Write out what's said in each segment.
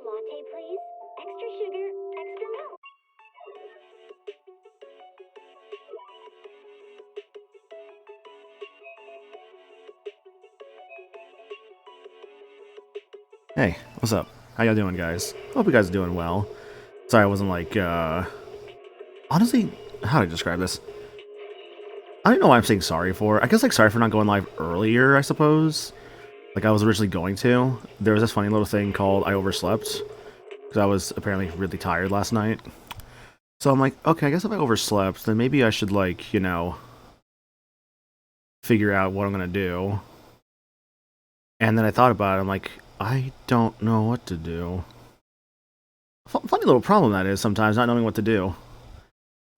latte, please. Extra sugar, extra milk. Hey, what's up? How y'all doing, guys? Hope you guys are doing well. Sorry I wasn't like, honestly, how do I describe this? I don't know why I'm saying sorry for. I guess, like, sorry for not going live earlier, I suppose. Like I was originally going to. There was this funny little thing called I overslept. Because I was apparently really tired last night. So I'm like, okay, I guess if I overslept, then maybe I should, like, you know, figure out what I'm gonna do. And then I thought about it, I'm like, I don't know what to do. Funny little problem that is sometimes, not knowing what to do.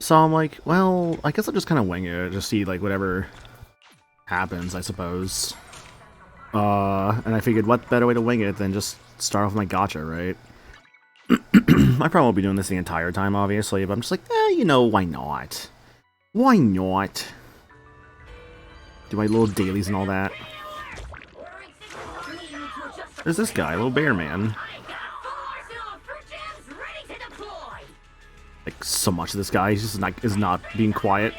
So I'm like, well, I guess I'll just kind of wing it, just see, like, whatever happens, I suppose. And I figured, what better way to wing it than just start off my gacha, right? I probably won't be doing this the entire time, obviously, but I'm just like, you know, why not? Why not? Do my little dailies and all that. There's this guy, little bear man. Like, so much of this guy, he's just is not being quiet.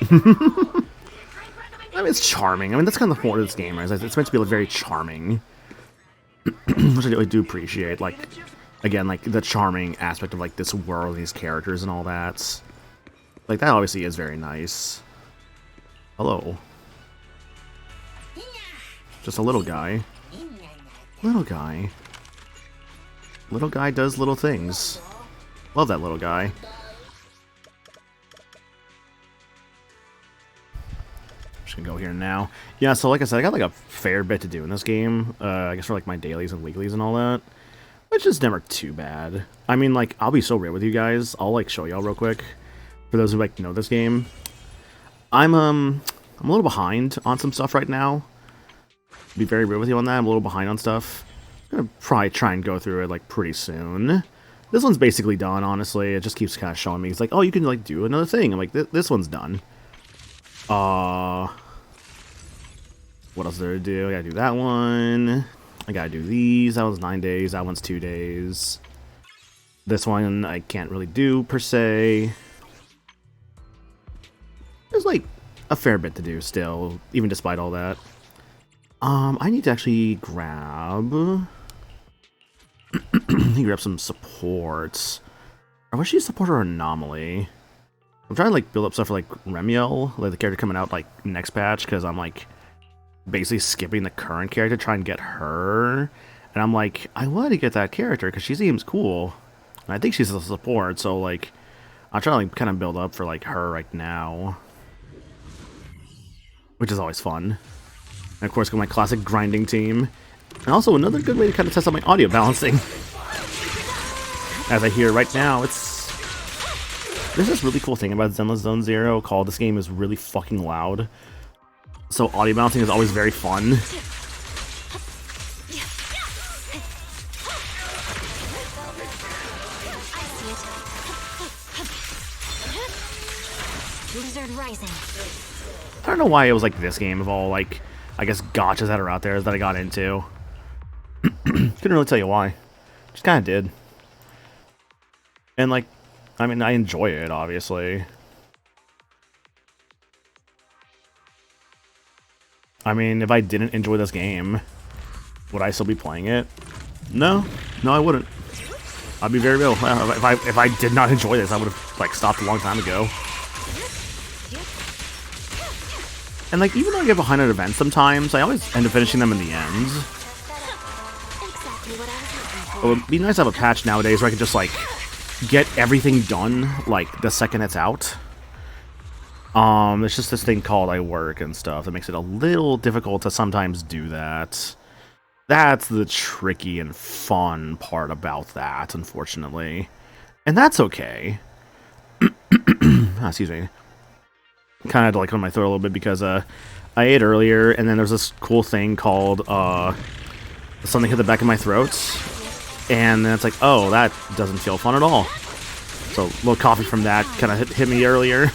I mean, it's charming. I mean, that's kind of the point of this game, right? It's meant to be like, very charming. Which I do appreciate, like, again, like, the charming aspect of, like, this world, these characters and all that. Like, that obviously is very nice. Hello. Just a little guy. Little guy. Little guy does little things. Love that little guy. Just gonna go here now. Yeah, so like I said, I got like a fair bit to do in this game. I guess for like my dailies and weeklies and all that. Which is never too bad. I mean, like, I'll be so real with you guys. I'll like show y'all real quick. For those who like know this game. I'm a little behind on some stuff right now. Be very real with you on that. I'm a little behind on stuff. I'm gonna probably try and go through it like pretty soon. This one's basically done, honestly. It just keeps kind of showing me. It's like, oh, you can like do another thing. I'm like, this one's done. What else is there to do? I gotta do that one. I gotta do these. That one's 9 days. That one's 2 days. This one I can't really do per se. There's like a fair bit to do still, even despite all that. I need to actually grab... grab some supports. I wish you support her Anomaly. I'm trying to like build up stuff for like Remiel, like the character coming out like next patch, because I'm like basically skipping the current character to try and get her. And I'm like, I want to get that character because she seems cool. And I think she's a support, so like I'm trying to like kind of build up for like her right now. Which is always fun. And of course, got my classic grinding team. And also another good way to kind of test out my audio balancing. As I hear right now, there's this really cool thing about Zenless Zone Zero called this game is really fucking loud. So audio balancing is always very fun. Blizzard Rising. I don't know why it was like this game of all like, I guess, gotchas that are out there that I got into. Couldn't really tell you why. Just kind of did. And like, I mean, I enjoy it, obviously. I mean, if I didn't enjoy this game, would I still be playing it? No. No, I wouldn't. I'd be very real. If I did not enjoy this, I would have like stopped a long time ago. And like, even though I get behind on events sometimes, I always end up finishing them in the end. It would be nice to have a patch nowadays where I could just like get everything done like the second it's out. There's just this thing called I work and stuff that makes it a little difficult to sometimes do that. That's the tricky and fun part about that, unfortunately. And that's okay. Excuse me. Kind of had to like clear my throat a little bit because I ate earlier, and then there's this cool thing called something hit the back of my throat, and then it's like, oh, that doesn't feel fun at all. So a little coffee from that kind of hit me earlier.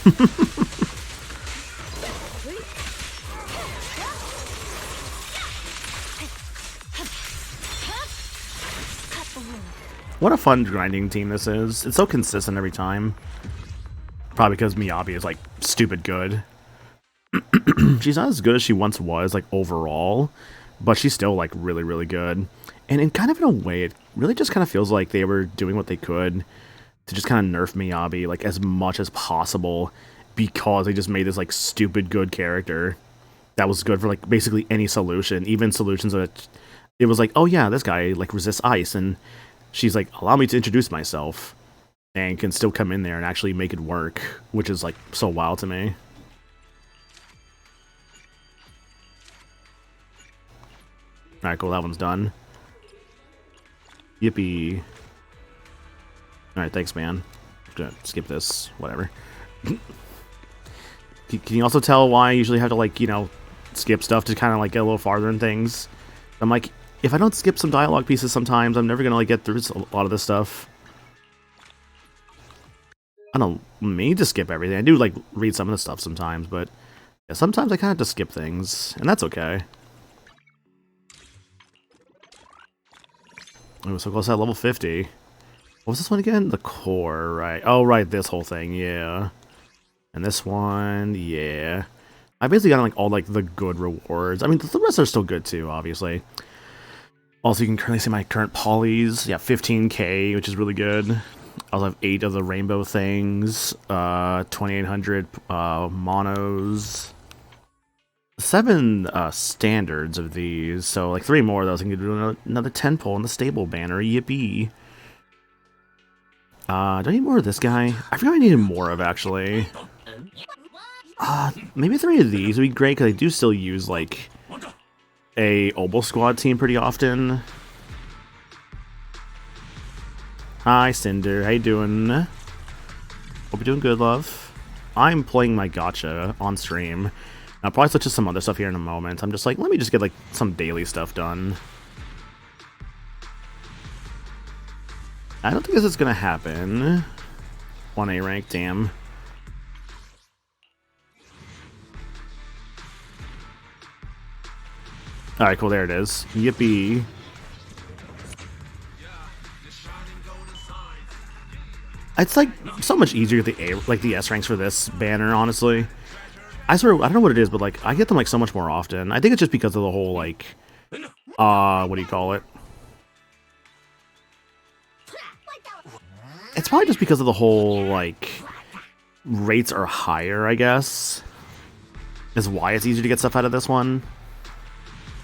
What a fun grinding team this is. It's so consistent every time. Probably because Miyabi is, like, stupid good. She's not as good as she once was, like, overall. But she's still, like, really, really good. And in kind of in a way, it really just kind of feels like they were doing what they could to just kind of nerf Miyabi, like, as much as possible. Because they just made this, like, stupid good character that was good for, like, basically any solution. Even solutions that it was like, oh yeah, this guy, like, resists ice. And she's like, allow me to introduce myself. And can still come in there and actually make it work. Which is, like, so wild to me. Alright, cool, that one's done. Yippee. Alright, thanks, man. I'm gonna skip this, whatever. Can you also tell why I usually have to, like, you know, skip stuff to kind of, like, get a little farther in things? I'm like, if I don't skip some dialogue pieces sometimes, I'm never gonna, like, get through a lot of this stuff. I don't mean to skip everything. I do, like, read some of the stuff sometimes, but yeah, sometimes I kind of have to skip things, and that's okay. Oh, so close to level 50. What was this one again? The core, right? Oh, right, this whole thing, yeah. And this one, yeah. I basically got, like, all, like, the good rewards. I mean, the rest are still good, too, obviously. Also, you can currently see my current polys. Yeah, 15k, which is really good. I also have 8 of the rainbow things. 2,800 monos. 7 standards of these, so like 3 more of those. I can do another 10 pull in the stable banner. Yippee! Do I need more of this guy? I forgot I needed more of, actually. Maybe 3 of these would be great, because I do still use, like, a Obel Squad team pretty often. Hi, Cinder. How you doing? Hope you're doing good, love. I'm playing my gacha on stream. I'll probably switch to some other stuff here in a moment. I'm just like, let me just get, like, some daily stuff done. I don't think this is gonna happen. 1A rank, damn. Alright, cool, there it is. Yippee. It's, like, so much easier to get the S ranks for this banner, honestly. I swear, I don't know what it is, but, like, I get them, like, so much more often. I think it's just because of the whole, like, what do you call it? It's probably just because of the whole, like, rates are higher, I guess. Is why it's easier to get stuff out of this one.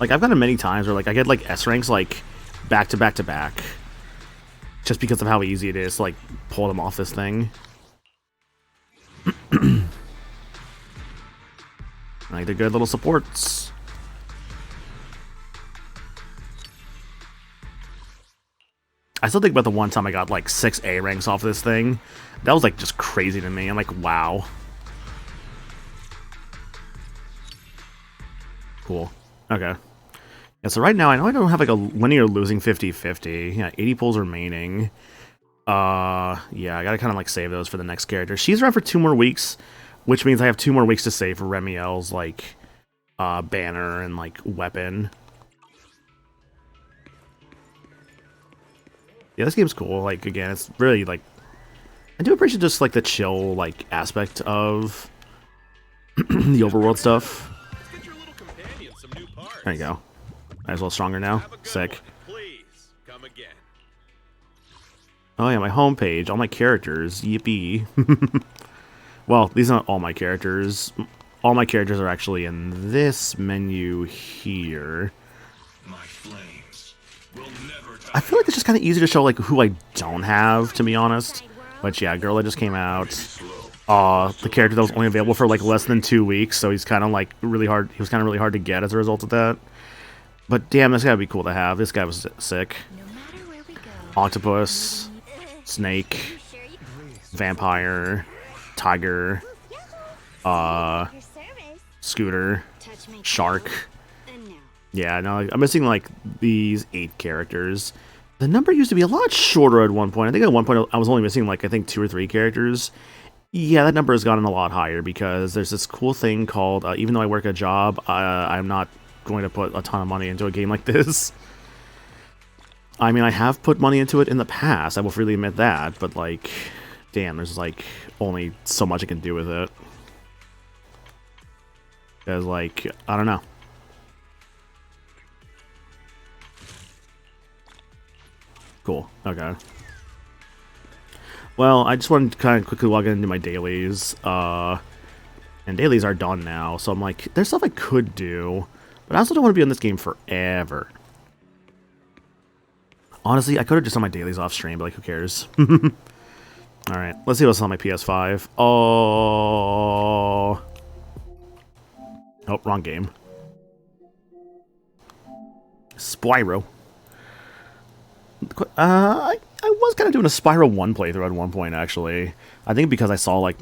Like, I've gotten it many times where, like, I get, like, S ranks, like, back to back to back. Just because of how easy it is to, like, pull them off this thing. Like, they're good little supports. I still think about the one time I got, like, 6 A ranks off this thing. That was, like, just crazy to me. I'm like, wow. Cool. Okay. Yeah, so right now, I know I don't have, like, a linear losing 50-50. Yeah, 80 pulls remaining. Yeah, I gotta kind of, like, save those for the next character. She's around for 2 more weeks. Which means I have 2 more weeks to save for Remiel's, like, banner and, like, weapon. Yeah, this game's cool. Like, again, it's really, like... I do appreciate just, like, the chill, like, aspect of the overworld stuff. There you go. Might as well stronger now. Sick. Oh, yeah, my homepage. All my characters. Yippee. Well, these are not all my characters. All my characters are actually in this menu here. I feel like it's just kind of easy to show, like, who I don't have, to be honest. But yeah, Gorilla just came out. The character that was only available for, like, less than 2 weeks, so he's kind of, like, really hard. He was kind of really hard to get as a result of that. But damn, this guy would be cool to have. This guy was sick. Octopus, Snake, Vampire, Tiger, Scooter, Shark. Yeah, no, I'm missing, like, these 8 characters. The number used to be a lot shorter at one point. I think at one point I was only missing, like, I think 2 or 3 characters. Yeah, that number has gotten a lot higher because there's this cool thing called, even though I work a job, I'm not going to put a ton of money into a game like this. I mean, I have put money into it in the past, I will freely admit that, but, like, damn, there's, like, only so much I can do with it. Because, like, I don't know. Cool, okay. Well, I just wanted to kind of quickly log into my dailies, and dailies are done now, so I'm like, there's stuff I could do, but I also don't want to be on this game forever. Honestly, I could have just done my dailies off stream, but like, who cares? Alright, let's see what's on my PS5. Oh, wrong game. Spyro. I was kind of doing a Spyro 1 playthrough at one point, actually. I think because I saw, like,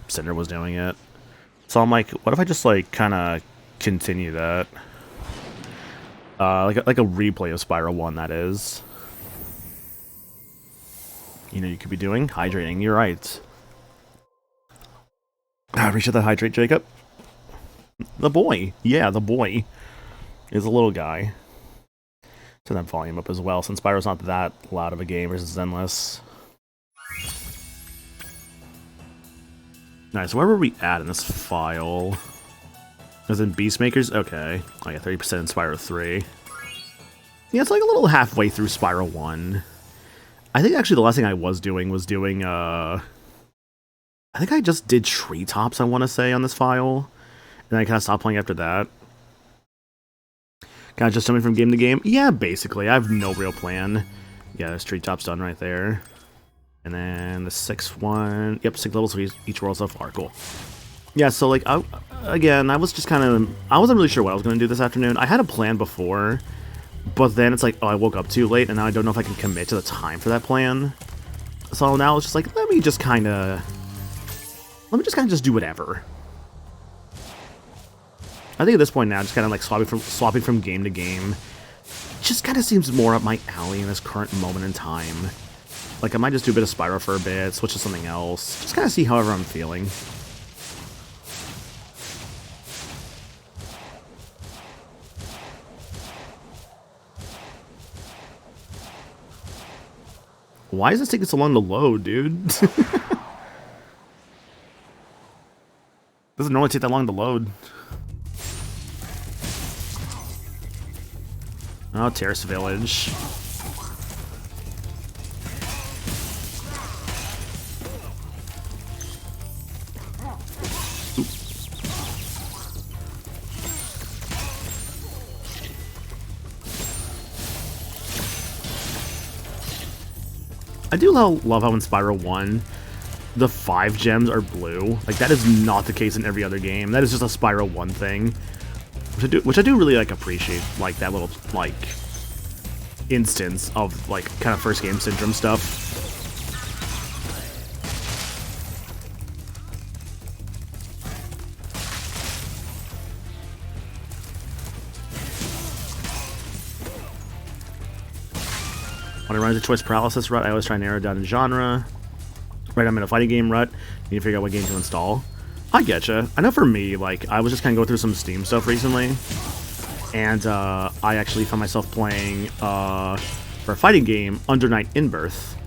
Cinder was doing it. So I'm like, what if I just, like, kind of continue that? Like a replay of Spyro 1, that is. You know, you could be doing hydrating, you're right. Reach out that hydrate, Jacob. The boy. Yeah, the boy is a little guy. Turn that volume up as well, since Spyro's not that loud of a game versus Zenless. Nice, so where were we at in this file? As in Beastmakers? Okay. Oh yeah, 30% in Spyro 3. Yeah, it's like a little halfway through Spyro 1. I think actually the last thing I was doing, I think I just did Treetops, I want to say, on this file. And I kind of stopped playing after that. Kind of just jumping from game to game? Yeah, basically. I have no real plan. Yeah, there's Treetops done right there. And then the 6th one. Yep, 6 levels for each world so far. Cool. Yeah, so, like, again, I was just kind of... I wasn't really sure what I was going to do this afternoon. I had a plan before, but then it's like, oh, I woke up too late, and now I don't know if I can commit to the time for that plan. So now it's just like, let me just kind of just do whatever. I think at this point now, just kind of like swapping from game to game, just kind of seems more up my alley in this current moment in time. Like, I might just do a bit of Spyro for a bit, switch to something else, just kind of see however I'm feeling. Why is this taking so long to load, dude? Doesn't normally take that long to load. Oh, Terrace Village. Oop. I do love how in Spyro 1, the 5 gems are blue. Like, that is not the case in every other game. That is just a Spyro 1 thing. Which I do really, like, appreciate, like, that little, like, instance of, like, kind of first game syndrome stuff. When I run into choice paralysis rut, I always try and narrow down the genre. Right, I'm in a fighting game rut. You need to figure out what game to install. I getcha. I know for me, like, I was just kind of going through some Steam stuff recently, and I actually found myself playing, for a fighting game, Under Night In-Birth.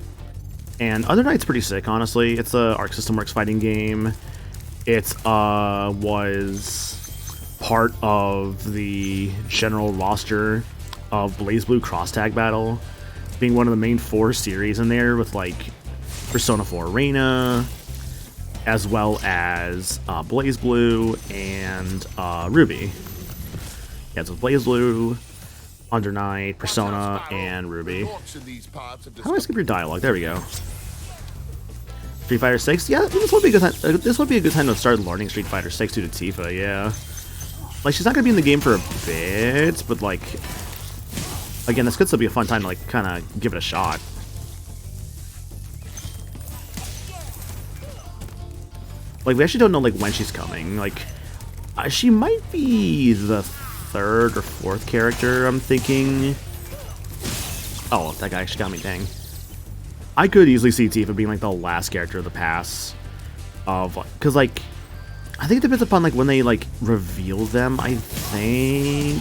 And Under Night's pretty sick, honestly. It's a Arc System Works fighting game. It was part of the general roster of BlazBlue Cross Tag Battle, being one of the main 4 series in there with, like, Persona 4 Arena, as well as BlazBlue and Ruby. Yeah, so BlazBlue, Under Night, Persona, and Ruby. How do I skip your dialogue? There we go. Street Fighter 6? Yeah, this would be a good time. This would be a good time to start learning Street Fighter 6 due to Tifa. Yeah, like, she's not gonna be in the game for a bit, but, like, again, this could still be a fun time to, like, kind of give it a shot. Like, we actually don't know, like, when she's coming. Like, she might be the 3rd or 4th character, I'm thinking. Oh, that guy actually got me, dang. I could easily see Tifa being, like, the last character of the pass. Because, like, I think it depends upon, like, when they, like, reveal them, I think.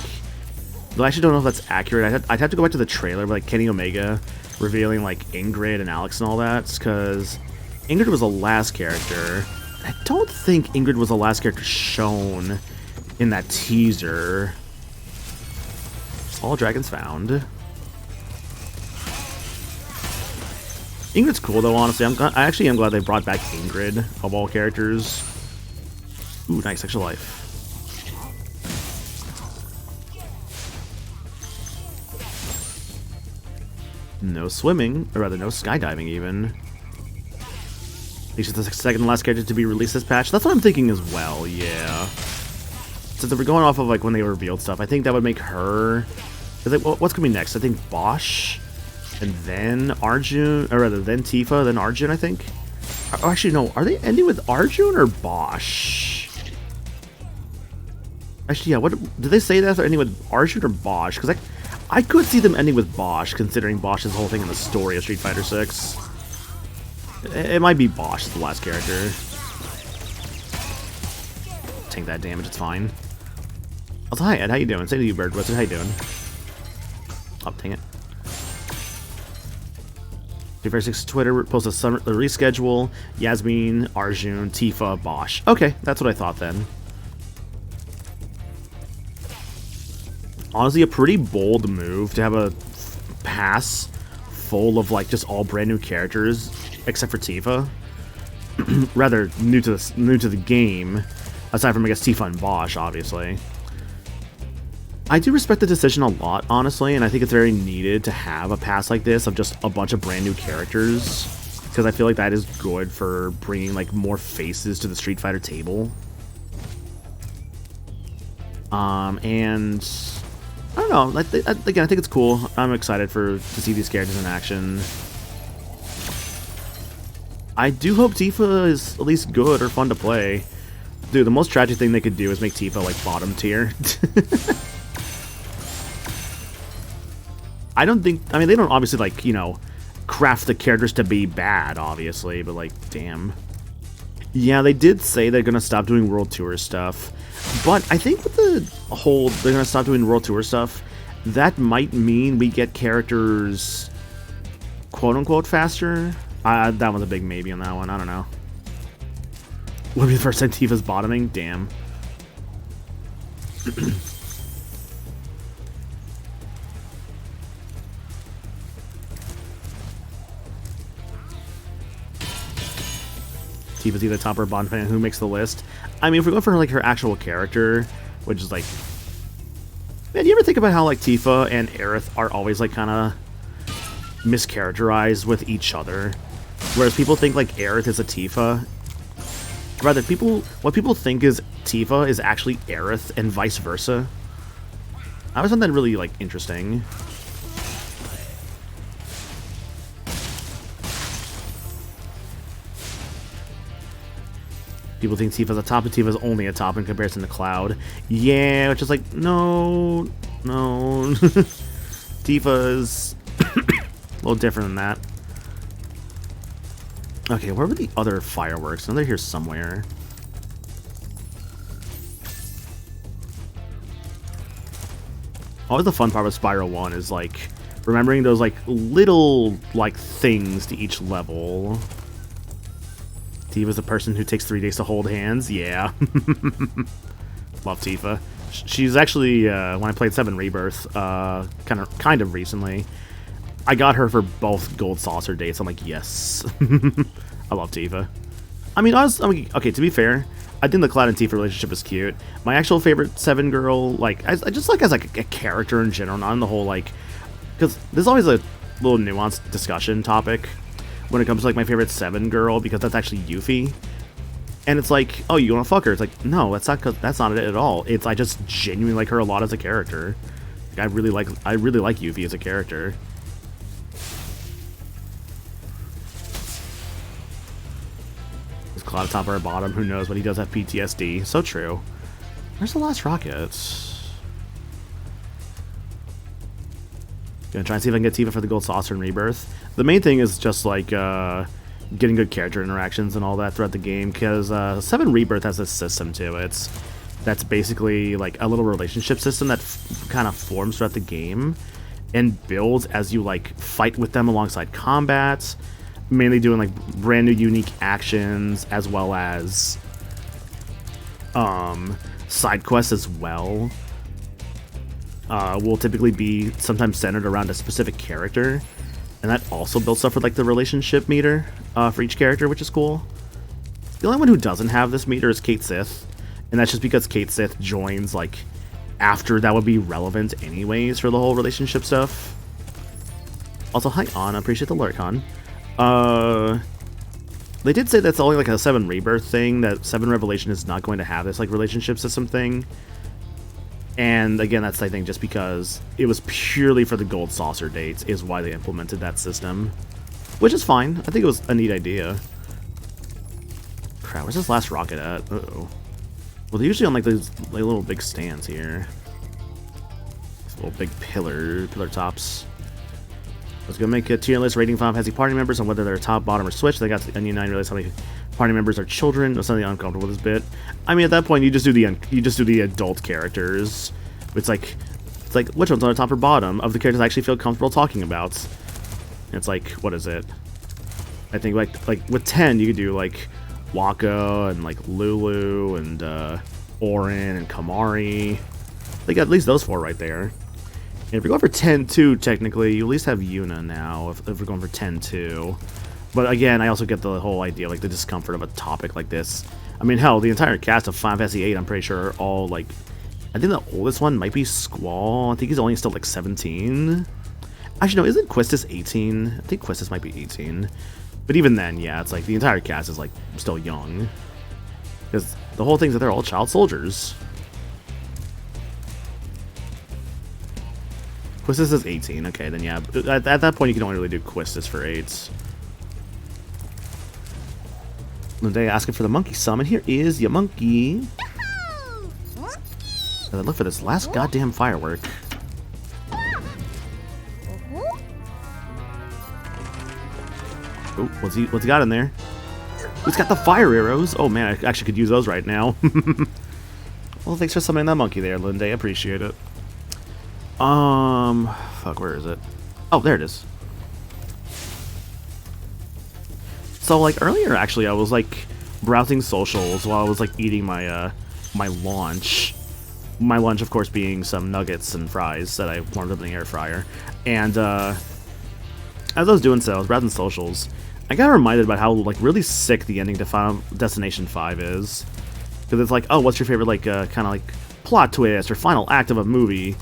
Though I actually don't know if that's accurate. I'd have to go back to the trailer, but like Kenny Omega revealing like Ingrid and Alex and all that, because Ingrid was the last character. I don't think Ingrid was the last character shown in that teaser. All dragons found. Ingrid's cool though, honestly. I actually am glad they brought back Ingrid of all characters. Ooh, nice extra life. No swimming, or rather no skydiving even. At least it's the second to last character to be released this patch. That's what I'm thinking as well, yeah. Since we're going off of like when they revealed stuff, I think that would make her... What's coming next? I think Bosch, and then Arjun, or rather then Tifa, then Arjun, I think. Oh, actually, no. Are they ending with Arjun or Bosch? Actually, yeah. What did they say that they're ending with Arjun or Bosch? Because I could see them ending with Bosch, considering Bosch's whole thing in the story of Street Fighter 6. It might be Bosch, the last character. Take that damage, it's fine. Also, hi Ed, how you doing? Say to you, Bird, what's it? How you doing? Oh, dang it. Street Fighter 6 Twitter posted a reschedule. Yasmin, Arjun, Tifa, Bosch. Okay, that's what I thought then. Honestly, a pretty bold move to have a pass full of like just all brand new characters, except for Tifa. Rather new to the game, aside from I guess Tifa and Bosch, obviously. I do respect the decision a lot, honestly, and I think it's very needed to have a pass like this of just a bunch of brand new characters, because I feel like that is good for bringing like more faces to the Street Fighter table. And I don't know. Again, I think it's cool. I'm excited to see these characters in action. I do hope Tifa is at least good or fun to play. Dude, the most tragic thing they could do is make Tifa like bottom tier. I mean, they don't obviously like, you know, craft the characters to be bad, obviously, but like, damn. Yeah, they did say they're gonna stop doing World Tour stuff. But I think with the whole, they're going to stop doing World Tour stuff, that might mean we get characters quote-unquote faster. That one's a big maybe on that one. I don't know. Would be the first time Tifa's bottoming? Damn. Tifa's either top or bottom, depending on who makes the list. I mean, if we're going for like her actual character, which is like, man, you ever think about how like Tifa and Aerith are always like kind of mischaracterized with each other, whereas people think like Aerith is a Tifa. Rather, what people think is Tifa is actually Aerith, and vice versa. I always found that really like interesting. People think Tifa's a top, and Tifa's only a top in comparison to Cloud. Yeah, which is like, no. Tifa's a little different than that. Okay, where were the other fireworks? I know they're here somewhere. Always the fun part with Spiral 1 is like remembering those like little like things to each level. Tifa's the person who takes 3 days to hold hands. Yeah. Love Tifa. She's actually, when I played 7 Rebirth, kind of recently, I got her for both Gold Saucer dates. I'm like, yes. I love Tifa. I mean, okay, to be fair, I think the Cloud and Tifa relationship is cute. My actual favorite 7 girl, like, I just like as like a character in general, not in the whole, like, because there's always a little nuanced discussion topic when it comes to like my favorite 7 girl, because that's actually Yuffie. And it's like, oh, you want to fuck her? It's like, no, that's not it at all. I just genuinely like her a lot as a character. Like, I really like Yuffie as a character. Is Cloud top or bottom? Who knows? But he does have PTSD. So true. Where's the last rocket? Gonna try and see if I can get Tifa for the Gold Saucer and Rebirth. The main thing is just like getting good character interactions and all that throughout the game, because 7 Rebirth has this system to it that's basically like a little relationship system that kind of forms throughout the game and builds as you like fight with them alongside combats, mainly doing like brand new unique actions as well as side quests as well. Will typically be sometimes centered around a specific character, and that also builds up for like the relationship meter for each character, which is cool. The only one who doesn't have this meter is Cait Sith, and that's just because Cait Sith joins like after that would be relevant anyways for the whole relationship stuff. Also, hi Anna, appreciate the lurk, they did say that's only like a 7 Rebirth thing, that 7 Revelation is not going to have this like relationship system thing. And again, that's I think just because it was purely for the gold saucer dates is why they implemented that system. Which is fine. I think it was a neat idea. Crap, where's this last rocket at? Uh-oh. Well, they're usually on like these like, little big stands here. These little big pillar tops. I was gonna make a tier list rating Final Fantasy party members on whether they're top, bottom, or switch. They got the Onion 9 realize how many party members are children. It's something uncomfortable with this bit. I mean, at that point, you just do the adult characters. It's like which one's on the top or bottom of the characters I actually feel comfortable talking about. And it's like, what is it? I think like with 10, you could do like Waka and like Lulu and Orin and Kamari. They got at least those 4 right there. And if you're going for 10-2, technically, you at least have Yuna now, if we're going for 10-2. But again, I also get the whole idea, like, the discomfort of a topic like this. I mean, hell, the entire cast of Final Fantasy VIII, I'm pretty sure, are all, like... I think the oldest one might be Squall. I think he's only still, like, 17. Actually, no, isn't Quistis 18? I think Quistis might be 18. But even then, yeah, it's like, the entire cast is, like, still young. Because the whole thing's that they're all child soldiers. Quistis is 18, okay, then yeah. At that point, you can only really do Quistis for 8s. Linday asking for the monkey summon. Here is your monkey. And look for this last goddamn firework. Oh, what's he got in there? He's got the fire arrows. Oh man, I actually could use those right now. Well, thanks for summoning that monkey there, Linday. Appreciate it. Fuck, where is it? Oh, there it is. So, like, earlier, actually, I was, like, browsing socials while I was, like, eating my, my lunch. My lunch, of course, being some nuggets and fries that I warmed up in the air fryer. And, as I was doing so, I was browsing socials. I got reminded about how, like, really sick the ending to Final Destination 5 is. Because it's like, oh, what's your favorite, like, kind of, like, plot twist or final act of a movie?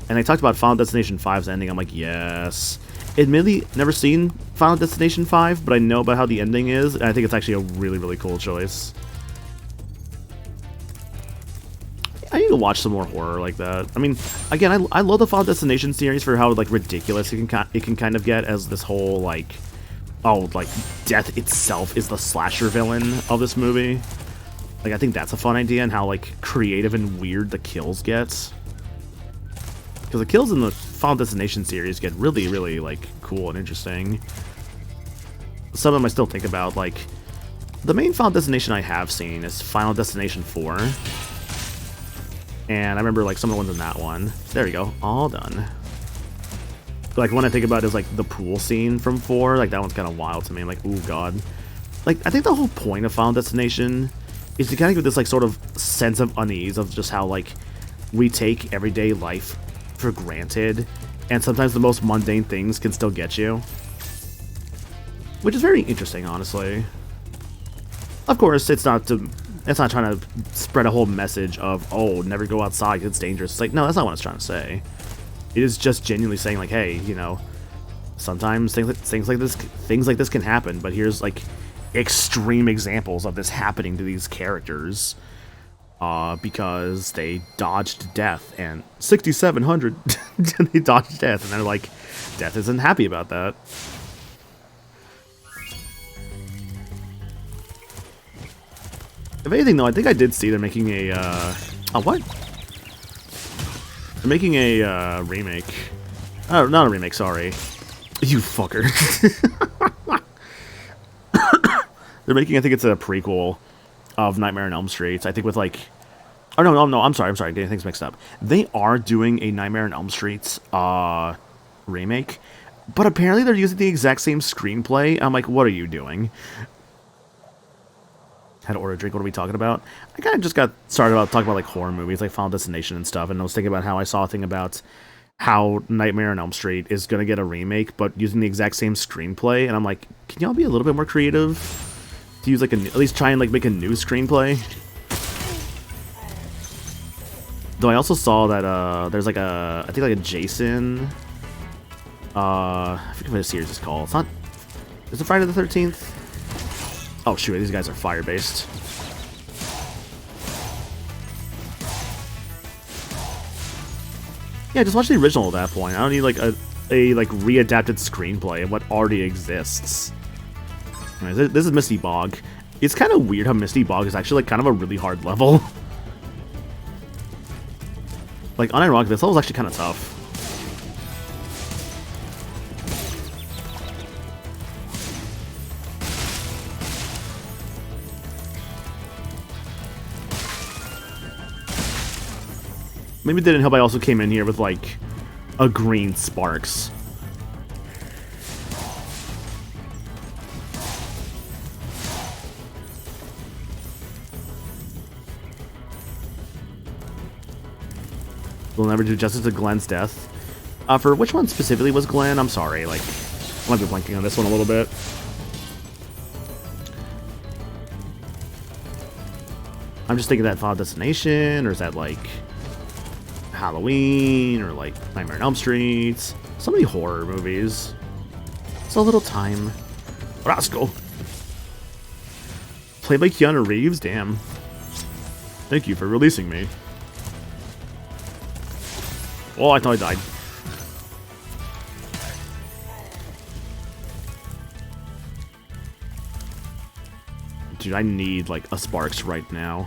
And they talked about Final Destination 5's ending. I'm like, yes. Admittedly, never seen Final Destination 5, but I know about how the ending is, and I think it's actually a really, really cool choice. I need to watch some more horror like that. I mean, again, I love the Final Destination series for how, like, ridiculous it can kind of get as this whole, like, oh, like, death itself is the slasher villain of this movie. Like, I think that's a fun idea, and how, like, creative and weird the kills get. Because the kills in the Final Destination series get really, really, like, cool and interesting. Some of them I still think about, like... The main Final Destination I have seen is Final Destination 4. And I remember, like, some of the ones in that one. There we go. All done. Like, one I think about is, like, the pool scene from 4. Like, that one's kind of wild to me. I'm like, ooh, God. Like, I think the whole point of Final Destination is to kind of give this, like, sort of sense of unease of just how, like, we take everyday life for granted, and sometimes the most mundane things can still get you. Which is very interesting, honestly. Of course, it's not trying to spread a whole message of, oh, never go outside, it's dangerous. It's like, no, that's not what it's trying to say. It is just genuinely saying, like, hey, you know, sometimes things like this can happen, but here's, like, extreme examples of this happening to these characters. Because they dodged death, and 6,700 they dodged death, and they're like, death isn't happy about that. If anything, though, I think I did see they're making a, what? They're making a, remake. Oh, not a remake, sorry. You fucker. They're making, I think it's a prequel of Nightmare on Elm Street. I think with, like, Oh, no, I'm sorry, getting things mixed up. They are doing a Nightmare on Elm Street, remake, but apparently they're using the exact same screenplay. I'm like, what are you doing? Had to order a drink, what are we talking about? I kind of just got started about talking about, like, horror movies, like Final Destination and stuff, and I was thinking about how I saw a thing about how Nightmare on Elm Street is going to get a remake, but using the exact same screenplay, and I'm like, can y'all be a little bit more creative? To use, like, at least try and, like, make a new screenplay? Though I also saw that, there's, like, I think, like, a Jason, I forget what the series is called. It's not, is it Friday the 13th? Oh, shoot, these guys are fire-based. Yeah, just watch the original at that point. I don't need, like, a like, readapted screenplay of what already exists. Anyways, this is Misty Bog. It's kind of weird how Misty Bog is actually, like, kind of a really hard level. Like, unironically, this level is actually kind of tough. Maybe it didn't help I also came in here with, like, a green Sparks. We'll never do justice to Glenn's death. For which one specifically was Glenn? I'm sorry, like, I might be blanking on this one a little bit. I'm just thinking that Final Destination, or is that, like, Halloween, or, like, Nightmare on Elm Street? So many horror movies. It's a little time. Roscoe! Played by Keanu Reeves? Damn. Thank you for releasing me. Oh, I thought I died. Dude, I need, like, a Sparks right now.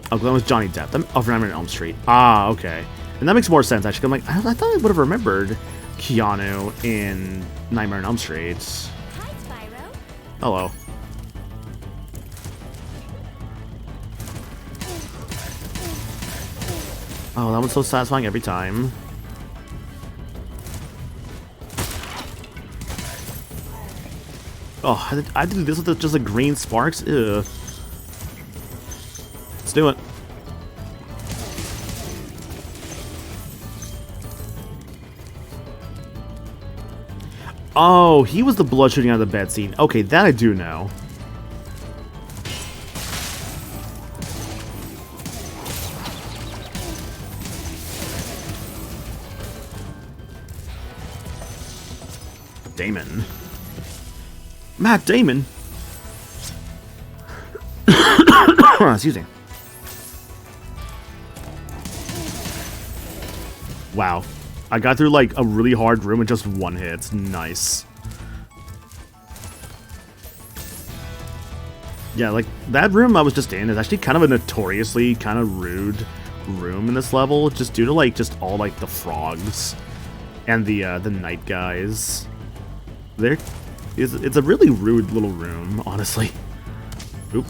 Oh, Glenn was Johnny Depp. Oh, for Nightmare on Elm Street. Ah, okay. And that makes more sense, actually. I'm like, I thought I would have remembered Keanu in Nightmare on Elm Street. Hi, Spyro. Hello. Oh, that one's so satisfying every time. Oh, I had to do this with just a green Sparks? Ew. Let's do it. Oh, he was the blood shooting out of the bed scene. Okay, that I do know. Damon. Matt Damon? Excuse me. Wow. I got through, like, a really hard room with just one hit. Nice. Yeah, like, that room I was just in is actually kind of a notoriously kind of rude room in this level, just due to, like, just all, like, the frogs and the night guys. It's a really rude little room, honestly. Oop.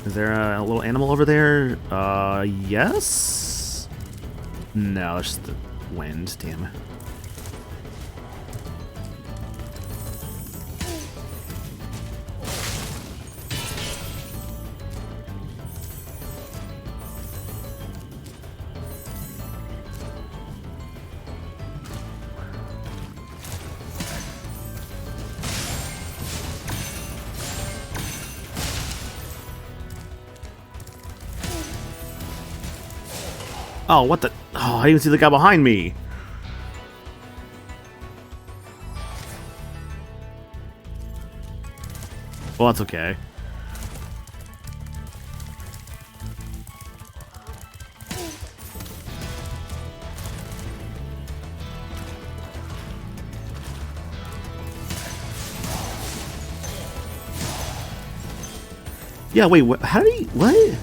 Is there a little animal over there? Yes? No, that's just the wind, damn it. Oh, what the? Oh, I didn't even see the guy behind me. Well, that's okay. Yeah, wait, what? How did he? What?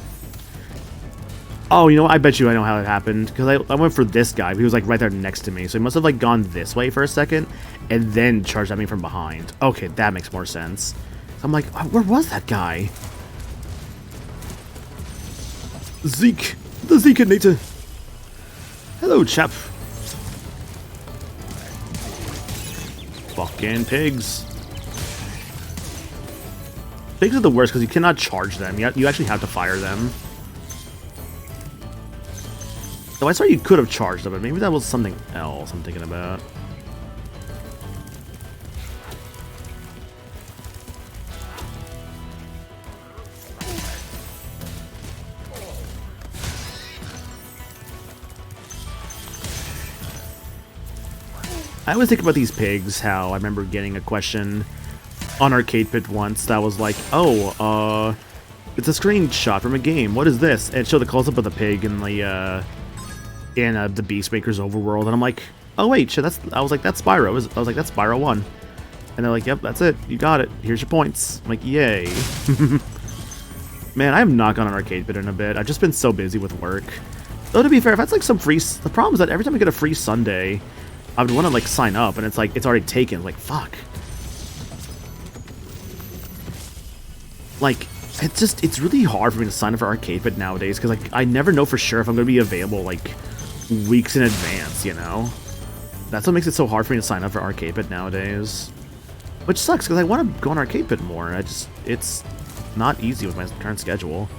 Oh, you know what? I bet you I know how it happened. Because I went for this guy. He was, like, right there next to me. So he must have, like, gone this way for a second. And then charged at me from behind. Okay, that makes more sense. I'm like, where was that guy? Zeke, the Zekeinator. Hello, chap. Fucking pigs. Pigs are the worst because you cannot charge them. You actually have to fire them. So I saw you could have charged them, but maybe that was something else I'm thinking about. I always think about these pigs, how I remember getting a question on Arcade Pit once that was like, oh, it's a screenshot from a game. What is this? And it showed the close-up of the pig in the Beastmaker's overworld, and I'm like, oh wait, shit, I was like, that's Spyro. I was like, that's Spyro 1. And they're like, yep, that's it. You got it. Here's your points. I'm like, yay. Man, I have not gone on Arcade Pit in a bit. I've just been so busy with work. Though, to be fair, if that's like some free... The problem is that every time I get a free Sunday, I would want to like sign up, and it's like, it's already taken. Like, fuck. Like, it's really hard for me to sign up for Arcade Pit nowadays, because like, I never know for sure if I'm going to be available like weeks in advance, you know? That's what makes it so hard for me to sign up for Arcade Pit nowadays. Which sucks, because I want to go on Arcade Pit more. It's not easy with my current schedule.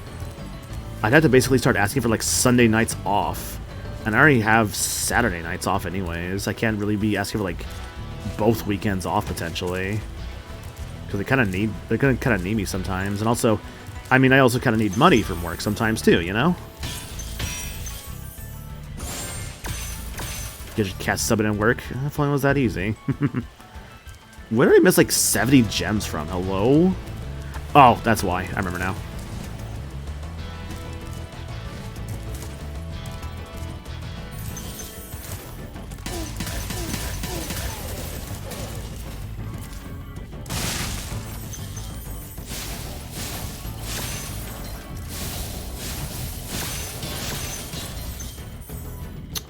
I'd have to basically start asking for like Sunday nights off. And I already have Saturday nights off anyways. I can't really be asking for like both weekends off potentially. Because they're gonna kind of need me sometimes. And also, I mean, I also kind of need money from work sometimes too, you know? Get your cat subbing in work. If only it was that easy. Where did I miss like 70 gems from? Hello? Oh, that's why. I remember now.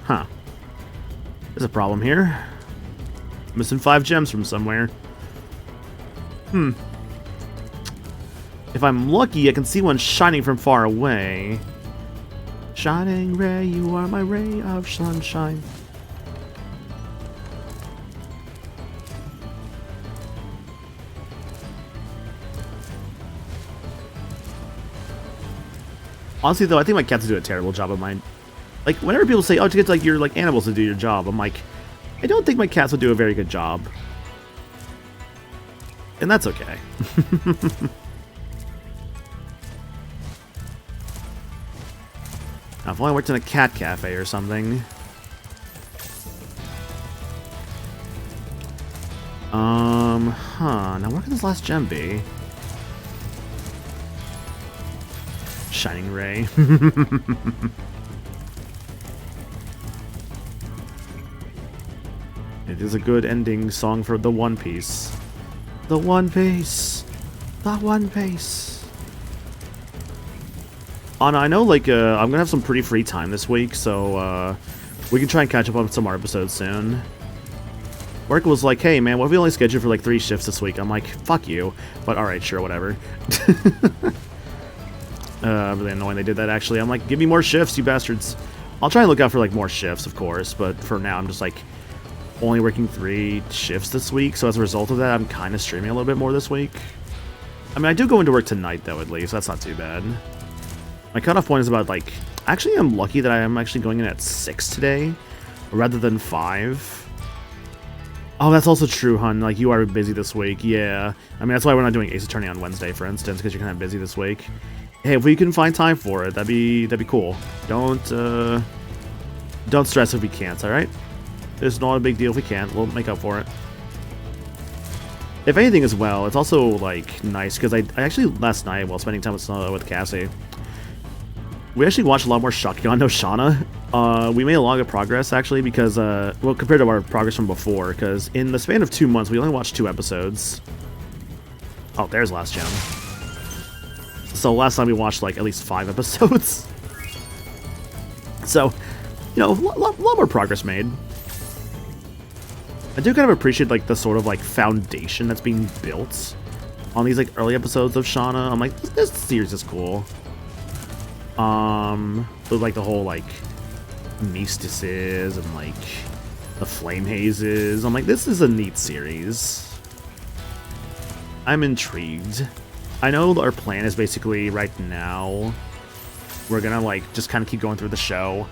Huh. There's a problem here. Missing 5 gems from somewhere. If I'm lucky, I can see one shining from far away. Shining ray, you are my ray of sunshine. Honestly, though, I think my cats do a terrible job of mine. Like, whenever people say, oh, to get like your like animals to do your job, I'm like, I don't think my cats would do a very good job. And that's okay. Now, if I worked in a cat cafe or something. Now where could this last gem be? Shining ray. It is a good ending song for the One Piece. The One Piece. The One Piece. Anna, I know, like, I'm gonna have some pretty free time this week, so, we can try and catch up on some more episodes soon. Work was like, hey, man, what if we only schedule for, like, 3 shifts this week? I'm like, fuck you. But, alright, sure, whatever. Really annoying they did that, actually. I'm like, give me more shifts, you bastards. I'll try and look out for, like, more shifts, of course, but for now, I'm just, like, only working 3 shifts this week, so as a result of that, I'm kind of streaming a little bit more this week. I mean, I do go into work tonight, though, at least. That's not too bad. My cutoff point is about, like... Actually, I'm lucky that I am actually going in at 6 today, rather than 5. Oh, that's also true, hun. Like, you are busy this week. Yeah. I mean, that's why we're not doing Ace Attorney on Wednesday, for instance, because you're kind of busy this week. Hey, if we can find time for it, that'd be cool. Don't stress if we can't, alright? It's not a big deal if we can't. We'll make up for it. If anything as well, it's also, like, nice, because I actually, last night, while spending time with Cassie, we actually watched a lot more Shakugan no Shana. We made a lot of progress, actually, because, well, compared to our progress from before, because in the span of 2 months, we only watched 2 episodes. Oh, there's Last Gem. So last time we watched, like, at least 5 episodes. So, you know, a lot more progress made. I do kind of appreciate, like, the sort of, like, foundation that's being built on these like early episodes of Shauna. I'm like, this series is cool. With like the whole like Mystices and like the Flame Hazes. I'm like, this is a neat series. I'm intrigued. I know our plan is basically right now we're gonna like just kind of keep going through the show.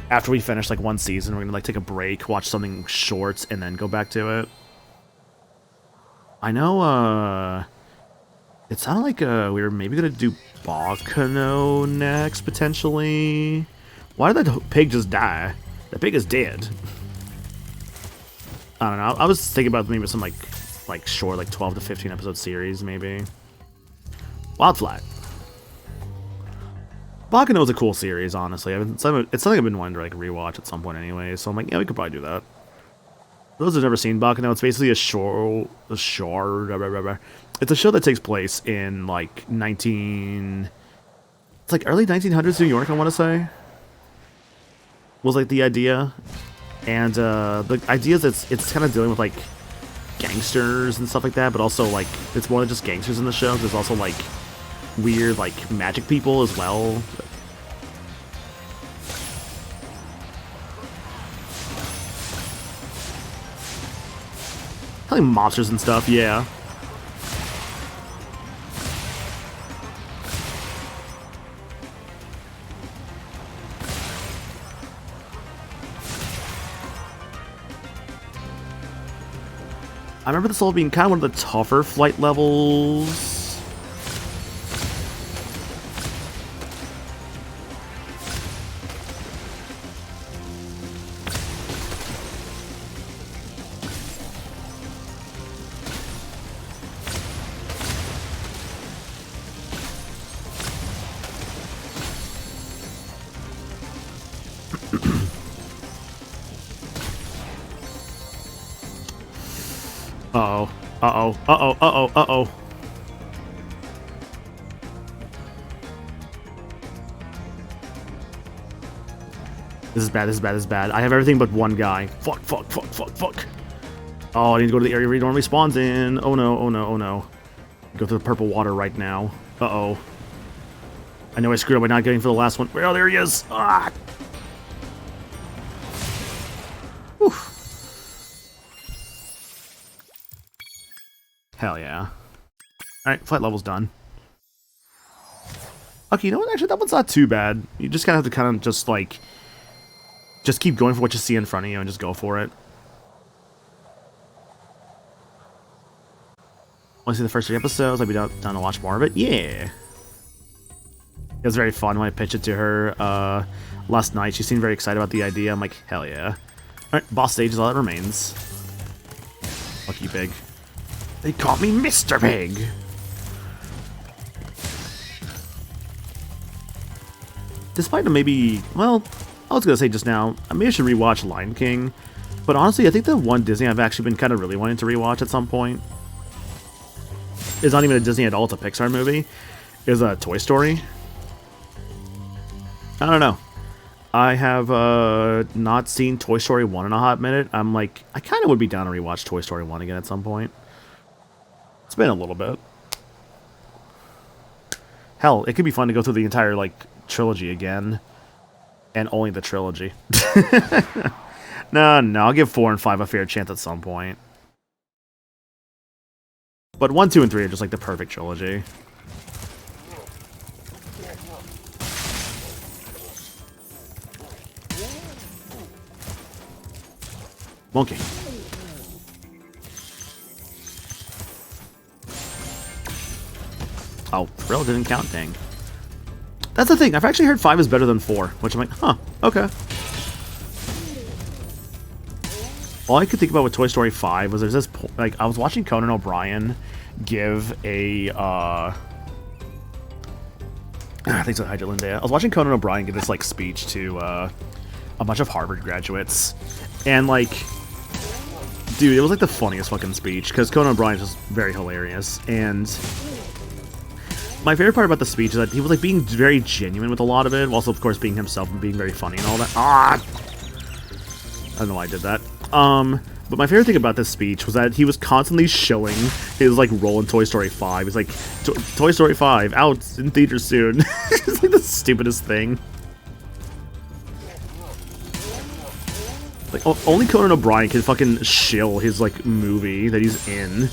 After we finish like one season, we're gonna like take a break, watch something short, and then go back to it. I know it sounded like we were maybe gonna do Baccano next, potentially. Why did that pig just die? The pig is dead. I don't know. I was thinking about maybe some like short, like 12 to 15 episode series, maybe. Wildfly. Baccano is a cool series, honestly. It's something I've been wanting to like rewatch at some point anyway. So I'm like, yeah, we could probably do that. For those who've never seen Baccano, it's basically it's a show that takes place in like it's like early 1900s New York, I want to say. Was like the idea. And the idea is it's kind of dealing with like gangsters and stuff like that, but also like it's more than just gangsters in the show. There's also like weird like magic people as well. Like monsters and stuff, yeah. I remember this all being kind of one of the tougher flight levels. Uh-oh. Uh-oh. Uh-oh. Uh-oh. Uh-oh. This is bad. This is bad. This is bad. I have everything but one guy. Fuck, fuck, fuck, fuck, fuck. Oh, I need to go to the area where he normally spawns in. Oh no, oh no, oh no. Go through the purple water right now. Uh-oh. I know I screwed up by not getting for the last one. Oh, there he is. Ah! Whew. Hell yeah. Alright, flight level's done. Okay, you know what? Actually, that one's not too bad. You just kind of have to kind of just, like... just keep going for what you see in front of you and just go for it. Want to see the first 3 episodes? I'd be down to watch more of it? Yeah! It was very fun when I pitched it to her last night. She seemed very excited about the idea. I'm like, hell yeah. Alright, boss stage is all that remains. Fuck you, Pig. They call me Mr. Pig! Despite maybe... well, I was gonna say just now, maybe I should rewatch Lion King. But honestly, I think the one Disney I've actually been kind of really wanting to rewatch at some point is not even a Disney at all, it's a Pixar movie, is Toy Story. I don't know. I have not seen Toy Story 1 in a hot minute. I'm like, I kind of would be down to rewatch Toy Story 1 again at some point. It's been a little bit. Hell, it could be fun to go through the entire, like, trilogy again. And only the trilogy. No, I'll give 4 and 5 a fair chance at some point. But 1, 2, and 3 are just, like, the perfect trilogy. Monkey. Oh, Thrill didn't count, dang. That's the thing, I've actually heard 5 is better than 4, which I'm like, huh, okay. All I could think about with Toy Story 5 was there's this, like, I was watching Conan O'Brien give a, I think so, Hydra Lindea. I was watching Conan O'Brien give this, like, speech to, a bunch of Harvard graduates, and, like, dude, it was, like, the funniest fucking speech, because Conan O'Brien's just very hilarious, and... my favorite part about the speech is that he was like being very genuine with a lot of it, while also of course being himself and being very funny and all that. Ah! I don't know why I did that. But my favorite thing about this speech was that he was constantly shilling his like role in Toy Story 5. He's like, Toy Story 5 out in theaters soon. It's like the stupidest thing. Like only Conan O'Brien can fucking shill his like movie that he's in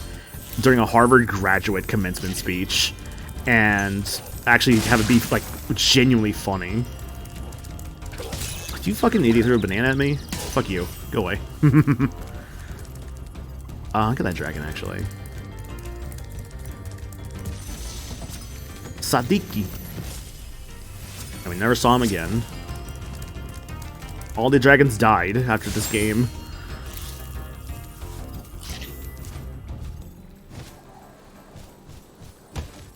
during a Harvard graduate commencement speech, and actually have it be like genuinely funny. You fucking idiot threw a banana at me? Fuck you. Go away. Look at that dragon, actually. Sadiki. And we never saw him again. All the dragons died after this game.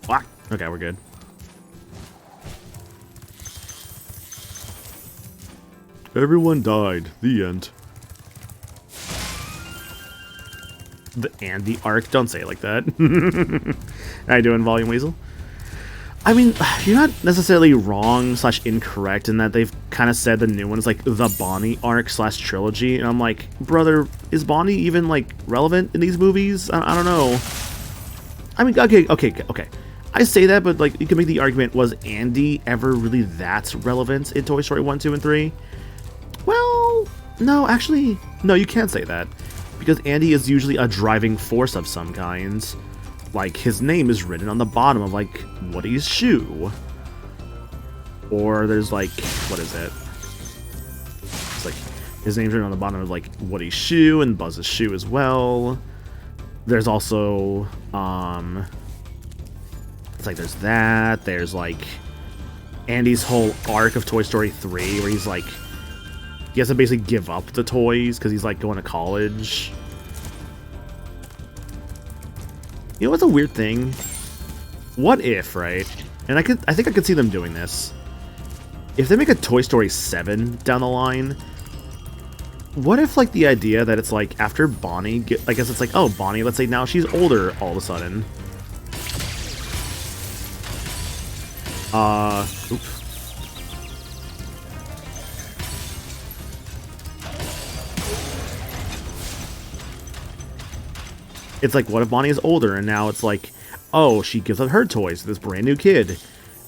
Fuck. Okay, we're good. Everyone died. The end. The Andy arc? Don't say it like that. How you doing, Volume Weasel? I mean, you're not necessarily wrong / incorrect in that they've kind of said the new one is like the Bonnie arc / trilogy, and I'm like, brother, is Bonnie even like relevant in these movies? I don't know. I mean, okay. I say that, but like, you can make the argument, was Andy ever really that relevant in Toy Story 1, 2, and 3? Well, no, actually, no, you can't say that. Because Andy is usually a driving force of some kind. Like, his name is written on the bottom of, like, Woody's shoe. Or there's, like, what is it? It's like, his name's written on the bottom of, like, Woody's shoe and Buzz's shoe as well. There's also, it's like, there's that. There's, like, Andy's whole arc of Toy Story 3, where he's, like, he has to basically give up the toys because he's like going to college. You know what's a weird thing? What if, right? And I think I could see them doing this. If they make a Toy Story 7 down the line, what if like the idea that it's like after Bonnie, I guess it's like, oh, Bonnie, let's say now she's older all of a sudden. Oops. It's like, what if Bonnie is older, and now it's like, oh, she gives up her toys to this brand new kid.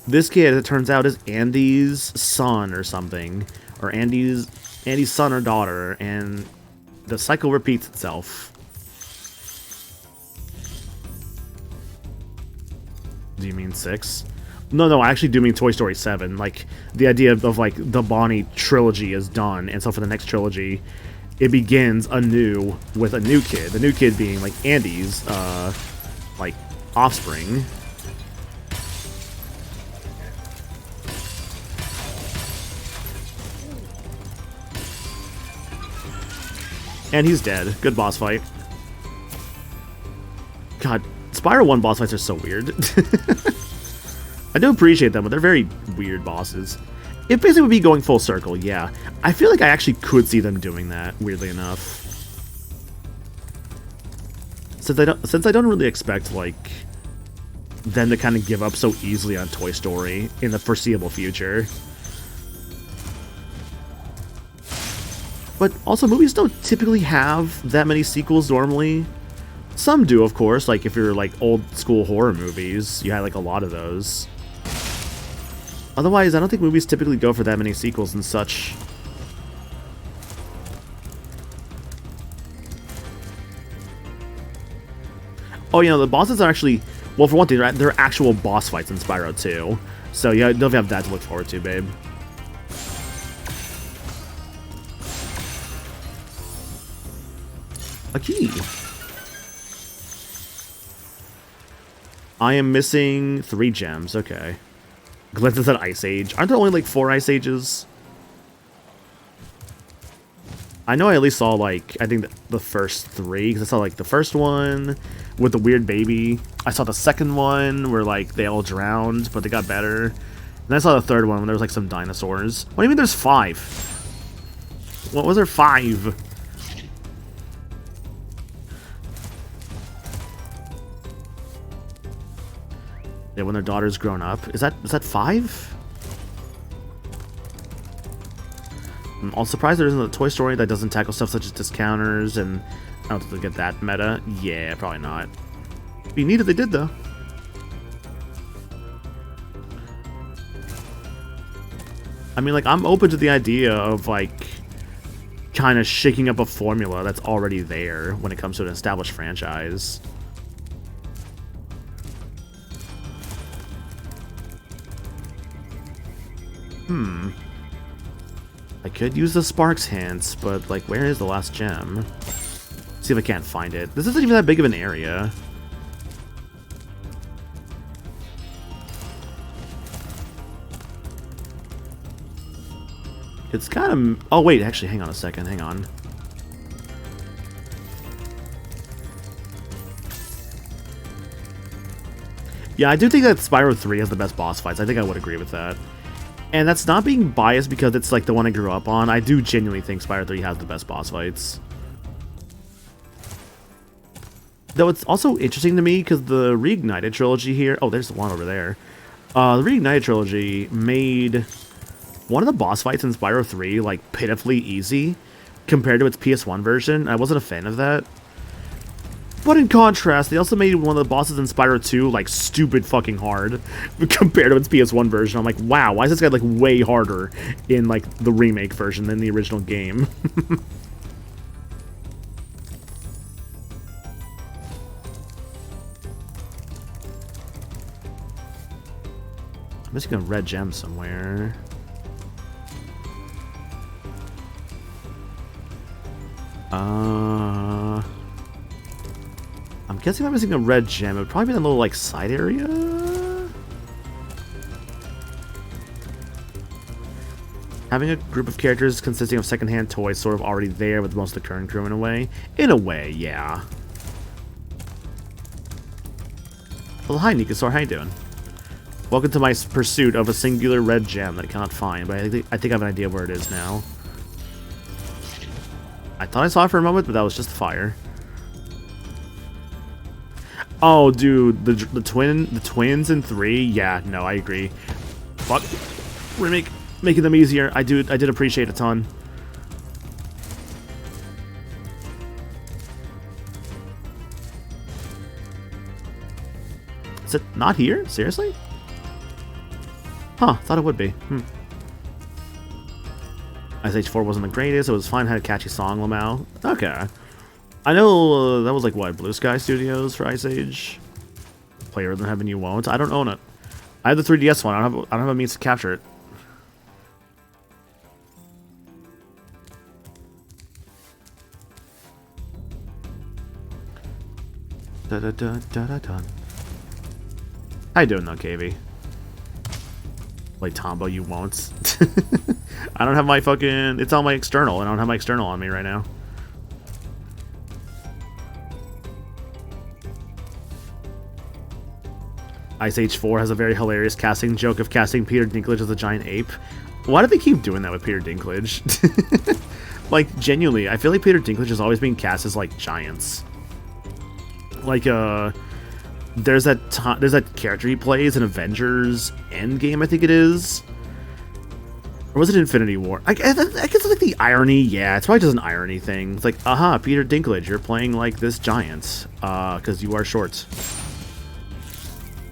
This kid, it turns out, is Andy's son or something. Or Andy's son or daughter, and the cycle repeats itself. Do you mean 6? No, I actually do mean Toy Story 7. Like, the idea of like, the Bonnie trilogy is done, and so for the next trilogy, it begins anew with a new kid. The new kid being like Andy's, like offspring. And he's dead. Good boss fight. God, Spyro 1 boss fights are so weird. I do appreciate them, but they're very weird bosses. It basically would be going full circle, yeah. I feel like I actually could see them doing that, weirdly enough. Since I don't really expect, like, them to kind of give up so easily on Toy Story in the foreseeable future. But also, movies don't typically have that many sequels normally. Some do, of course, like if you're like old school horror movies, you had like a lot of those. Otherwise, I don't think movies typically go for that many sequels and such. Oh, you know, the bosses are actually, well, for one thing, they're actual boss fights in Spyro 2. So yeah, you'll have that to look forward to, babe. A key. I am missing 3 gems, okay. Glints at Ice Age. Aren't there only like 4 Ice Ages? I know I at least saw like, I think the first 3, because I saw like the first one with the weird baby. I saw the second one where like they all drowned, but they got better. And I saw the third one when there was like some dinosaurs. What do you mean there's 5? What was there 5? Yeah, when their daughter's grown up. Is that 5? I'm surprised there isn't a Toy Story that doesn't tackle stuff such as discounters and I don't think they'll get that meta. Yeah, probably not. Be neat if they did though. I mean, like, I'm open to the idea of like kind of shaking up a formula that's already there when it comes to an established franchise. I could use the Sparks hints, but, like, where is the last gem? See if I can't find it. This isn't even that big of an area. It's kind of... Oh, wait, actually, hang on a second. Hang on. Yeah, I do think that Spyro 3 has the best boss fights. I think I would agree with that. And that's not being biased because it's like the one I grew up on. I do genuinely think Spyro 3 has the best boss fights. Though it's also interesting to me because the Reignited trilogy here... Oh, there's the one over there. The Reignited trilogy made one of the boss fights in Spyro 3 like pitifully easy compared to its PS1 version. I wasn't a fan of that. But in contrast, they also made one of the bosses in Spyro 2, like, stupid fucking hard compared to its PS1 version. I'm like, wow, why is this guy, like, way harder in, like, the remake version than the original game? I'm missing a red gem somewhere. I'm guessing I'm missing a red gem. It would probably be in a little, like, side area? Having a group of characters consisting of secondhand toys sort of already there with most of the current crew in a way. In a way, yeah. Well, hi, Nikasaur. How you doing? Welcome to my pursuit of a singular red gem that I cannot find, but I think I have an idea where it is now. I thought I saw it for a moment, but that was just fire. Oh, dude, the twins in 3. Yeah, no, I agree. Fuck, we're making them easier. I did appreciate a ton. Is it not here? Seriously? Huh? Thought it would be. Ice Age 4 wasn't the greatest. It was fine. Had a catchy song, Lamau. Okay. I know that was like, what, Blue Sky Studios for Ice Age? Play Earth in Heaven You Won't. I don't own it. I have the 3DS one. I don't have a means to capture it. Da da da da da da. How you doing though, KV? Like Tombo, you won't. I don't have my fucking... It's on my external, and I don't have my external on me right now. Ice Age 4 has a very hilarious casting joke of casting Peter Dinklage as a giant ape. Why do they keep doing that with Peter Dinklage? Like, genuinely, I feel like Peter Dinklage is always being cast as, like, giants. Like, there's that character he plays in Avengers Endgame, I think it is. Or was it Infinity War? I guess it's like the irony. Yeah, it's probably just an irony thing. It's like, aha, Peter Dinklage, you're playing like this giant, because you are short.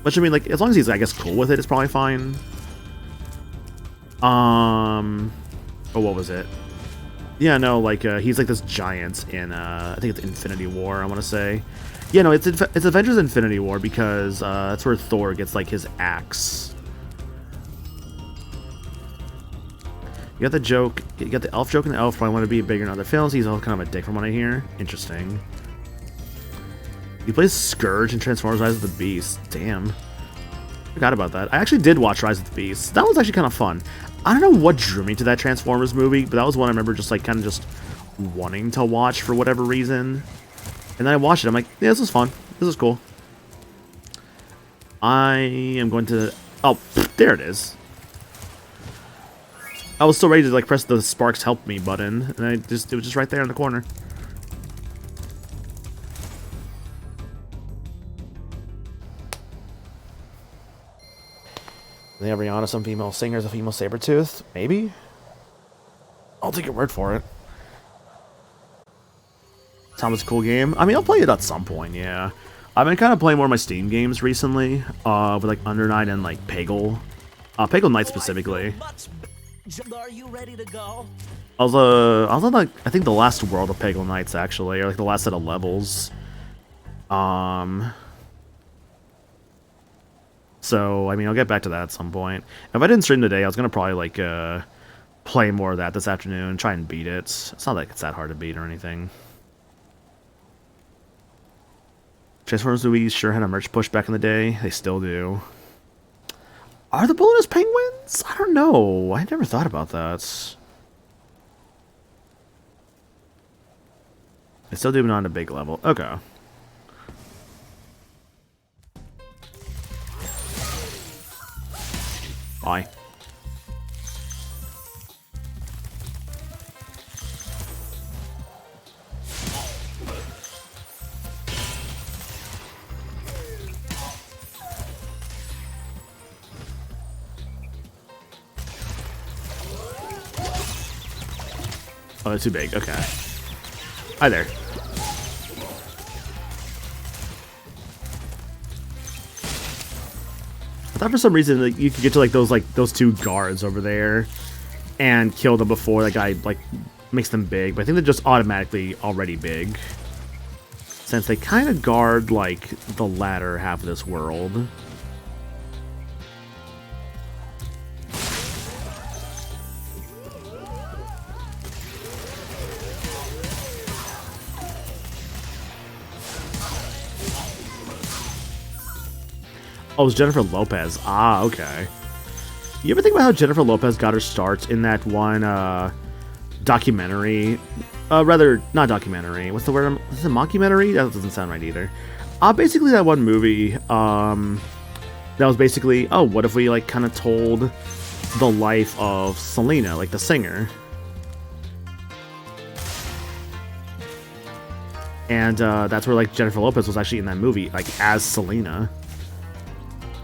Which, I mean, like, as long as he's, I guess, cool with it, it's probably fine. Oh, what was it? Yeah, no, like, he's like this giant in, I think it's Infinity War, I want to say. Yeah, no, it's Avengers Infinity War because, that's where Thor gets, like, his axe. You got the joke, you got the elf joke and the elf probably want to be bigger in other films. He's all kind of a dick from what I hear. Interesting. He plays Scourge in Transformers Rise of the Beast. Damn. Forgot about that. I actually did watch Rise of the Beast. That was actually kind of fun. I don't know what drew me to that Transformers movie, but that was one I remember just, like, kind of just wanting to watch for whatever reason. And then I watched it. I'm like, yeah, this is fun. This is cool. I am going to... Oh, there it is. I was still ready to, like, press the Sparks Help Me button, and it was just right there in the corner. They have Rihanna, some female singers, a female Sabretooth? Maybe? I'll take your word for it. Sounds a cool game. I mean, I'll play it at some point, yeah. I've been kind of playing more of my Steam games recently, with like Under Night and like Peggle. Peggle Knight specifically. Are you ready to go? I was on like, I think the last world of Peggle Knights actually, or like the last set of levels. So, I mean, I'll get back to that at some point. If I didn't stream today, I was gonna probably like, play more of that this afternoon, try and beat it. It's not like it's that hard to beat or anything. Transformers Louise sure had a merch push back in the day. They still do. Are the Balloonist Penguins? I don't know. I never thought about that. They still do, but not on a big level. Okay. Bye. Oh, that's too big. Okay. Hi there. I thought for some reason that you could get to like those two guards over there and kill them before that guy like makes them big, but I think they're just automatically already big. Since they kind of guard like the latter half of this world. Oh, it's Jennifer Lopez. Ah, okay. You ever think about how Jennifer Lopez got her start in that one documentary? Rather, not documentary. What's the word? Is it mockumentary? That doesn't sound right either. Basically that one movie, that was basically, oh, what if we like kind of told the life of Selena, like the singer? And that's where like Jennifer Lopez was actually in that movie, like as Selena.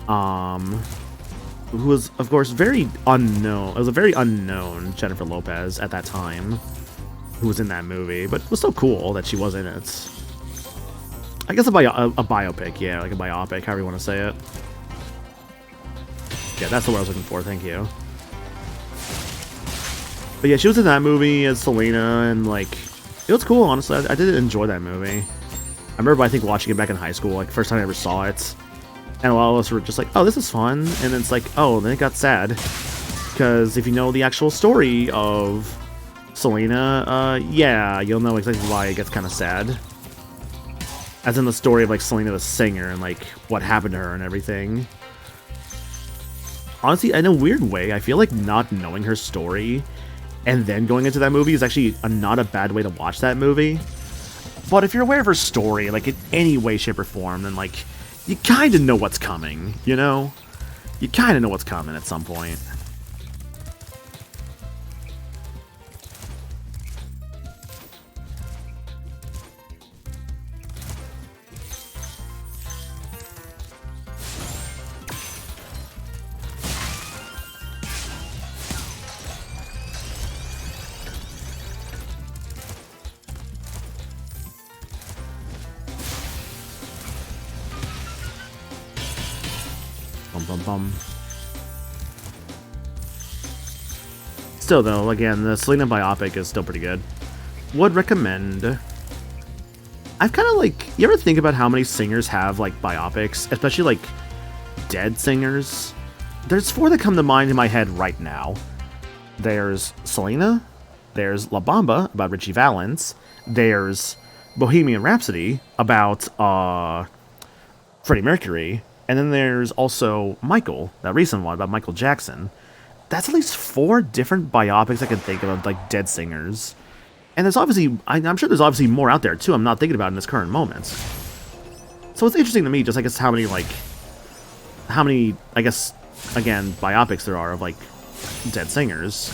Who was, of course, very unknown. It was a very unknown Jennifer Lopez at that time, who was in that movie, but it was so cool that she was in it. I guess a biopic, yeah, like a biopic, however you want to say it. Yeah, that's the word I was looking for, thank you. But yeah, she was in that movie as Selena, and like, it was cool, honestly. I did enjoy that movie. I remember, I think, watching it back in high school, like, first time I ever saw it. And a lot of us were just like, oh, this is fun. And then it's like, oh, then it got sad. Because if you know the actual story of Selena, yeah, you'll know exactly why it gets kind of sad. As in the story of, like, Selena the singer and, like, what happened to her and everything. Honestly, in a weird way, I feel like not knowing her story and then going into that movie is actually not a bad way to watch that movie. But if you're aware of her story, like, in any way, shape, or form, then, like, you kind of know what's coming, you know? You kind of know what's coming at some point. Still, though, again, the Selena biopic is still pretty good. Would recommend. I've kind of like, you ever think about how many singers have like biopics, especially like dead singers? There's four that come to mind in my head right now. There's Selena, there's La Bamba about Richie Valens, there's Bohemian Rhapsody about Freddie Mercury, and then there's also Michael, that recent one about Michael Jackson. That's at least four different biopics I can think of like dead singers. And there's obviously, I'm sure there's obviously more out there too I'm not thinking about in this current moment. So it's interesting to me just, I guess, how many, I guess, again, biopics there are of, like, dead singers.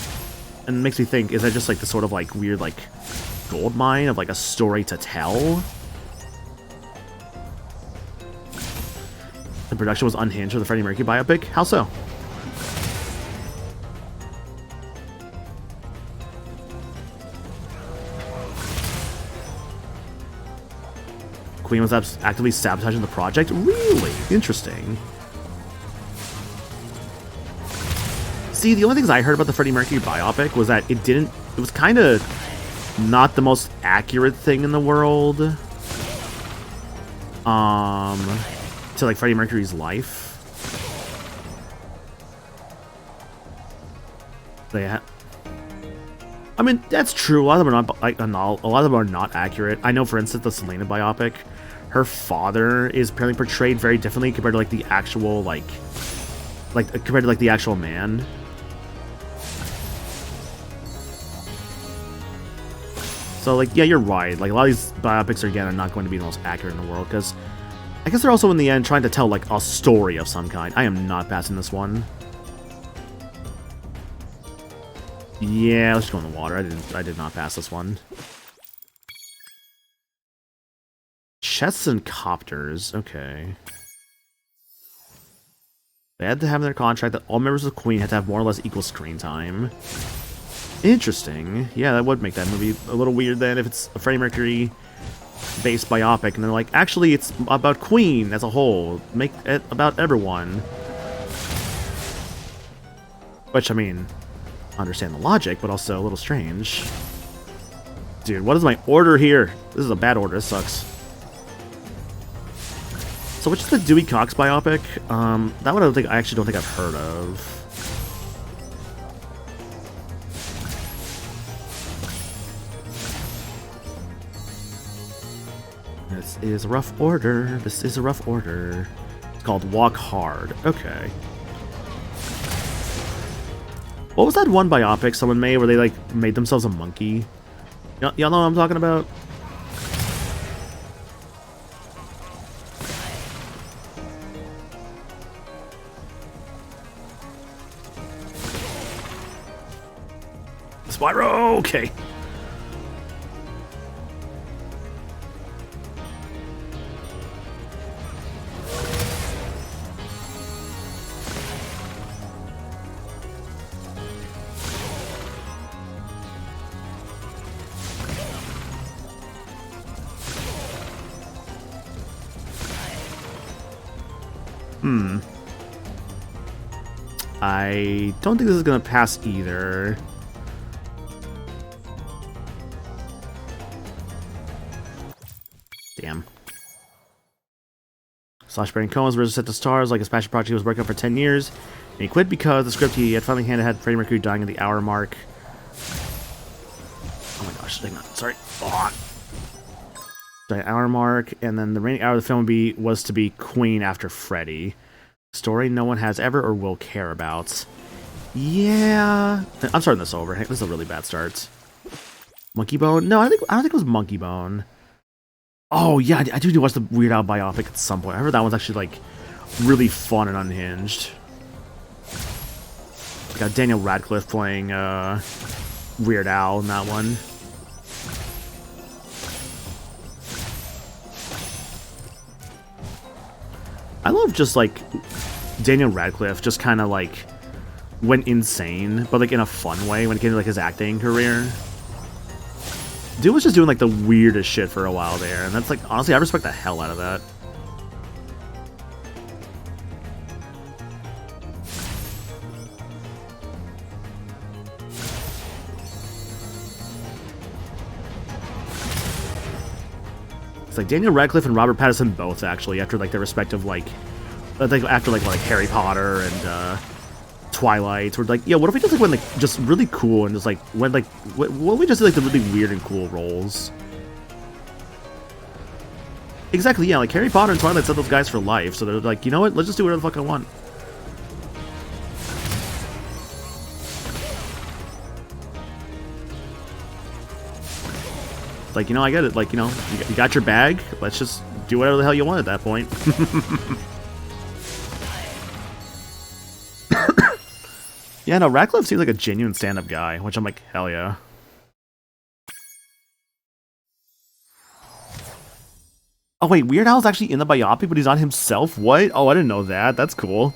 And it makes me think, is that just, like, the sort of, like, weird, like, gold mine of, like, a story to tell? The production was unhinged for the Freddie Mercury biopic? How so? Queen was actively sabotaging the project? Really? Interesting. See, the only things I heard about the Freddie Mercury biopic was that it was kind of not the most accurate thing in the world. To like Freddie Mercury's life. I mean, that's true. A lot of them are not like a lot of them are not accurate. I know, for instance, the Selena biopic, her father is apparently portrayed very differently compared to like the actual compared to like the actual man. So like, yeah, you're right. Like a lot of these biopics are not going to be the most accurate in the world because I guess they're also in the end trying to tell like a story of some kind. I am not passing this one. Yeah, let's just go in the water. I did not pass this one. Chests and copters. Okay. They had to have in their contract that all members of the Queen had to have more or less equal screen time. Interesting. Yeah, that would make that movie a little weird then if it's a Freddie Mercury based biopic and they're like, actually it's about Queen as a whole. Make it about everyone. Which, I mean, understand the logic, but also a little strange. Dude, what is my order here? This is a bad order. This sucks. So which is the Dewey Cox biopic? That one I actually don't think I've heard of. This is a rough order. This is a rough order. It's called Walk Hard. Okay. What was that one biopic someone made where they, like, made themselves a monkey? Y'all know what I'm talking about? Spyro! Okay. I don't think this is gonna pass either. Damn. Sacha Baron Cohen was originally set to stars like his passion project he was working on for 10 years. And he quit because the script he had finally handed had Freddie Mercury dying at the hour mark. Oh my gosh, hang on. Sorry. Oh. The hour mark, and then the remaining hour of the film was to be Queen after Freddie. Story no one has ever or will care about. Yeah, I'm starting this over. This is a really bad start. Monkey Bone? No, I don't think it was Monkey Bone. Oh yeah, I do need to watch the Weird Al biopic at some point. I heard that one's actually like really fun and unhinged. Got Daniel Radcliffe playing Weird Al in that one. I love just like Daniel Radcliffe just kind of like went insane, but like in a fun way when it came to like his acting career. Dude was just doing like the weirdest shit for a while there, and that's like, honestly, I respect the hell out of that. It's like Daniel Radcliffe and Robert Pattinson both actually, after like their respective like after like Harry Potter and Twilight, were like, yeah, what if we just like went like just really cool and just like went like what if we just did like the really weird and cool roles? Exactly, yeah, like Harry Potter and Twilight set those guys for life, so they're like, you know what, let's just do whatever the fuck I want. Like, you know, I get it. Like, you know, you got your bag. Let's just do whatever the hell you want at that point. Yeah, no, Radcliffe seems like a genuine stand-up guy, which I'm like, hell yeah. Oh, wait, Weird Al's actually in the biopic, but he's not himself? What? Oh, I didn't know that. That's cool.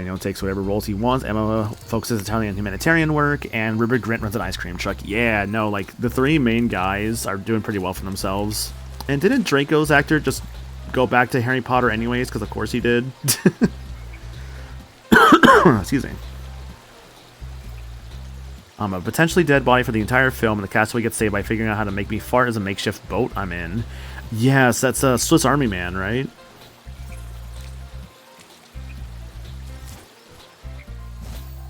Daniel takes whatever roles he wants. Emma focuses entirely on humanitarian work, and Rupert Grint runs an ice cream truck. Yeah, no, like, the three main guys are doing pretty well for themselves. And didn't Draco's actor just go back to Harry Potter anyways? Because of course he did. Excuse me. I'm a potentially dead body for the entire film, and the castaway gets saved by figuring out how to make me fart as a makeshift boat I'm in. Yes, that's a Swiss Army Man, right?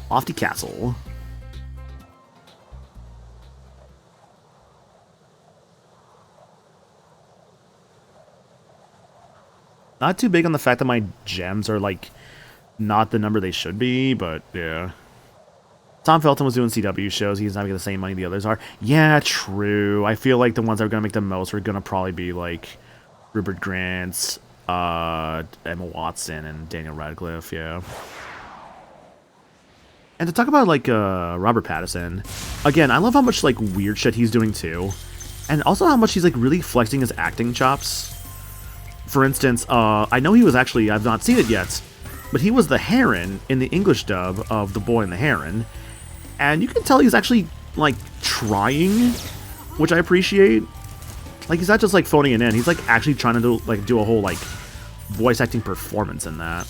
Lofty Castle. Not too big on the fact that my gems are, like, not the number they should be, but, yeah. Tom Felton was doing CW shows. He's not making the same money the others are. Yeah, true. I feel like the ones that are going to make the most are going to probably be, like, Rupert Grint, Emma Watson, and Daniel Radcliffe, yeah. And to talk about, like, Robert Pattinson, again, I love how much, like, weird shit he's doing, too. And also how much he's, like, really flexing his acting chops. For instance, I know he was actually, I've not seen it yet, but he was the Heron in the English dub of The Boy and the Heron. And you can tell he's actually, like, trying, which I appreciate. Like, he's not just, like, phoning it in. He's, like, actually trying to do a whole, like, voice acting performance in that.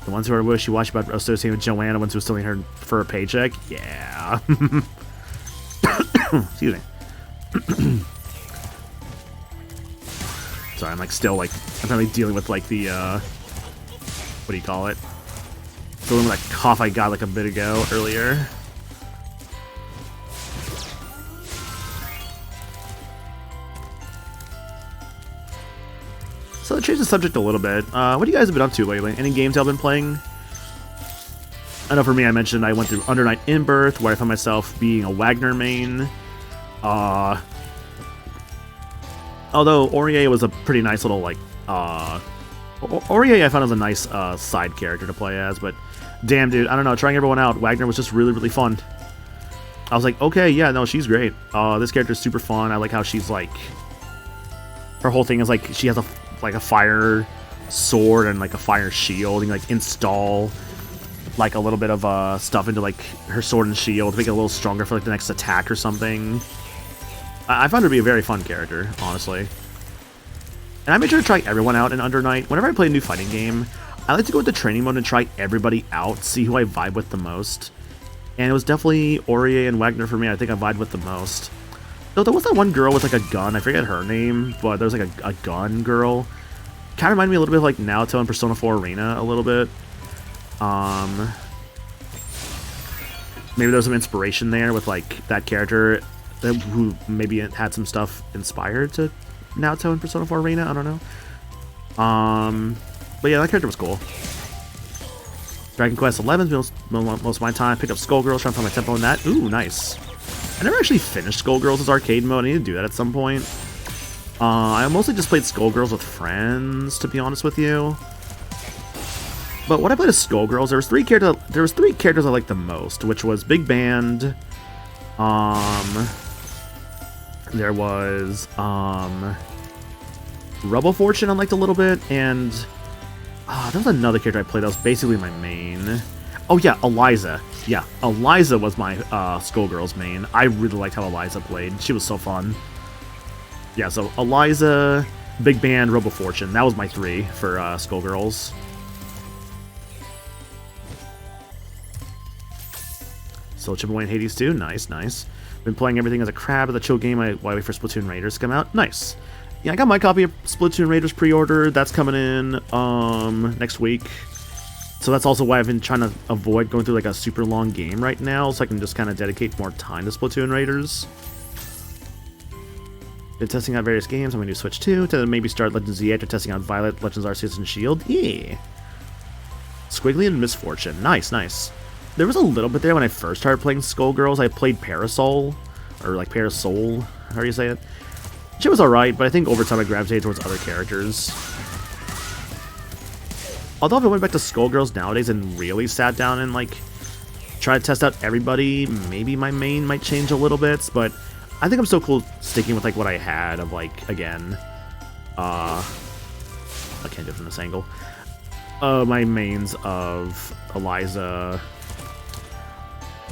The ones who are wishy-washy about associating with Joanna, ones who are stealing her for a paycheck? Yeah. Excuse me. Sorry, I'm, like, still, like, I'm probably dealing with, like, the, what do you call it? Dealing with that cough I got, like, a bit ago, earlier. So, to change the subject a little bit, what do you guys have been up to lately? Any games y'all been playing? I know for me, I mentioned I went through Under Night in Birth, where I found myself being a Wagner main. Although Aurier was a pretty nice little, like, Aurier I found was a nice, side character to play as, but damn, dude, I don't know, trying everyone out, Wagner was just really, really fun. I was like, okay, yeah, no, she's great. This character's super fun. I like how she's, like, her whole thing is, like, she has a fire sword and, like, a fire shield, and, like, install, like, a little bit of, stuff into, like, her sword and shield to make it a little stronger for, like, the next attack or something. I found her to be a very fun character, honestly. And I made sure to try everyone out in Under Night. Whenever I play a new fighting game, I like to go into training mode and try everybody out, see who I vibe with the most. And it was definitely Aurier and Wagner for me. I think I vibed with the most. Though there was that one girl with, like, a gun. I forget her name, but there was, like, a gun girl. Kind of reminded me a little bit of, like, Naoto and Persona 4 Arena a little bit. Maybe there was some inspiration there with, like, that character who maybe had some stuff inspired to Naoto and Persona 4 Arena. I don't know. But yeah, that character was cool. Dragon Quest XI most of my time. Picked up Skullgirls, trying to find my tempo in that. Ooh, nice. I never actually finished Skullgirls' arcade mode. I need to do that at some point. I mostly just played Skullgirls with friends, to be honest with you. But when I played as Skullgirls, there was three characters I liked the most, which was Big Band. There was Rebel Fortune I liked a little bit, and there was another character I played that was basically my main. Oh yeah, Eliza. Yeah, Eliza was my Skullgirls main. I really liked how Eliza played. She was so fun. Yeah, so Eliza, Big Band, Rebel Fortune. That was my three for Skullgirls. Still chipping away in Hades 2. Nice, nice. Been playing everything as a crab at the chill game while I wait for Splatoon Raiders to come out. Nice. Yeah, I got my copy of Splatoon Raiders pre-ordered. That's coming in next week. So that's also why I've been trying to avoid going through like a super long game right now, so I can just kind of dedicate more time to Splatoon Raiders. Been testing out various games. I'm going to do Switch 2 to maybe start Legends Z after testing out Violet, Legends Arceus, and Shield. Yeah. Squiggly and Misfortune. Nice, nice. There was a little bit there when I first started playing Skullgirls. I played Parasol, or like Parasol, how do you say it? She was alright, but I think over time I gravitated towards other characters. Although if I went back to Skullgirls nowadays and really sat down and like try to test out everybody, maybe my main might change a little bit, but I think I'm still cool sticking with like what I had of like, again, I can't do it from this angle. My mains of Eliza,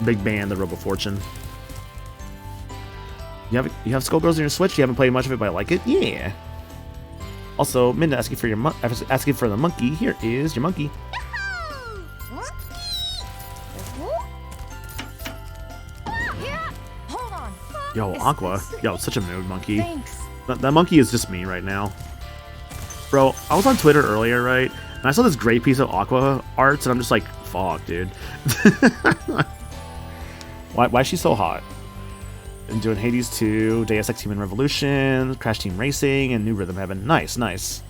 Big Band, the Robo Fortune. You have Skullgirls on your Switch. You haven't played much of it, but I like it. Yeah. Also, Minda asking for asking for the monkey. Here is your monkey. Hold on. Yo, Aqua. Yo, such a mood monkey. Thanks. That monkey is just me right now. Bro, I was on Twitter earlier, right? And I saw this great piece of Aqua arts, and I'm just like, fuck, dude. Why is she so hot? I'm doing Hades 2, Deus Ex Human Revolution, Crash Team Racing, and New Rhythm Heaven. Nice, nice.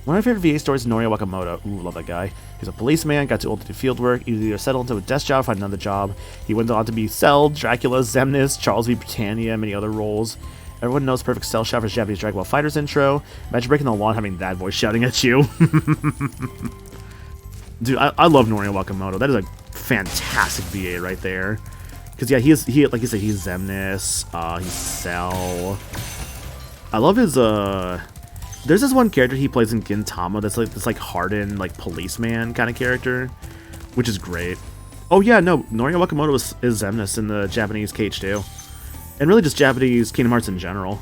One of my favorite VA stories is Norio Wakamoto. Ooh, love that guy. He's a policeman, got too old to do field work, either settled into a desk job or find another job. He went on to be Cell, Dracula, Xemnas, Charles V. Britannia, and many other roles. Everyone knows perfect Cell shot for his Japanese Dragon Ball FighterZ intro. Imagine breaking the law and having that voice shouting at you. Dude, I love Norio Wakamoto. That is a fantastic VA right there. Because, yeah, he like you said, he's Xemnas, he's Cell. I love his, there's this one character he plays in Gintama that's like this, like, hardened, like, policeman kind of character, which is great. Oh, yeah, no, Norio Wakamoto is Xemnas in the Japanese KH2. And really just Japanese Kingdom Hearts in general.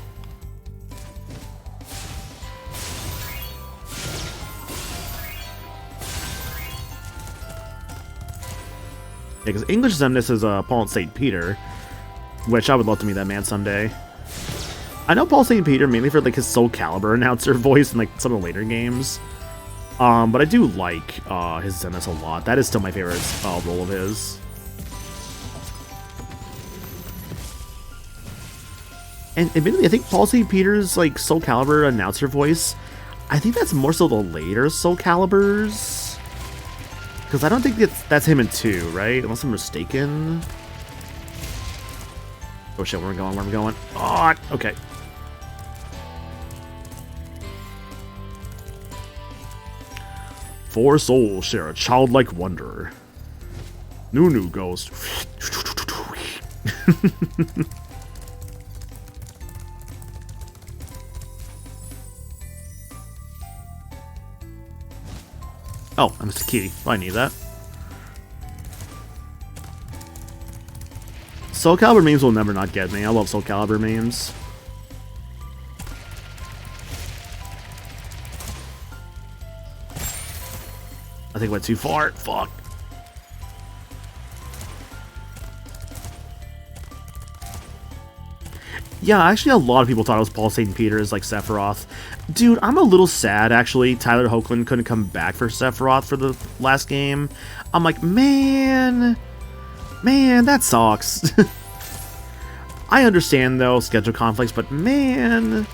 Yeah, because English Xemnas is Paul St. Peter, which I would love to meet that man someday. I know Paul St. Peter mainly for like his Soul Calibur announcer voice in like some of the later games. But I do like his Xemnas a lot. That is still my favorite role of his. And admittedly, I think Paul St. Peter's like Soul Calibur announcer voice, I think that's more so the later Soul Caliburs. Because I don't think that's him in 2, right? Unless I'm mistaken. Oh shit, where are we going? Where are we going? Oh, okay. Four souls share a childlike wonder. Nunu goes. Oh, I missed a key. Well, I need that. Soul Calibur memes will never not get me. I love Soul Calibur memes. I think I went too far. Fuck. Yeah, actually a lot of people thought it was Paul St. Peter as like Sephiroth. Dude, I'm a little sad actually Tyler Hoechlin couldn't come back for Sephiroth for the last game. I'm like, man, that sucks. I understand though, schedule conflicts, but man,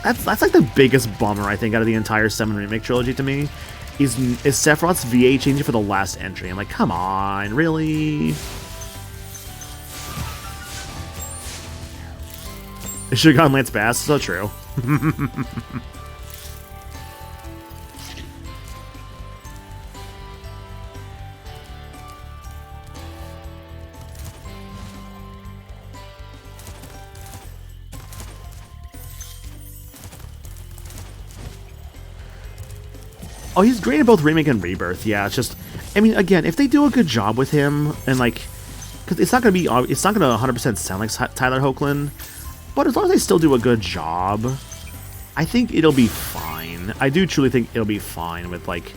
that's like the biggest bummer I think out of the entire 7 Remake trilogy to me. Is Sephiroth's VA changing for the last entry? I'm like, come on, really? It should have gone Lance Bass. So true. Oh, he's great in both Remake and Rebirth. Yeah, it's just, I mean, again, if they do a good job with him, and like, because it's not gonna 100% sound like Tyler Hoechlin. But as long as they still do a good job, I think it'll be fine. I do truly think it'll be fine with, like,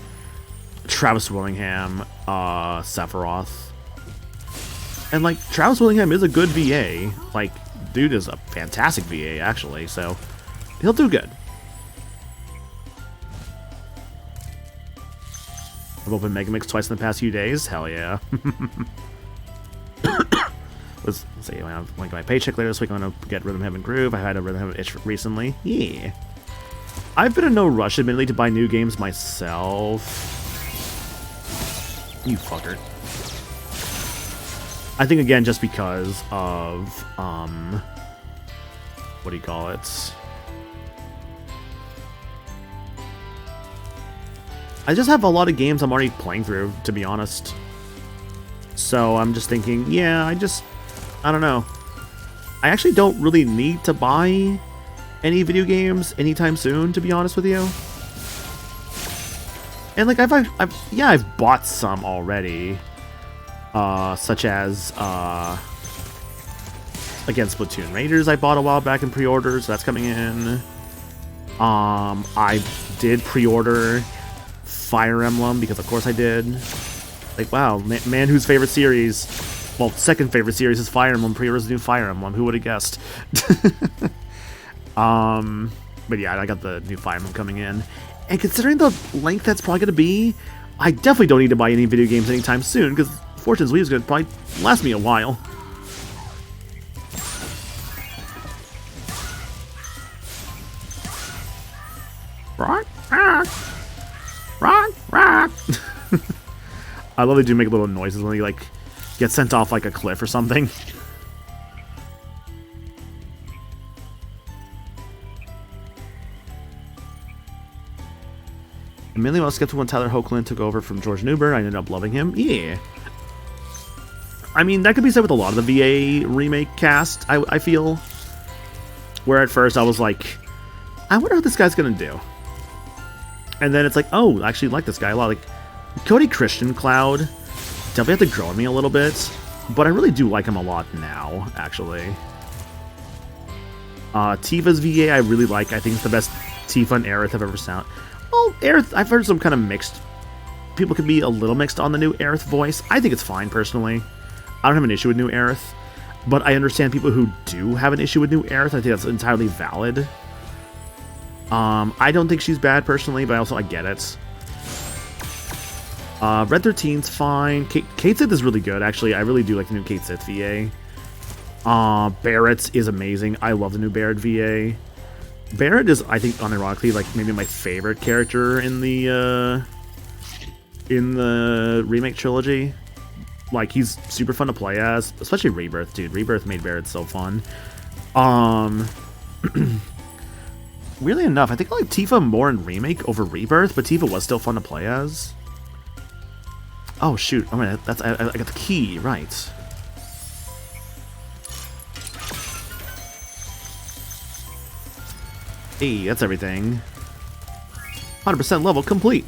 Travis Willingham, Sephiroth. And, like, Travis Willingham is a good VA. Like, dude is a fantastic VA, actually, so he'll do good. I've opened Megamix twice in the past few days. Hell yeah. Let's see, when I get my paycheck later this week, I'm going to get Rhythm Heaven Groove. I had a Rhythm Heaven itch recently. Yeah. I've been in no rush, admittedly, to buy new games myself. You fucker. I think, again, just because of, what do you call it? I just have a lot of games I'm already playing through, to be honest. So I'm just thinking, yeah, I don't know. I actually don't really need to buy any video games anytime soon, to be honest with you. And like I've bought some already, such as again Splatoon Raiders I bought a while back in pre-order, so that's coming in. I did pre-order Fire Emblem because of course I did. Like wow, man whose favorite series, well second favorite series is Fire Emblem, pre-orders the new Fire Emblem. Who would have guessed? But yeah, I got the new Fire Emblem coming in. And considering the length that's probably going to be, I definitely don't need to buy any video games anytime soon, because Fortune's Wheel is going to probably last me a while. Rock, rock, rock, rock. I love they do make little noises when they, like, get sent off, like, a cliff or something. Immediately I was skeptical when Tyler Hoechlin took over from George Newbern. I ended up loving him. Yeah. I mean, that could be said with a lot of the VA remake cast, I feel. Where at first I was like, I wonder what this guy's going to do. And then it's like, oh, I actually like this guy a lot. Like, Cody Christian Cloud definitely have to grow on me a little bit. But I really do like him a lot now, actually. Tifa's VA I really like. I think it's the best Tifa and Aerith I've ever sound. Well, Aerith, I've heard some kind of mixed. People can be a little mixed on the new Aerith voice. I think it's fine, personally. I don't have an issue with new Aerith. But I understand people who do have an issue with new Aerith. I think that's entirely valid. I don't think she's bad, personally, but also I get it. Red 13's fine. Kate Sith is really good, actually. I really do like the new Kate Sith VA. Barrett is amazing. I love the new Barrett VA. Barrett is, I think, unironically, like, maybe my favorite character in the remake trilogy. Like, he's super fun to play as, especially Rebirth, dude. Rebirth made Barrett so fun. Weirdly enough, I think I like Tifa more in Remake over Rebirth, but Tifa was still fun to play as. Oh, shoot. I got the key, right. Hey, that's everything. 100% level complete.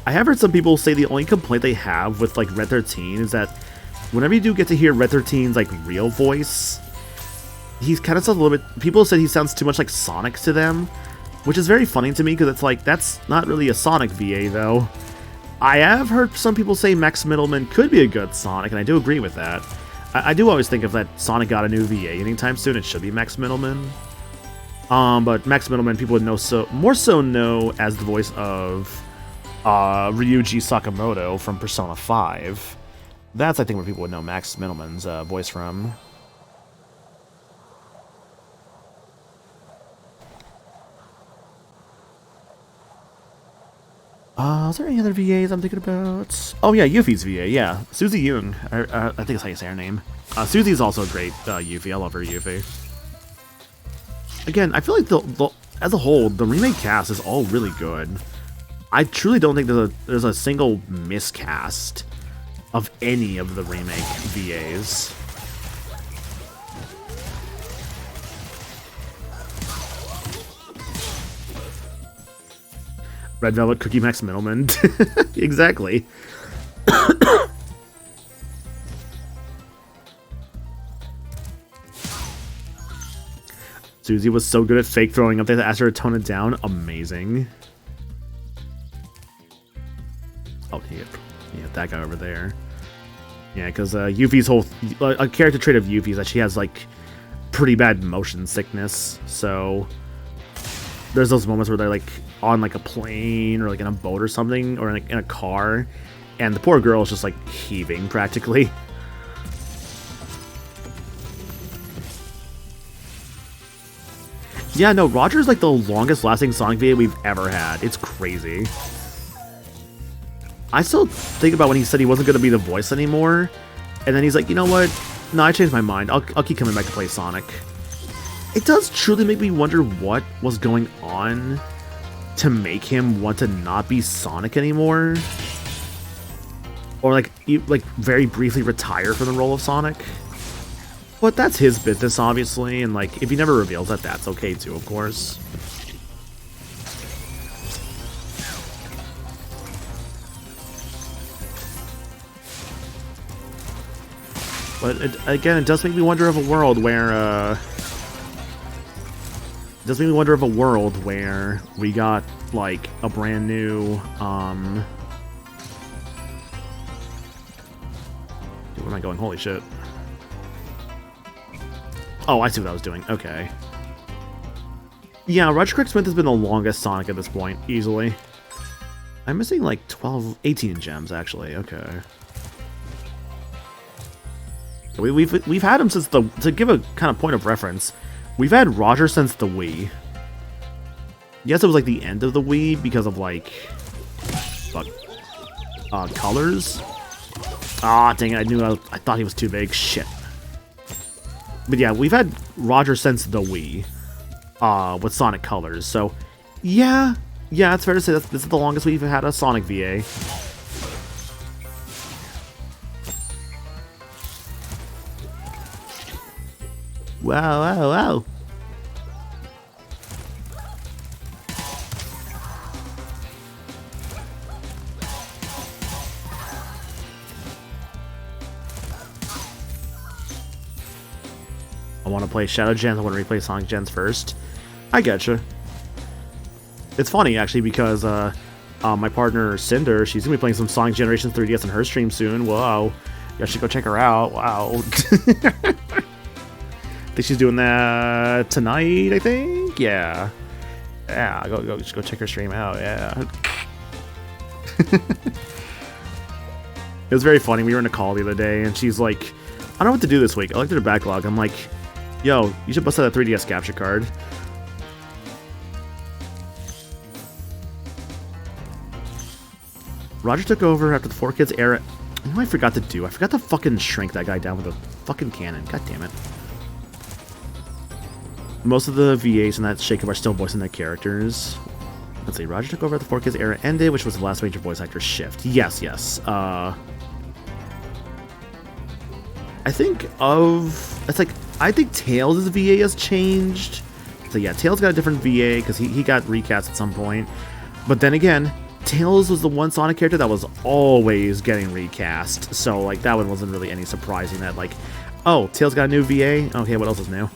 I have heard some people say the only complaint they have with, like, Red 13 is that whenever you do get to hear Red 13's, like, real voice, he's kind of sounds a little bit... People said he sounds too much like Sonic to them, which is very funny to me, because it's like, that's not really a Sonic VA, though. I have heard some people say Max Middleman could be a good Sonic, and I do agree with that. I do always think if that Sonic got a new VA anytime soon, it should be Max Middleman. But Max Middleman, people would know more so know as the voice of Ryuji Sakamoto from Persona 5. That's, I think, where people would know Max Middleman's voice from. Is there any other VAs I'm thinking about? Oh yeah, Yuffie's VA, yeah. Susie Young, I think that's how you say her name. Susie's also a great Yuffie, I love her Yuffie. Again, I feel like as a whole, the remake cast is all really good. I truly don't think there's a single miscast of any of the remake VAs. Red Velvet Cookie Max Middleman. Exactly. Susie was so good at fake throwing up, they asked her to tone it down. Amazing. Oh, yeah, that guy over there. Yeah, because Yuffie's whole... a character trait of Yuffie is that she has, like, pretty bad motion sickness, so... There's those moments where they're, like, on, like, a plane, or, like, in a boat or something, or in a car, and the poor girl is just, like, heaving, practically. Yeah, no, Roger's, like, the longest-lasting Sonic VA we've ever had. It's crazy. I still think about when he said he wasn't going to be the voice anymore, and then he's like, you know what? No, I changed my mind. I'll keep coming back to play Sonic. It does truly make me wonder what was going on to make him want to not be Sonic anymore. Or, like very briefly retire from the role of Sonic. But that's his business, obviously, and like, if he never reveals that, that's okay too, of course. But again, it does make me wonder of a world where, it does make me wonder of a world where we got, like, a brand new, where am I going? Holy shit. Oh, I see what I was doing. Okay. Yeah, Roger Craig Smith has been the longest Sonic at this point, easily. I'm missing, like, 18 gems, actually. Okay. We've had him since to give a kind of point of reference, we've had Roger since the Wii. Yes, it was like the end of the Wii because of like what, colors. Ah, dang it! I thought he was too big. Shit. But yeah, we've had Roger since the Wii, with Sonic Colors. So yeah, it's fair to say this is the longest we've had a Sonic VA. Wow. I want to play Shadow Gens. I want to replay Sonic Gens first. I getcha. It's funny, actually, because my partner, Cinder, she's going to be playing some Sonic Generations 3DS in her stream soon. Whoa. You should go check her out. Wow. I think she's doing that tonight, I think? Yeah. Yeah, just go check her stream out, yeah. It was very funny. We were in a call the other day, and she's like, I don't know what to do this week. I looked at her backlog. I'm like, yo, you should bust out that 3DS capture card. Roger took over after the 4Kids era. You know what I forgot to do? I forgot to fucking shrink that guy down with a fucking cannon. God damn it. Most of the VAs in that shakeup are still voicing their characters. Let's see, Roger took over at the 4Kids era ended, which was the last major voice actor shift. Yes. I think Tails' VA has changed. So yeah, Tails got a different VA because he got recast at some point. But then again, Tails was the one Sonic character that was always getting recast. So like that one wasn't really any surprising that like, oh, Tails got a new VA? Okay, what else is new?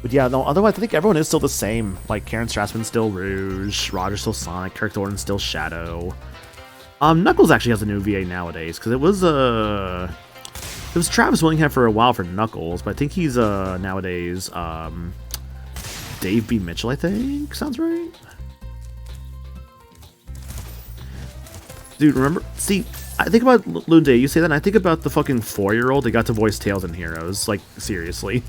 But yeah, no, otherwise I think everyone is still the same. Like, Karen Strassman's still Rouge, Roger's still Sonic, Kirk Thornton's still Shadow. Knuckles actually has a new VA nowadays, because it was Travis Willingham for a while for Knuckles, but I think he's, nowadays, Dave B. Mitchell, I think? Sounds right? Dude, remember? See, I think about Lunde, you say that, and I think about the fucking 4-year-old that got to voice Tails in Heroes. Like, seriously.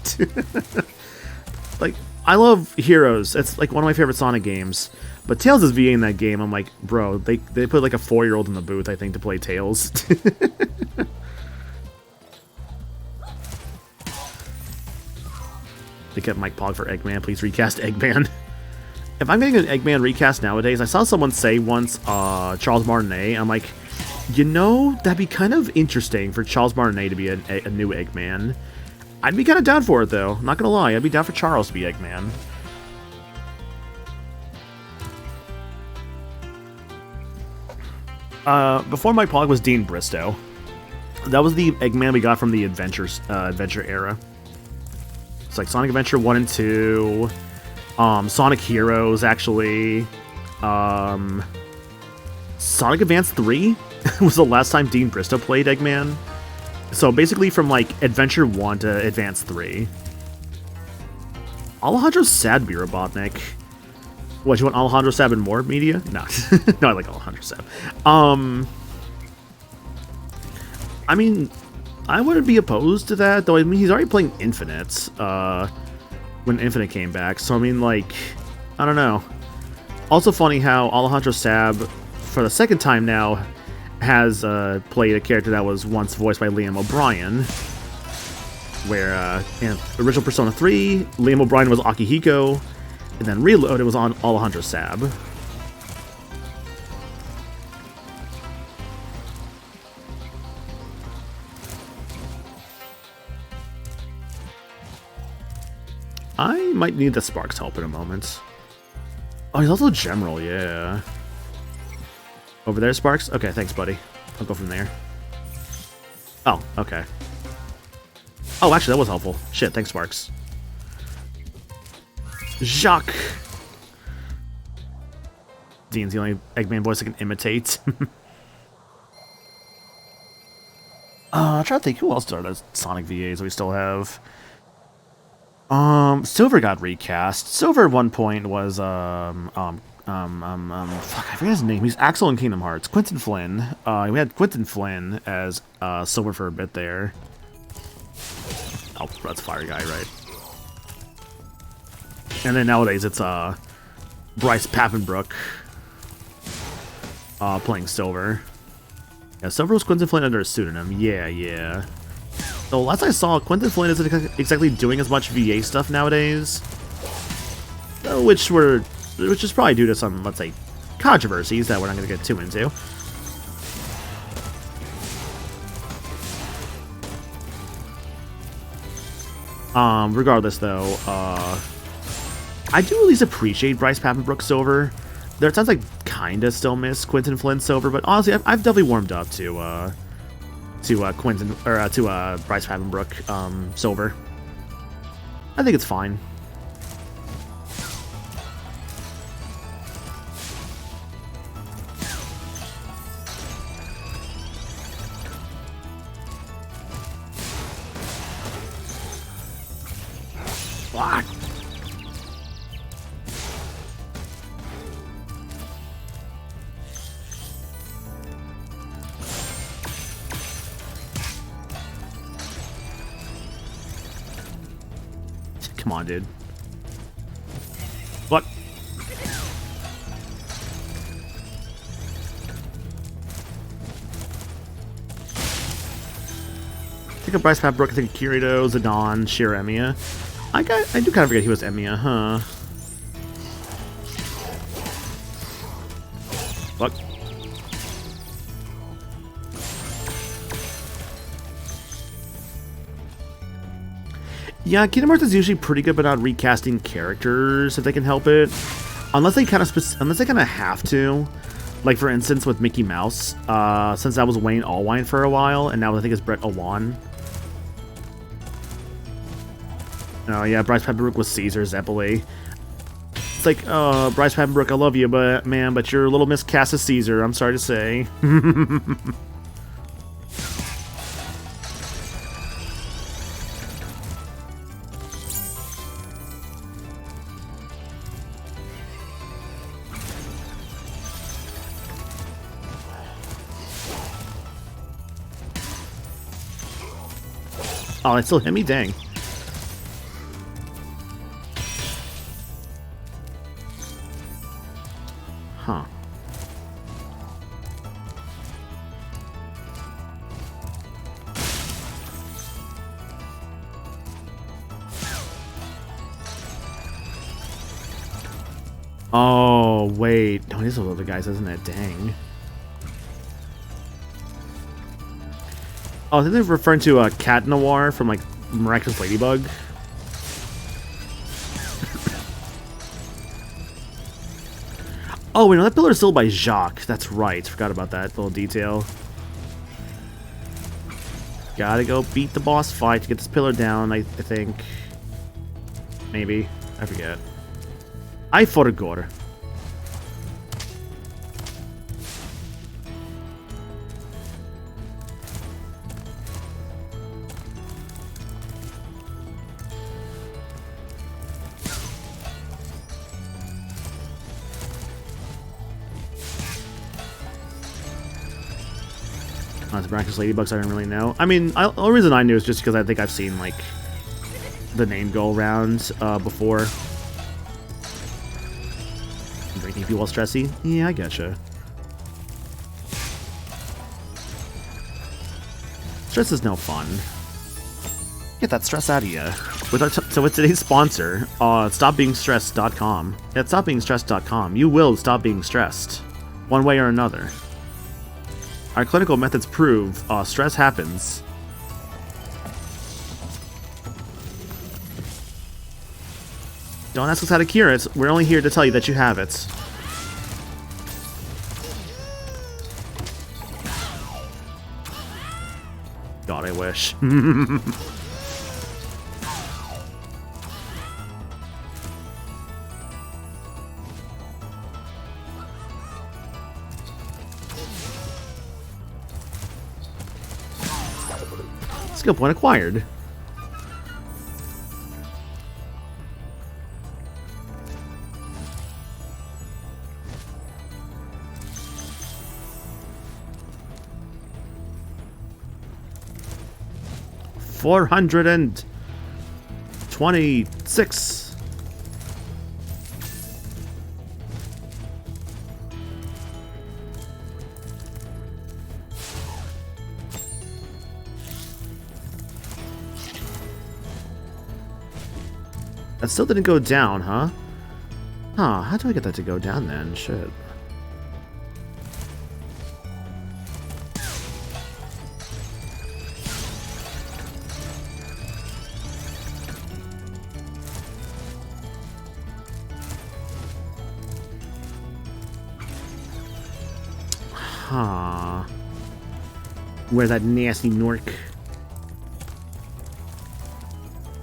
Like, I love Heroes. It's, like, one of my favorite Sonic games. But Tails is VA in that game. I'm like, bro, they put, like, a 4-year-old in the booth, I think, to play Tails. They kept Mike Pog for Eggman. Please recast Eggman. If I'm getting an Eggman recast nowadays, I saw someone say once, Charles Martinet. I'm like, you know, that'd be kind of interesting for Charles Martinet to be a new Eggman. I'd be kind of down for it, though. Not gonna lie, I'd be down for Charles to be Eggman. Before Mike Pog was Dean Bristow. That was the Eggman we got from the Adventure era. It's like Sonic Adventure 1 and 2, Sonic Heroes, actually. Sonic Advance 3 was the last time Dean Bristow played Eggman. So basically from like Adventure 1 to Advance 3. Alejandro Sad be Robotnik. What, you want Alejandro Sad in more media? No. No, I like Alejandro Sad. I mean, I wouldn't be opposed to that, though. I mean, he's already playing Infinite, when Infinite came back. So, I mean, like, I don't know. Also funny how Alejandro Sab, for the second time now, has played a character that was once voiced by Liam O'Brien. Where, in original Persona 3, Liam O'Brien was Akihiko, and then Reloaded was on Alejandro Sab. I might need the Sparks help in a moment. Oh, he's also General, yeah. Over there, Sparks? Okay, thanks, buddy. I'll go from there. Oh, okay. Oh, actually, that was helpful. Shit, thanks, Sparks. Jacques! Dean's the only Eggman voice I can imitate. I'm trying to think who else are those Sonic VAs we still have. Silver got recast. Silver at one point was, fuck, I forget his name. He's Axel in Kingdom Hearts. Quentin Flynn. We had Quentin Flynn as, Silver for a bit there. Oh, that's Fire Guy, right? And then nowadays it's, Bryce Papenbrook, playing Silver. Yeah, Silver was Quentin Flynn under a pseudonym. Yeah. So last I saw, Quentin Flynn isn't exactly doing as much VA stuff nowadays, which is probably due to some, let's say, controversies that we're not going to get too into. Regardless, though, I do at least appreciate Bryce Papenbrook Silver. There sounds like kinda still miss Quentin Flynn Silver, but honestly, I've definitely warmed up to Quentin or to Bryce Papenbrook Silver. I think it's fine. What? Come on, dude. What? Think of Bryce Papenbrook, I think of Kirito, Zidane, Shiremia. I do kind of forget he was Emiya, huh? Look. Yeah, Kingdom Hearts is usually pretty good about recasting characters if they can help it, unless they kind of have to. Like for instance with Mickey Mouse, since that was Wayne Allwine for a while, and now I think it's Brett Owan. Oh yeah, Bryce Papenbrook was Caesar Zeppeli. It's like, oh, Bryce Papenbrook, I love you, but you're a little miscast as Caesar. I'm sorry to say. Oh, it still hit me? Dang. Huh. Oh, wait. No, these are the other guys, isn't it? Dang. Oh, I think they're referring to Cat Noir from, like, Miraculous Ladybug. Oh, wait, no, that pillar is still by Jacques. That's right. Forgot about that little detail. Gotta go beat the boss fight to get this pillar down, I think. Maybe. I forget. I forgot. The Miraculous Ladybugs, I don't really know. I mean, the only reason I knew is just because I think I've seen, like, the name go around before. Drinking if you while stressy? Yeah, I getcha. Stress is no fun. Get that stress out of you. So with today's sponsor, StopBeingStressed.com. At StopBeingStressed.com, you will stop being stressed, one way or another. Our clinical methods prove stress happens. Don't ask us how to cure it. We're only here to tell you that you have it. God, I wish. Skill point acquired. $426. That still didn't go down, huh? Huh, how do I get that to go down then? Shit. Huh. Where that nasty Nork?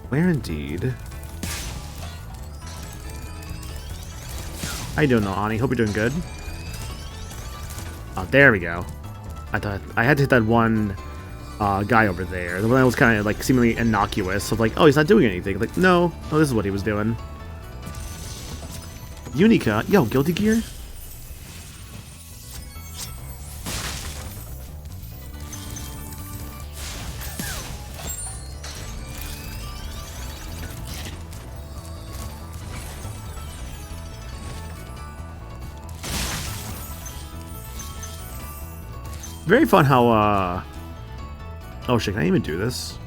Where indeed? How you doing, though, Ani? Hope you're doing good. Oh, there we go. I thought I had to hit that one guy over there. The one that was kind of like seemingly innocuous. Of like, oh, he's not doing anything. Like, no, this is what he was doing. Unica, yo, Guilty Gear. Very fun how, oh shit, can I even do this?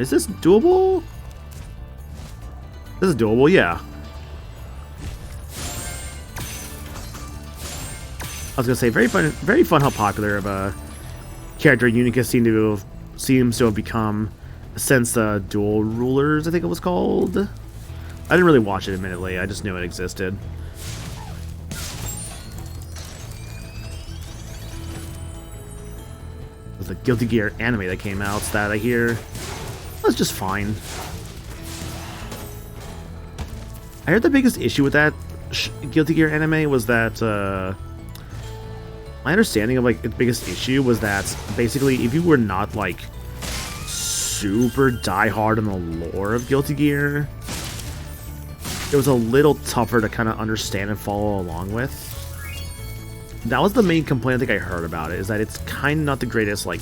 Is this doable? This is doable, yeah. I was gonna say, very fun how popular of a character Unica seems to have become since the Dual Rulers, I think it was called. I didn't really watch it, admittedly, I just knew it existed. The Guilty Gear anime that came out that I hear was just fine. I heard the biggest issue with that Guilty Gear anime was that my understanding of like the biggest issue was that basically if you were not like super diehard in the lore of Guilty Gear, it was a little tougher to kind of understand and follow along with. That was the main complaint I think I heard about it, is that it's kind of not the greatest, like,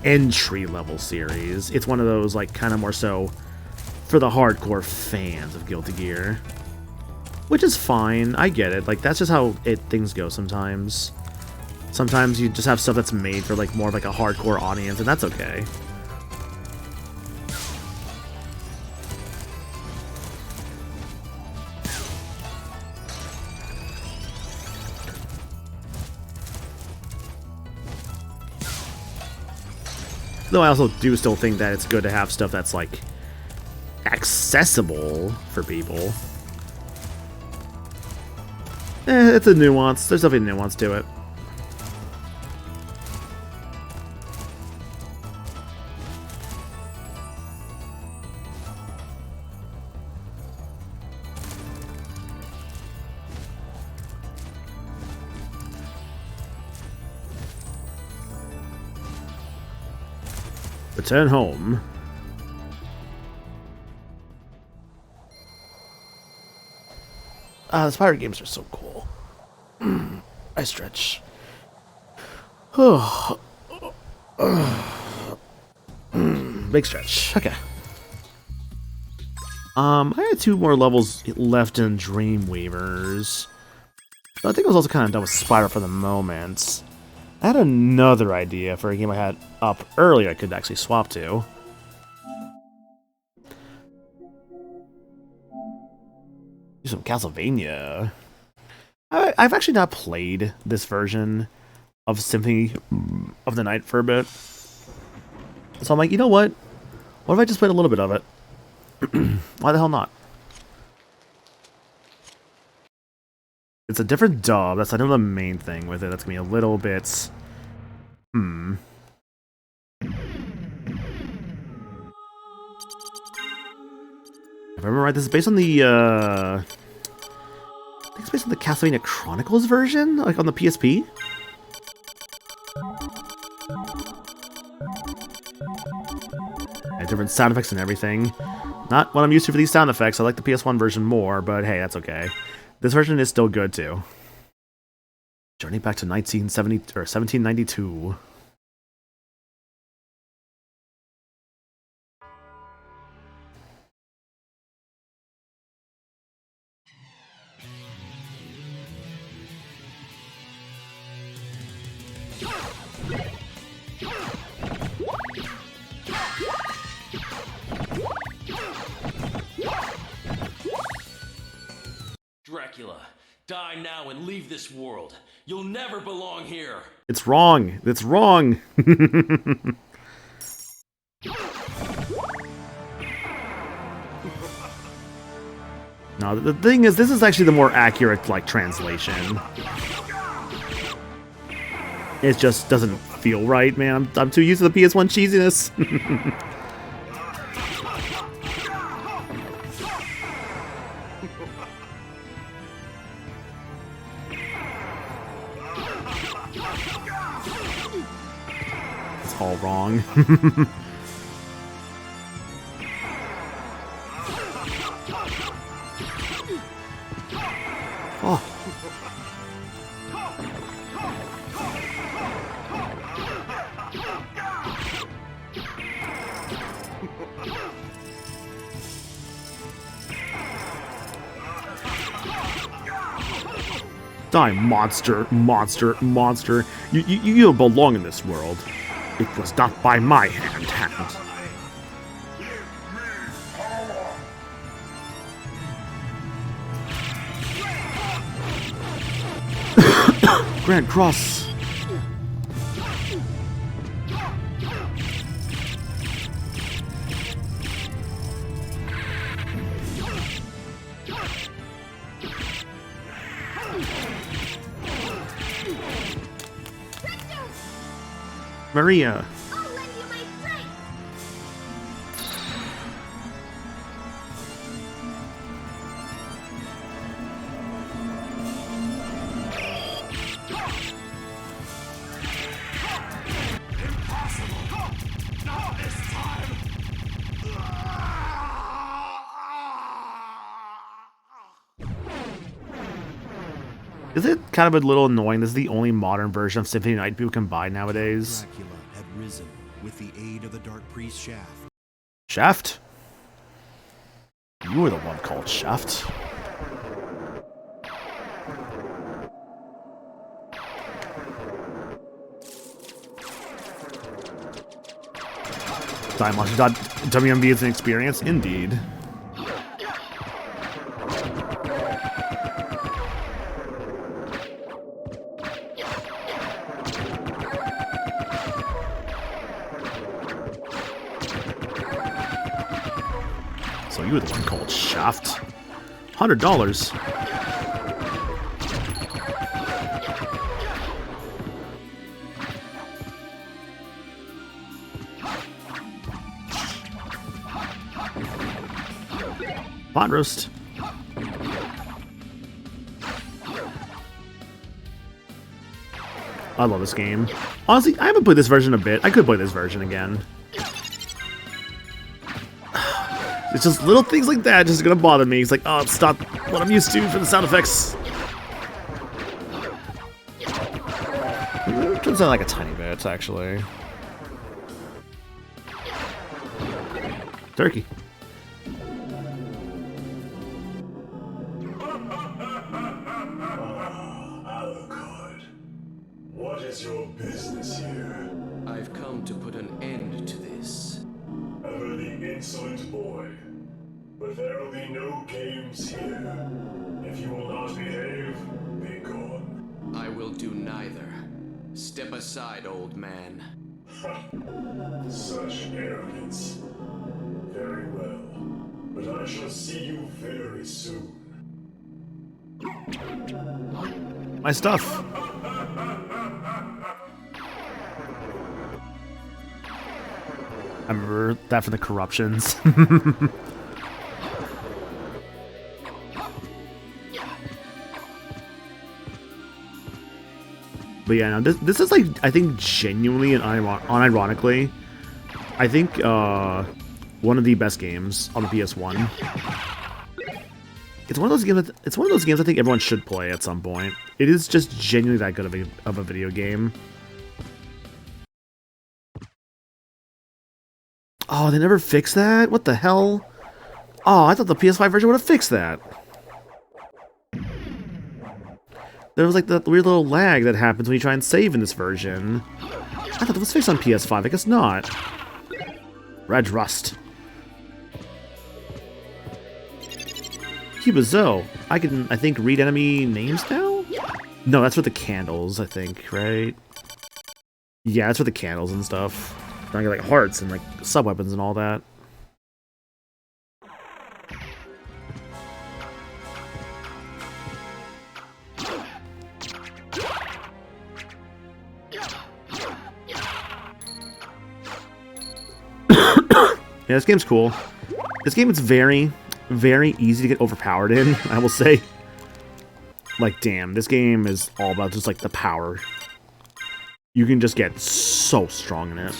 entry-level series. It's one of those, like, kind of more so for the hardcore fans of Guilty Gear. Which is fine, I get it. Like, that's just how things go sometimes. Sometimes you just have stuff that's made for, like, more of, like, a hardcore audience, and that's okay. Though I also do still think that it's good to have stuff that's, like, accessible for people. It's a nuance. There's definitely a nuance to it. Return home. The Spyro games are so cool. I stretch. Big stretch. Okay. I had 2 more levels left in Dreamweavers. But I think I was also kind of done with Spyro for the moment. I had another idea for a game I had up earlier I could actually swap to. Do some Castlevania. I've actually not played this version of Symphony of the Night for a bit. So I'm like, you know what? What if I just played a little bit of it? Why the hell not? It's a different dub. That's another main thing with it. That's gonna be a little bit... If I remember right, this is based on the, I think it's based on the Castlevania Chronicles version, like on the PSP. Yeah, different sound effects and everything. Not what I'm used to for these sound effects. I like the PS1 version more, but hey, that's okay. This version is still good too. Journey back to 1970 or 1792. Dracula, die now and leave this world. You'll never belong here. It's wrong. It's wrong. No, the thing is, this is actually the more accurate, like, translation. It just doesn't feel right, man. I'm too used to the PS1 cheesiness. It's all wrong. Oh. Die, monster, monster, monster. You don't belong in this world. It was not by my hand. Grand Cross. Maria. I'll lend you my strength. Is it kind of a little annoying? This is the only modern version of Symphony of the Night people can buy nowadays. Dracula had risen with the aid of the Dark Priest Shaft. Shaft? You were the one called Shaft. WMV is an experience, indeed. So you were the one called Shaft. $100. Pot roast. I love this game. Honestly, I haven't played this version a bit. I could play this version again. It's just little things like that just gonna bother me. It's like, oh, it's not what I'm used to for the sound effects. It turns out like a tiny bit, actually. Turkey. Alucard, what is your business here? I've come to put an end to this. Ever the insolent boy. But there will be no games here. If you will not behave, be gone. I will do neither. Step aside, old man. Such arrogance. Very well. But I shall see you very soon. My stuff. I remember that for the corruptions. But yeah, no, this is like, I think genuinely and unironically, I think one of the best games on the PS1. It's one of those games. It's one of those games I think everyone should play at some point. It is just genuinely that good of a video game. Oh, they never fixed that? What the hell? Oh, I thought the PS5 version would have fixed that. There was like that weird little lag that happens when you try and save in this version. I thought it was fixed on PS5. I guess not. Red Rust. Cubazo. I can, I think, read enemy names now? No, that's for the candles, I think, right? Yeah, that's for the candles and stuff. Trying to get like hearts and like sub-weapons and all that. Yeah, this game's cool. This game is very, very easy to get overpowered in, I will say. Like, damn, this game is all about just, like, the power. You can just get so strong in it.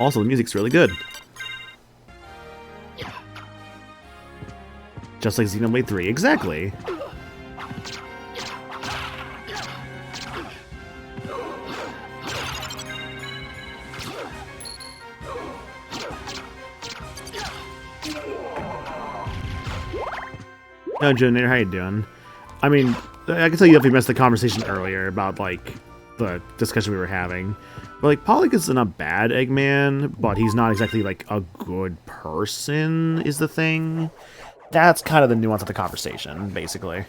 Also, the music's really good. Just like Xenoblade 3, exactly. Yo, Jonator, how you doing? I mean, I can tell you if you missed the conversation earlier about, like, the discussion we were having. But, like, Pollock is not a bad Eggman, but he's not exactly, like, a good person, is the thing. That's kind of the nuance of the conversation, basically.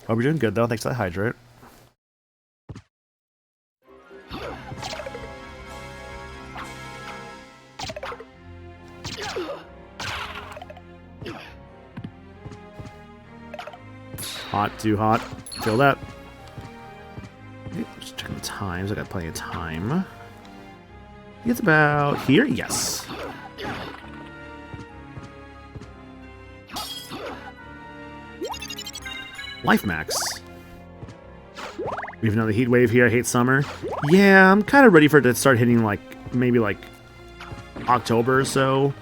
Hope you're doing good, though. Thanks for the hydrate. Hot, too hot. Feel that. Okay, just checking the times. I got plenty of time. It's about here? Yes. Life Max. We have another heat wave here. I hate summer. Yeah, I'm kind of ready for it to start hitting, like, maybe, like, October or so.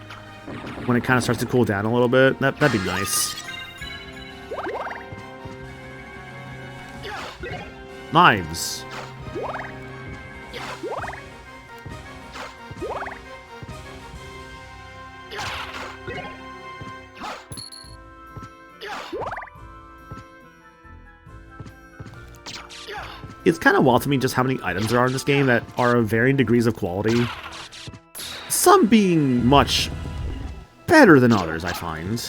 When it kind of starts to cool down a little bit. That'd be nice. Knives. It's kind of wild to me just how many items there are in this game that are of varying degrees of quality. Some being much better than others, I find.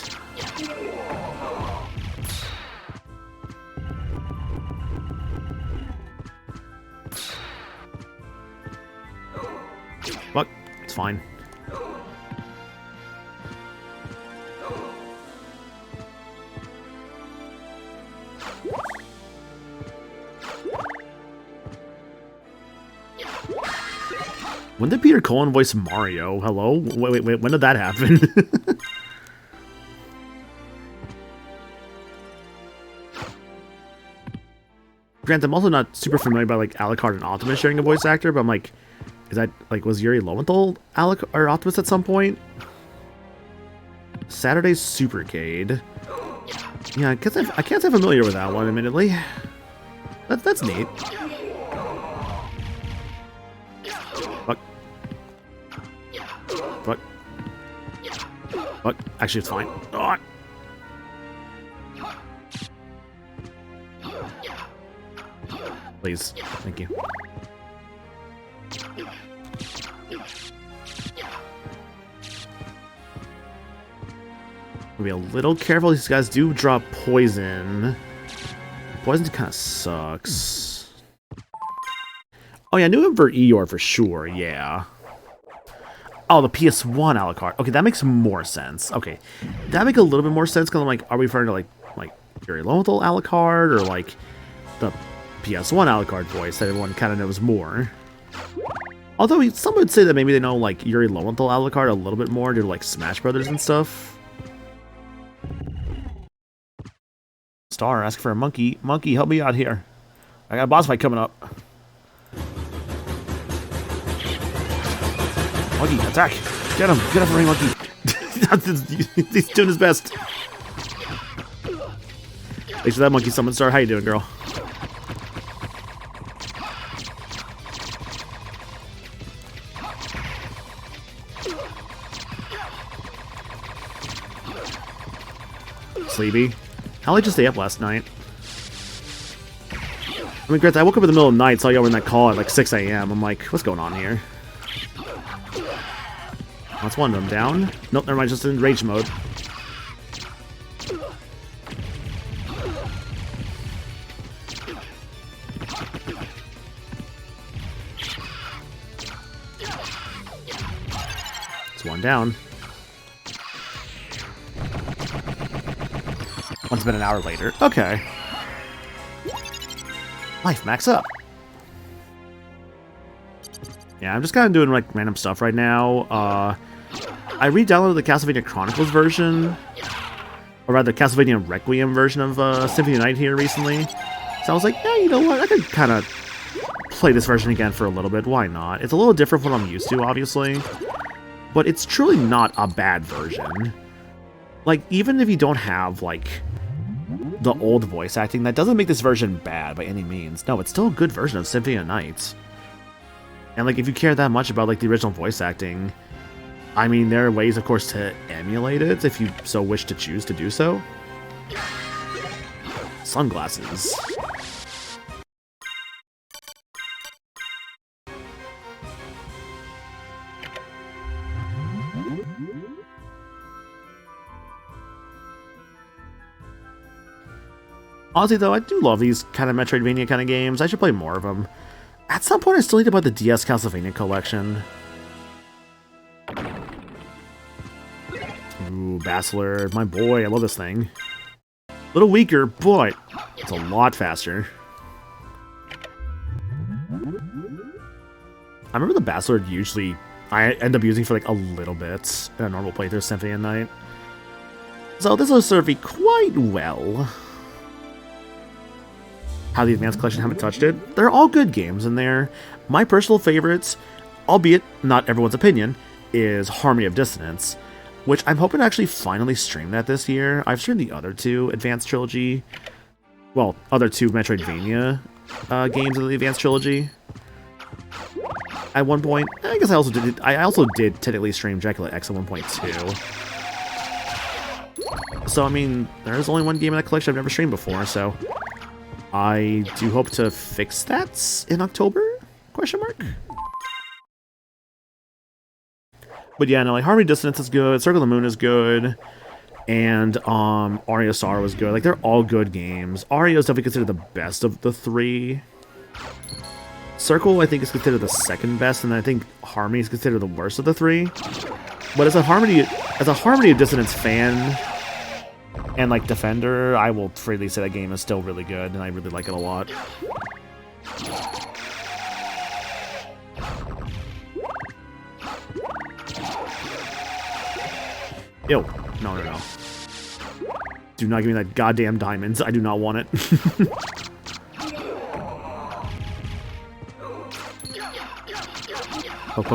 But it's fine. When did Peter Cullen voice Mario? Hello? Wait, when did that happen? Granted, I'm also not super familiar by, like, Alucard and Optimus sharing a voice actor, but I'm like, is that, like, was Yuri Lowenthal or Optimus at some point? Saturday's Supercade. Yeah, I can't say familiar with that one, admittedly. That's neat. Fuck. Fuck. Fuck. Actually, it's fine. Oh. Please. Thank you. Be a little careful. These guys do drop poison. Poison kind of sucks. Oh yeah, new for Eeyore for sure. Yeah. Oh, the PS1 Alucard. Okay, that makes more sense. Okay, that makes a little bit more sense because I'm like, are we referring to like Yuri Lowenthal Alucard or like the PS1 Alucard voice that everyone kind of knows more? Although some would say that maybe they know like Yuri Lowenthal Alucard a little bit more due to like Smash Brothers and stuff. Star, ask for a monkey. Monkey, help me out here. I got a boss fight coming up. Monkey, attack! Get him! Get him, ring monkey! He's doing his best. Thanks for that, Monkey Summon Star. How you doing, girl? Sleepy. How did I just stay up last night? I mean, granted, I woke up in the middle of the night, saw y'all in that call at like 6 a.m. I'm like, what's going on here? That's one of them down. Nope, never mind, just in rage mode. It's one down. One's been an hour later. Okay. Life max up. Yeah, I'm just kind of doing like random stuff right now. I re-downloaded the Castlevania Chronicles version, or rather Castlevania Requiem version of Symphony of the Night here recently. So I was like, yeah, you know what? I could kind of play this version again for a little bit. Why not? It's a little different from what I'm used to, obviously, but it's truly not a bad version. Like, even if you don't have like the old voice acting, that doesn't make this version bad by any means. No, it's still a good version of Symphony of the Night. And like, if you care that much about like the original voice acting, I mean, there are ways, of course, to emulate it if you so wish to choose to do so. Sunglasses. Honestly, though, I do love these kind of Metroidvania kind of games. I should play more of them. At some point, I still need to buy the DS Castlevania collection. Ooh, Bachelor, my boy, I love this thing. A little weaker, but it's a lot faster. I remember the Bachelor usually I end up using for like a little bit in a normal playthrough of Symphony of the Night. So this will serve me quite well. How the Advanced Collection, haven't touched it. They're all good games in there. My personal favorites, albeit not everyone's opinion, is Harmony of Dissonance, which I'm hoping to actually finally stream that this year. I've streamed the other two Advanced Trilogy, well, other two Metroidvania games of the Advanced Trilogy. At one point, I guess I also did technically stream Dracula X at 1.2. So I mean, there's only one game in that collection I've never streamed before, so I do hope to fix that in October? Question mark. But yeah, no, like Harmony Dissonance is good, Circle of the Moon is good, and Aria of Sorrow is good. Like, they're all good games. Aria is definitely considered the best of the three. Circle, I think, is considered the second best, and I think Harmony is considered the worst of the three. But as a Harmony of Dissonance fan and like defender, I will freely say that game is still really good, and I really like it a lot. Ew. No. Do not give me that goddamn diamonds. I do not want it. Poke.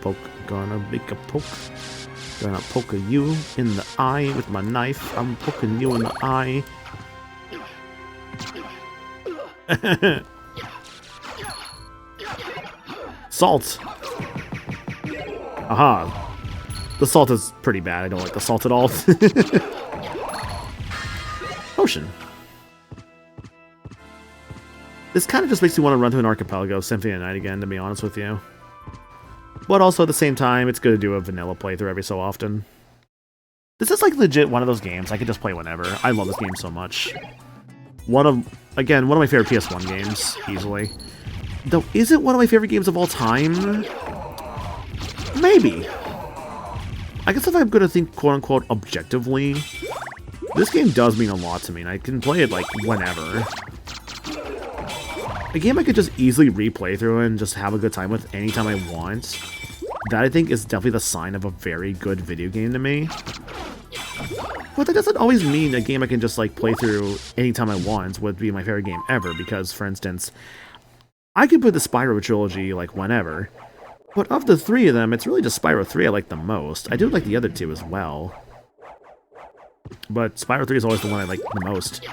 Poke. Gonna make a poke. Gonna poke you in the eye with my knife. I'm poking you in the eye. Salt. Aha. The salt is pretty bad. I don't like the salt at all. Potion. This kind of just makes me want to run through an Archipelago Symphony of the Night again, to be honest with you. But also at the same time, it's good to do a vanilla playthrough every so often. This is like legit one of those games I could just play whenever. I love this game so much. One of my favorite PS1 games, easily. Though, is it one of my favorite games of all time? Maybe. I guess if I'm going to think quote-unquote objectively, this game does mean a lot to me, and I can play it, like, whenever. A game I could just easily replay through and just have a good time with anytime I want. That, I think, is definitely the sign of a very good video game to me. But that doesn't always mean a game I can just, like, play through anytime I want would be my favorite game ever, because, for instance, I could put the Spyro trilogy, like, whenever. But of the three of them, it's really just Spyro 3 I like the most. I do like the other two as well. But Spyro 3 is always the one I like the most.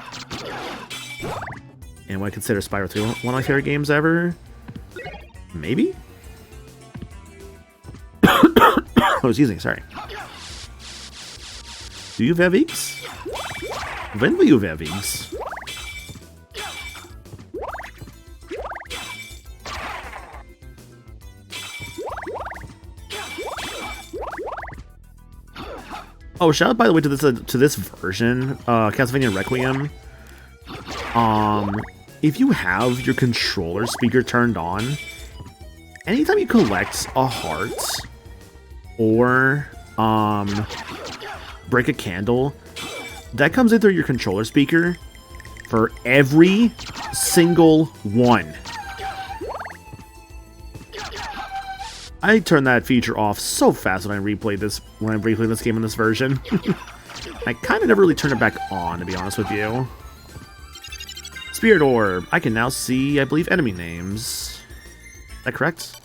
And would I consider Spyro 3 one of my favorite games ever? Maybe? Oh, excuse me, sorry. Do you have eggs? When will you have eggs? Oh, shout out by the way to this version, Castlevania Requiem. If you have your controller speaker turned on, anytime you collect a heart or break a candle, that comes in through your controller speaker for every single one. I turned that feature off so fast when I replayed this game in this version. I kind of never really turned it back on, to be honest with you. Spirit Orb. I can now see, I believe, enemy names. Is that correct?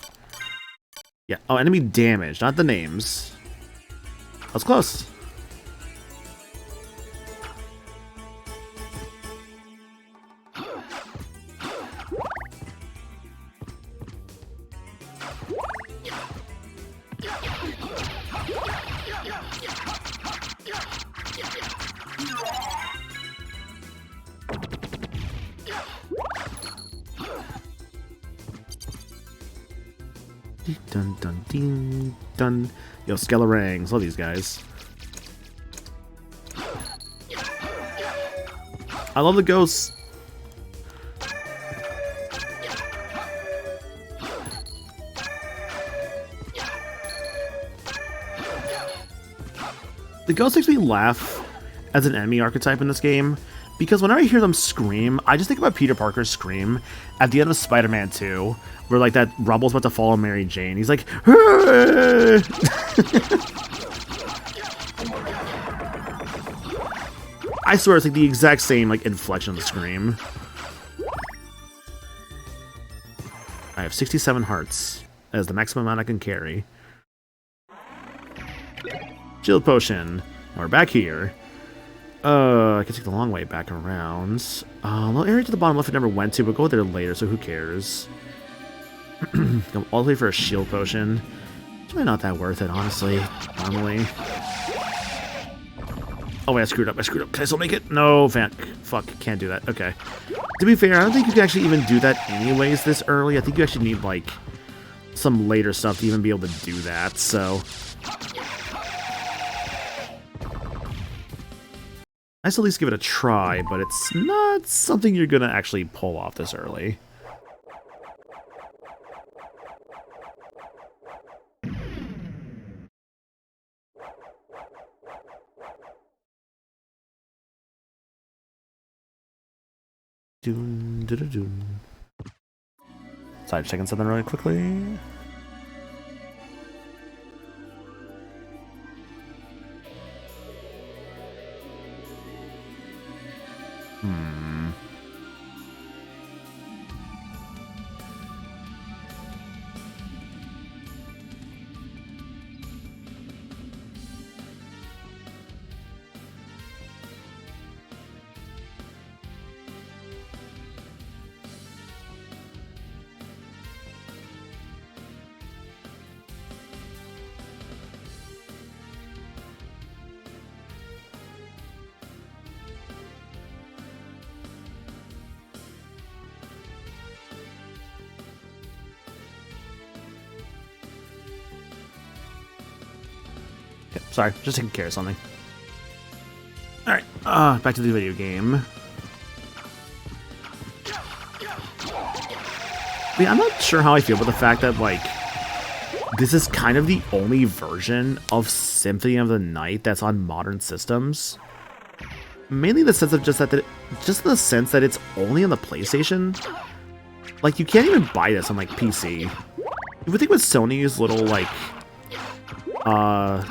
Yeah. Oh, enemy damage, not the names. That was close. Dun dun ding dun. Yo, Skelerangs. Love these guys. I love the ghosts. The ghost makes me laugh as an enemy archetype in this game, because whenever I hear them scream, I just think about Peter Parker's scream at the end of Spider-Man 2, where like that rubble's about to fall on Mary Jane. He's like, I swear it's like the exact same like inflection of the scream. I have 67 hearts as the maximum amount I can carry. Shield potion. We're back here. I can take the long way back around. Little area to the bottom left I never went to, but go there later, so who cares? Go all the way for a shield potion. It's really not that worth it, honestly. Normally. Oh wait, I screwed up. Can I still make it? No, fuck, can't do that. Okay. To be fair, I don't think you can actually even do that anyways this early. I think you actually need, like, some later stuff to even be able to do that, so... I still at least give it a try, but it's not something you're gonna actually pull off this early. Doon, doon, doon. Sorry, checking something really quickly. Okay, sorry, just taking care of something. Alright, back to the video game. I mean, I'm not sure how I feel about the fact that, like, this is kind of the only version of Symphony of the Night that's on modern systems. Mainly in the sense of just in the sense that it's only on the PlayStation. Like, you can't even buy this on, like, PC. You would think with Sony's little, like,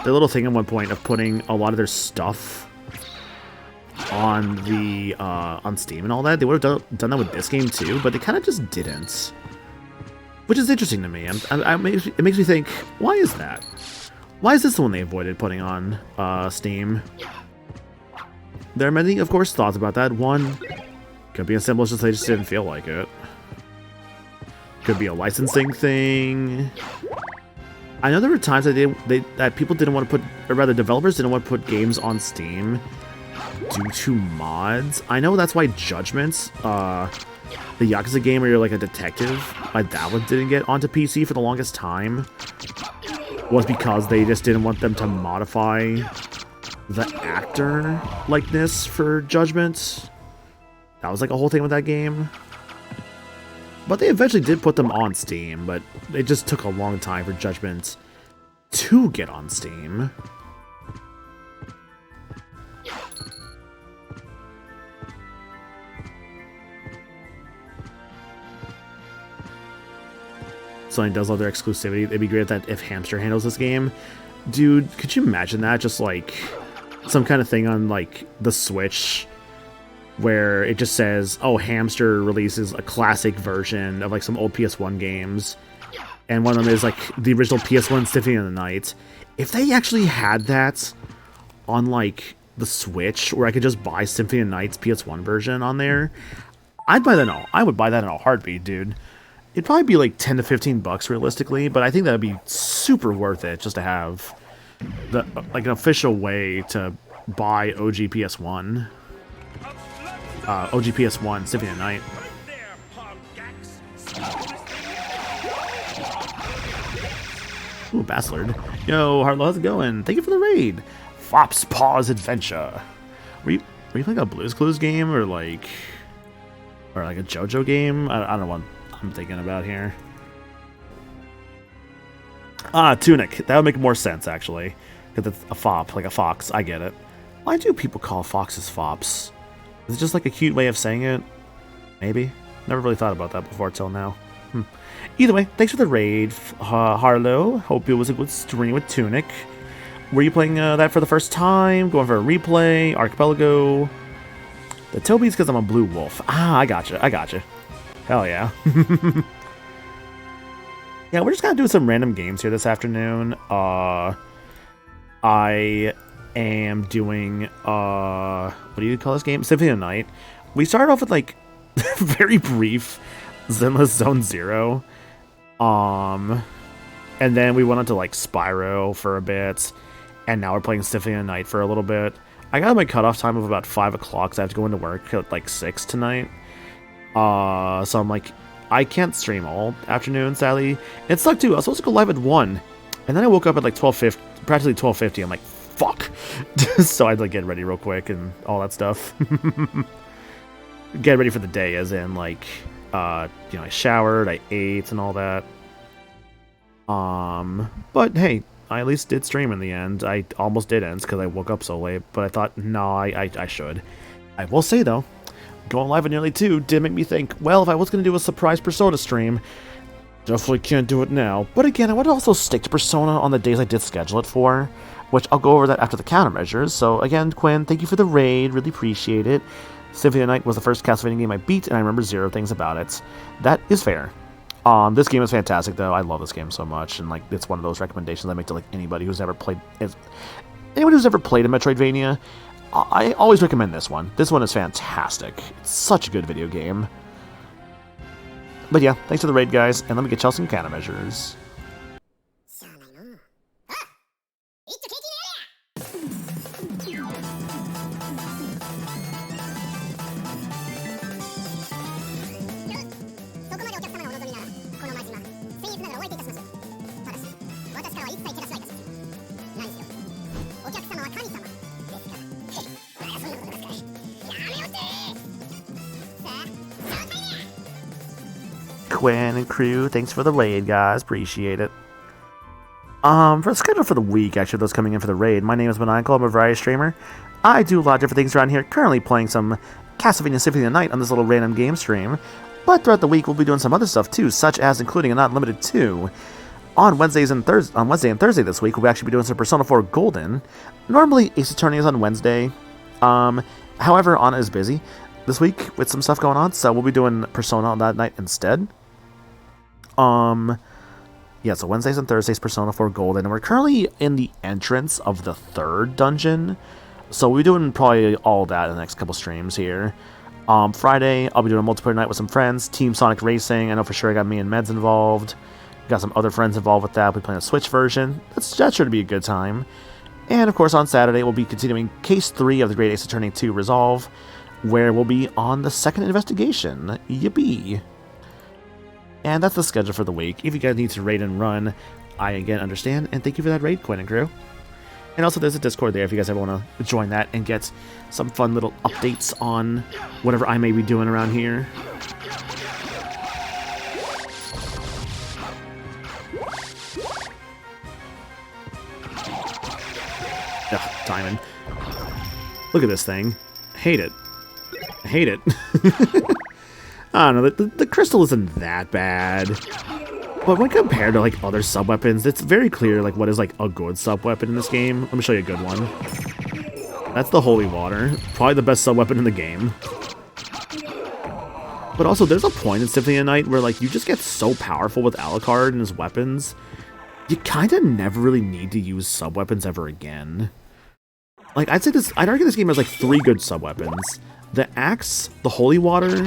their little thing at one point of putting a lot of their stuff on the, on Steam and all that, they would have done that with this game too, but they kind of just didn't. Which is interesting to me. It makes me think, why is that? Why is this the one they avoided putting on, Steam? There are many, of course, thoughts about that. One, could be as simple as just they just didn't feel like it. Could be a licensing thing. I know there were times that that people didn't want to put, or rather, developers didn't want to put games on Steam due to mods. I know that's why Judgment, the Yakuza game where you're like a detective, that one didn't get onto PC for the longest time. Was because they just didn't want them to modify the actor likeness for Judgment. That was like a whole thing with that game. But they eventually did put them on Steam, but it just took a long time for Judgment to get on Steam. Sony does love their exclusivity. It'd be great that if Hamster handles this game. Dude, could you imagine that? Just like some kind of thing on like the Switch where it just says, oh, Hamster releases a classic version of like some old PS1 games. And one of them is like the original PS1 Symphony of the Night. If they actually had that on like the Switch, where I could just buy Symphony of the Night's PS1 version on there, I'd buy that all. I would buy that in a heartbeat, dude. It'd probably be like 10 to 15 bucks realistically, but I think that'd be super worth it just to have the like an official way to buy OG PS1. OG PS1 Symphony of the Night. Ooh, Bastard. Yo, Harlow, how's it going? Thank you for the raid. Fop's Paws Adventure. Were you playing a Blue's Clues game or like a JoJo game? I don't know what I'm thinking about here. Ah, Tunic. That would make more sense, actually. Because it's a fop, like a fox. I get it. Why do people call foxes fops? Is it just like a cute way of saying it? Maybe. Never really thought about that before till now. Either way, thanks for the raid, Harlow. Hope it was a good stream with Tunic. Were you playing that for the first time? Going for a replay? Archipelago? The Toby's because I'm a blue wolf. Ah, I gotcha. Hell yeah. Yeah, we're just kind of doing some random games here this afternoon. I am doing, what do you call this game? Symphony of the Night. We started off with, like, very brief Zenless Zone Zero. And then we went on to, like, Spyro for a bit. And now we're playing Symphony of the Night for a little bit. I got my cutoff time of about 5 o'clock, so I have to go into work at, like, 6 tonight. So I'm like, I can't stream all afternoon, sadly. It sucked too. I was supposed to go live at 1, and then I woke up at like 12:50, practically 12:50. I'm like, fuck. So I'd like get ready real quick and all that stuff. Get ready for the day, as in like, I showered, I ate, and all that. But hey, I at least did stream in the end. I almost didn't because I woke up so late, but I thought, no, I should. I will say though, going live at nearly 2 did make me think, well, if I was going to do a surprise Persona stream, definitely can't do it now. But again, I would also stick to Persona on the days I did schedule it for, which I'll go over that after the countermeasures. So again, Quinn, thank you for the raid, really appreciate it. Symphony of the Night was the first Castlevania game I beat, and I remember 0 things about it. That is fair. This game is fantastic, though. I love this game so much, and like it's one of those recommendations I make to like anybody who's ever played a Metroidvania. I always recommend this one. This one is fantastic. It's such a good video game. But yeah, thanks for the raid, guys, and let me get y'all some countermeasures. Quinn and crew. Thanks for the raid, guys. Appreciate it. For the schedule for the week, actually, those coming in for the raid, my name is Maniacal. I'm a variety streamer. I do a lot of different things around here. Currently playing some Castlevania Symphony of the Night on this little random game stream. But throughout the week, we'll be doing some other stuff too, such as including and not limited to on Wednesday and Thursday this week, we'll actually be doing some Persona 4 Golden. Normally, Ace Attorney is on Wednesday. However, Anna is busy this week with some stuff going on, so we'll be doing Persona on that night instead. Yeah, so Wednesdays and Thursdays, Persona 4 Golden, and we're currently in the entrance of the 3rd dungeon, so we'll be doing probably all that in the next couple streams here. Friday, I'll be doing a multiplayer night with some friends, Team Sonic Racing. I know for sure I got me and Meds involved. Got some other friends involved with that. We'll be playing a Switch version. That's sure to be a good time. And of course, on Saturday, we'll be continuing Case 3 of the Great Ace Attorney 2 Resolve, where we'll be on the 2nd investigation. Yippee! And that's the schedule for the week. If you guys need to raid and run, I again understand, and thank you for that raid, Quinn and crew. And also, there's a Discord there if you guys ever want to join that and get some fun little updates on whatever I may be doing around here. Ugh, Diamond. Look at this thing. Hate it. Hate it. I don't know, the crystal isn't that bad. But when compared to, like, other sub-weapons, it's very clear, like, what is, like, a good sub-weapon in this game. Let me show you a good one. That's the Holy Water. Probably the best sub-weapon in the game. But also, there's a point in Symphony of the Night where, like, you just get so powerful with Alucard and his weapons, you kind of never really need to use sub-weapons ever again. Like, I'd argue this game has, like, 3 good sub-weapons. The Axe, the Holy Water,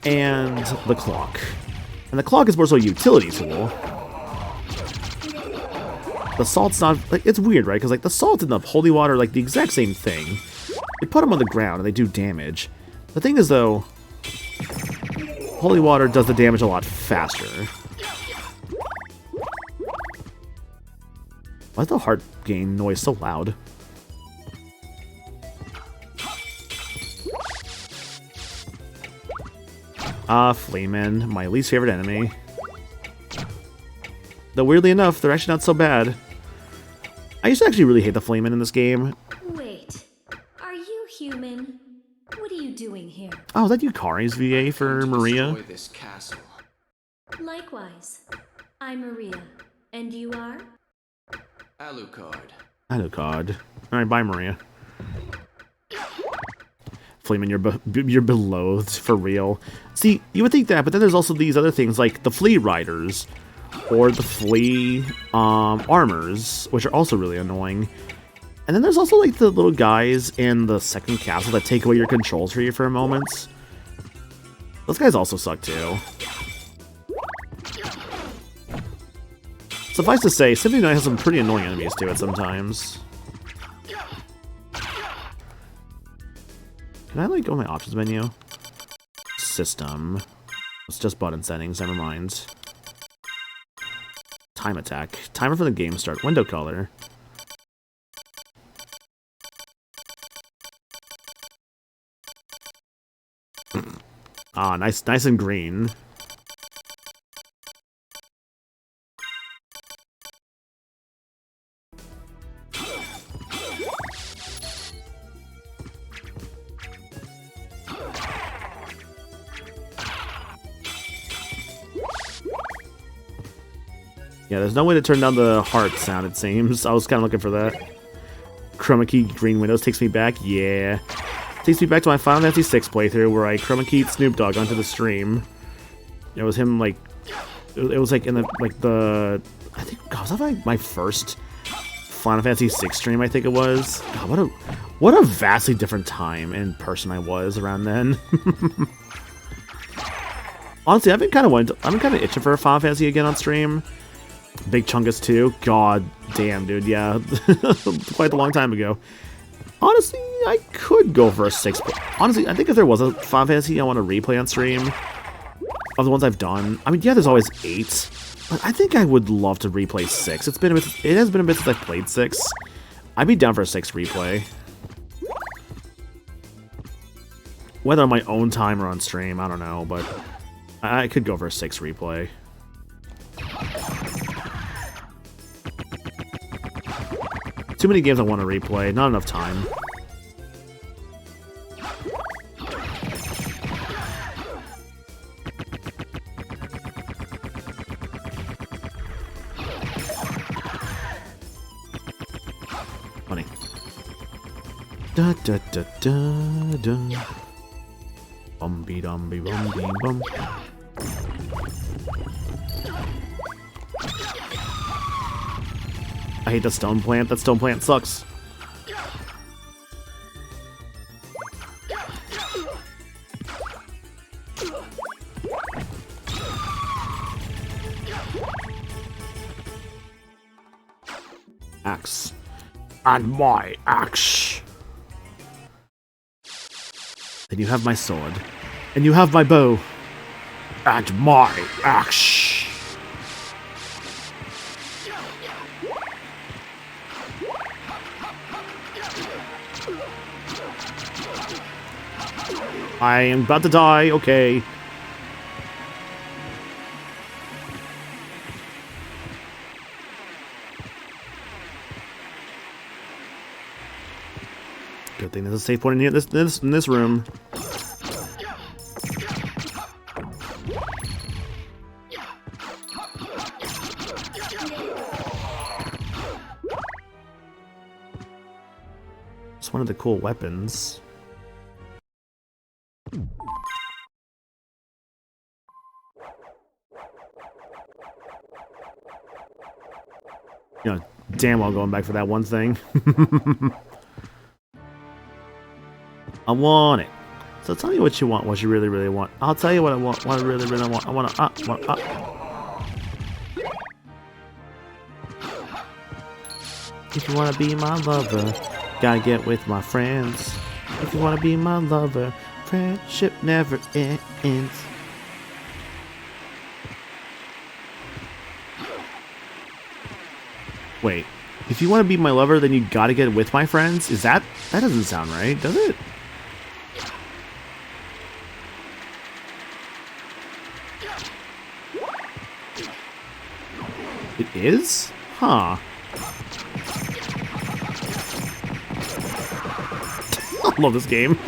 and the Clock. And the Clock is more so a utility tool. The Salt's not... like, it's weird, right? Because, like, the Salt and the Holy Water are, like, the exact same thing. You put them on the ground and they do damage. The thing is, though, Holy Water does the damage a lot faster. Why is the heart gain noise so loud? Fleaman, my least favorite enemy. Though weirdly enough, they're actually not so bad. I used to actually really hate the Fleaman in this game. Wait, are you human? What are you doing here? Oh, is that Yukari's VA for Maria? Destroy this castle. Likewise, I'm Maria. And you are? Alucard. Alucard. Alright, bye Maria. Fleeman, you're beloathed, for real. See, you would think that, but then there's also these other things, like the Flea Riders, or the Flea, Armors, which are also really annoying. And then there's also, like, the little guys in the second castle that take away your control tree for a moment. Those guys also suck, too. Suffice to say, Symphony of the Night has some pretty annoying enemies to it sometimes. Can I, like, go to my options menu? System. It's just button settings, never mind. Time attack. Timer for the game start. Window color. Ah, nice and green. Yeah, there's no way to turn down the heart sound, it seems. I was kind of looking for that. Chroma key green windows takes me back. Yeah. Takes me back to my Final Fantasy VI playthrough where I chroma keyed Snoop Dogg onto the stream. It was him, like... It was, like, in the... Like, the... I think... God, was that, like, my first Final Fantasy VI stream, I think it was? God, what a vastly different time and person I was around then. Honestly, I've been kind of itching for a Final Fantasy again on stream. Big Chungus 2. God damn, dude. Yeah. Quite a long time ago. Honestly, I could go for a 6. Honestly, I think if there was a Final Fantasy I want to replay on stream of the ones I've done. I mean, yeah, there's always 8. But I think I would love to replay 6. It has been a bit since I've played 6. I'd be down for a 6 replay. Whether on my own time or on stream, I don't know, but I could go for a 6 replay. Too many games I want to replay, not enough time. Funny. Da da da da da. Bumby dumby bumby bum. I hate the stone plant. That stone plant sucks. Axe. And my axe. Then you have my sword. And you have my bow. And my axe. I am about to die, okay. Good thing there's a safe point in here, in this room. It's one of the cool weapons. You know, damn well going back for that one thing. I want it. So tell me what you want, what you really, really want. I'll tell you what I want, what I really, really want. I want If you want to be my lover, gotta get with my friends. If you want to be my lover, friendship never ends. Wait, if you want to be my lover, then you gotta get with my friends? Is that... That doesn't sound right, does it? It is? Huh. I love this game.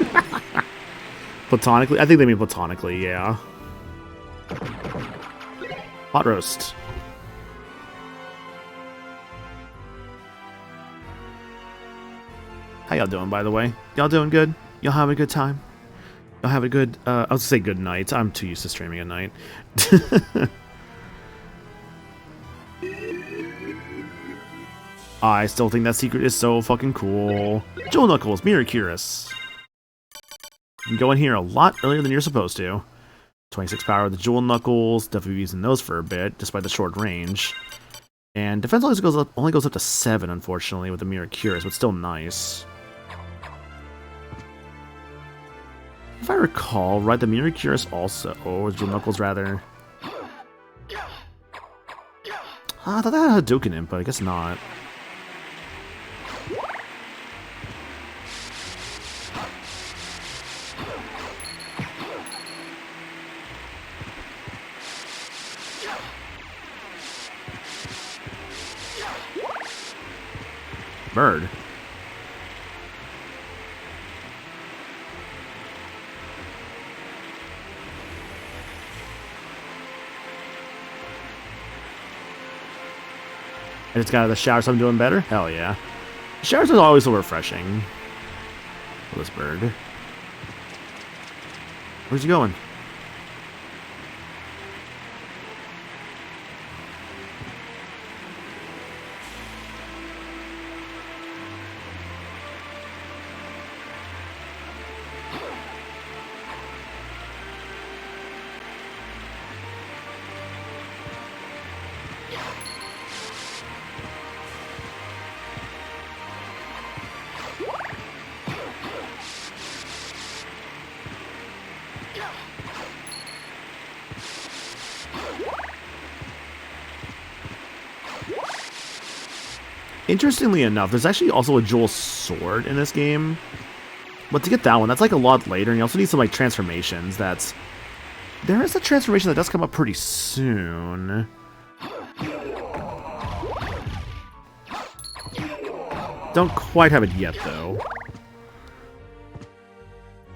Platonically? I think they mean platonically, yeah. Hot roast. How y'all doing, by the way? Y'all doing good? Y'all having a good time? Y'all have a good, I'll say good night. I'm too used to streaming at night. I still think that secret is so fucking cool. Jewel Knuckles, Mirror Curious. You can go in here a lot earlier than you're supposed to. 26 power with the Jewel Knuckles. Definitely be using those for a bit, despite the short range. And defense only goes up to 7, unfortunately, with the Mirror Curious, but still nice. If I recall, right, the Mirror Curious also, or Jewel Knuckles rather. I thought that had Hadouken in, but I guess not. Bird. I just got out of the shower, so I'm doing better? Hell yeah. Showers are always so refreshing. Oh, this bird. Where's he going? Interestingly enough, there's actually also a Jewel Sword in this game. But to get that one, that's like a lot later, and you also need some like transformations that's There is a transformation that does come up pretty soon. Don't quite have it yet, though.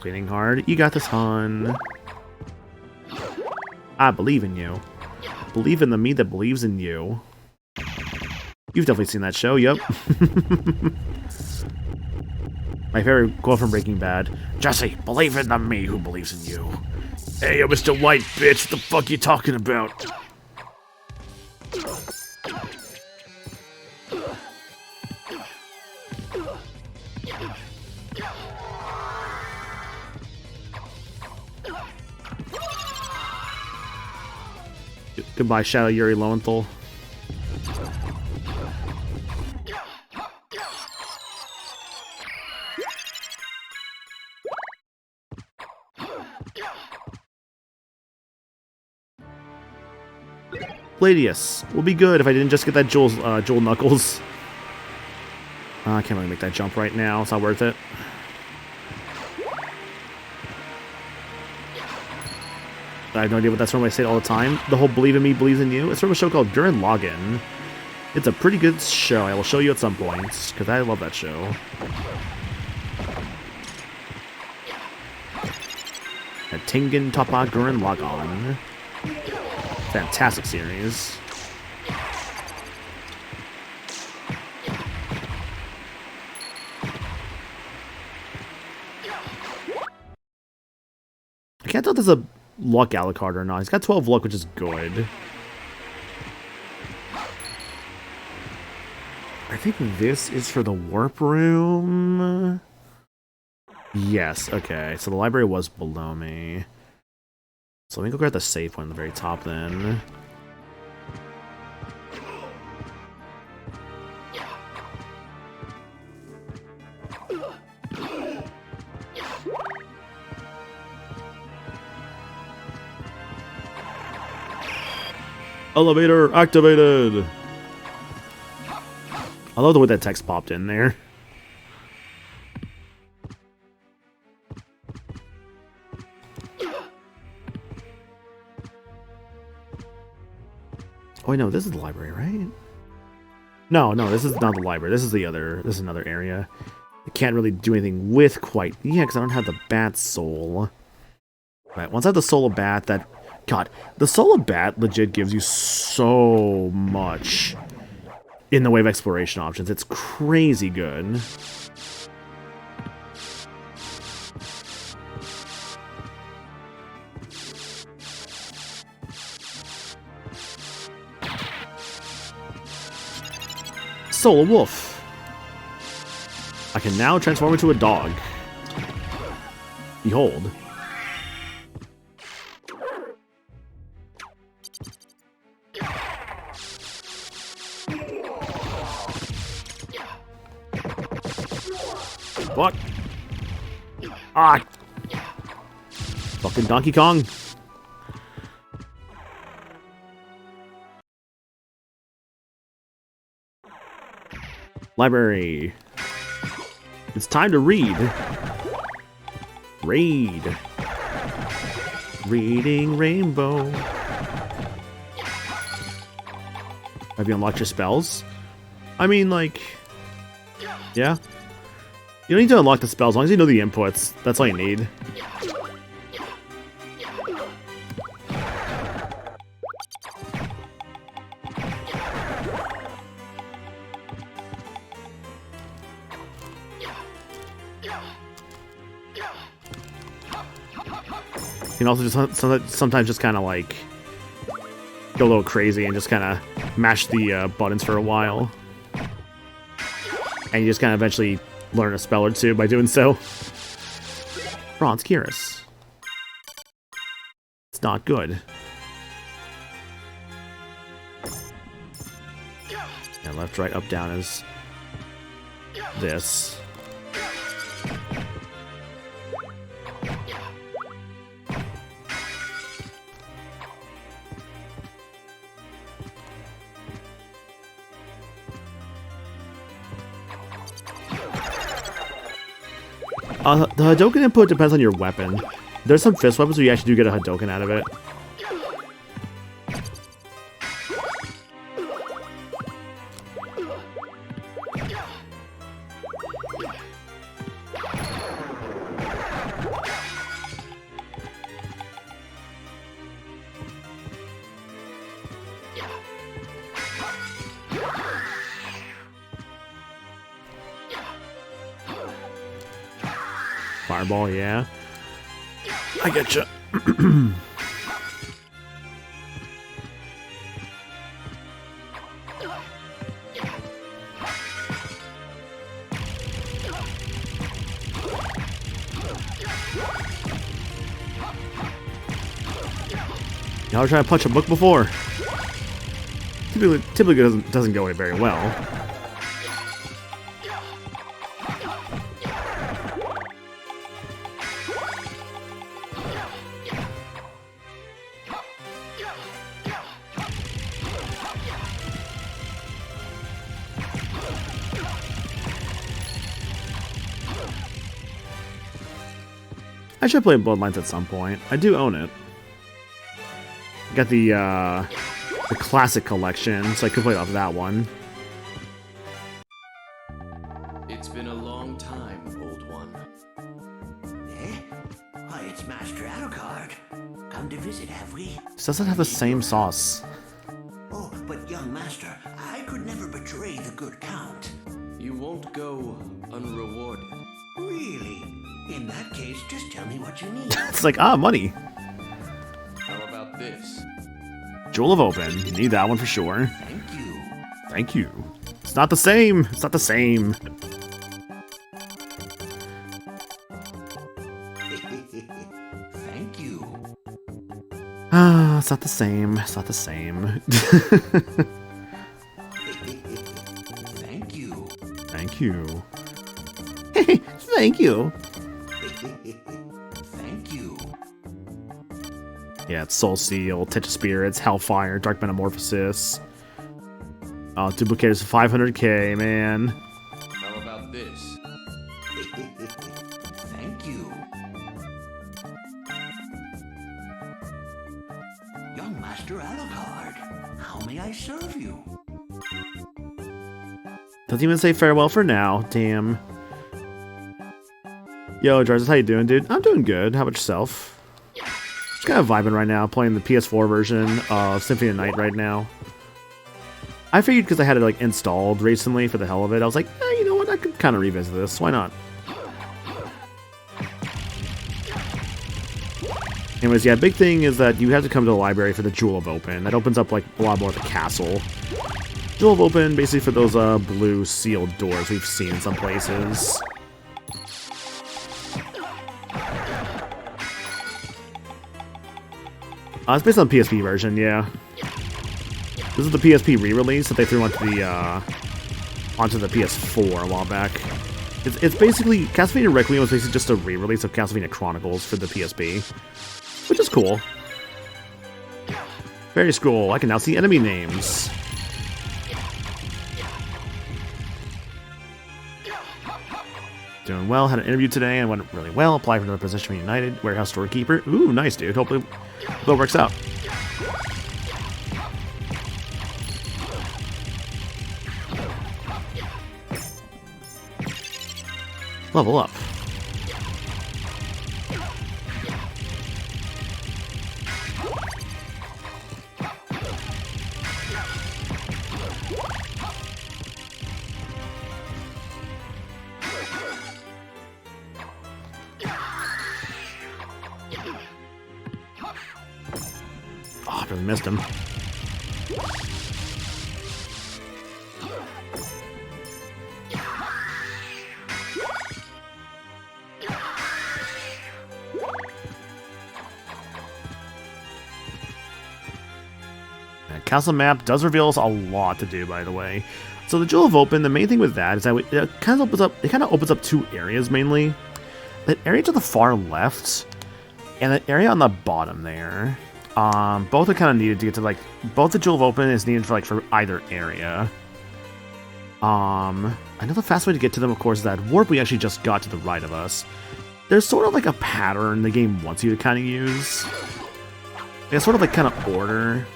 Cleaning hard. You got this, hon. I believe in you. Believe in the me that believes in you. You've definitely seen that show, yep. My favorite quote from Breaking Bad. Jesse, believe in the me who believes in you. Hey, yo, Mr. White, bitch, what the fuck you talking about? Goodbye, Shadow Yuri Lowenthal. Gladius will be good if I didn't just get that Jewel Knuckles. I can't really make that jump right now. It's not worth it. I have no idea what that's from. I say it all the time. The whole believe in me, believes in you. It's from a show called Gurren Lagann. It's a pretty good show. I will show you at some point, because I love that show. A Tengen Toppa Gurren Lagann. Fantastic series. I can't tell if there's a luck Alucard or not. He's got 12 luck, which is good. I think this is for the warp room. Yes, okay. So the library was below me. So let me go grab the safe one at the very top then. Elevator activated! I love the way that text popped in there. Oh wait, no, this is the library, right? No, this is not the library. This is another area. I can't really do anything with quite... Yeah, because I don't have the bat soul. Right, once I have the soul of bat, that... God, the soul of bat legit gives you so much in the way of exploration options. It's crazy good. Soul Wolf. I can now transform into a dog. Behold. Fuck. Ah. Fucking Donkey Kong. Library. It's time to read. Read. Reading Rainbow. Have you unlocked your spells? I mean, like... Yeah. You don't need to unlock the spells, as long as you know the inputs. That's all you need. You can also just sometimes just kind of like go a little crazy and just kind of mash the buttons for a while. And you just kind of eventually learn a spell or two by doing so. Bronze Kyrus. It's not good. And left, right, up, down is this. The Hadouken input depends on your weapon. There's some fist weapons where you actually do get a Hadoken out of it. Fireball, yeah. I get you. Y'all were trying to punch a book before. Typically doesn't go very well. I should play Bloodlines at some point. I do own it. I got the classic collection, so I could play off that one. It's been a long time, old one. Eh? Why, it's Master Alucard. Come to visit, have we? This doesn't have the same sauce. Oh, but young Master, I could never betray the good Count. You won't go unrewarded. Really? In that case, just tell me what you need. It's like, money. How about this? Jewel of Open. Need that one for sure. Thank you. Thank you. It's not the same. It's not the same. Thank you. It's not the same. It's not the same. Thank you. Thank you. Thank you. Thank you. Yeah, it's Soul Seal, Touch of Spirits, Hellfire, Dark Metamorphosis. Duplicators 500k, man. How about this? Thank you. Young Master Alucard, how may I serve you? Doesn't even say farewell for now. Damn. Yo, Jarvis, how you doing, dude? I'm doing good. How about yourself? Just kind of vibing right now, playing the PS4 version of Symphony of the Night right now. I figured because I had it like installed recently for the hell of it, I was like, you know what? I could kind of revisit this. Why not? Anyways, yeah, big thing is that you have to come to the library for the Jewel of Open. That opens up like a lot more of the castle. Jewel of Open, basically for those blue sealed doors we've seen in some places. It's based on the PSP version, yeah. This is the PSP re-release that they threw onto the PS4 a while back. It's basically Castlevania Requiem was basically just a re-release of Castlevania Chronicles for the PSP, which is cool. Very cool. I can now see enemy names. Doing well. Had an interview today and went really well. Applied for another position for United Warehouse Storekeeper. Ooh, nice, dude. Hopefully that works out. Level up. Oh, I really missed him. Castle map does reveal us a lot to do, by the way. So the Jewel of Open, the main thing with that is that it kind of opens up two areas mainly. That area to the far left and that area on the bottom there. Both are kind of needed to get to like both the Jewel of Open is needed for either area. I know the fast way to get to them, of course, is that warp we actually just got to the right of us. there's sort of like a pattern the game wants you to kind of use. It's sort of like kind of order.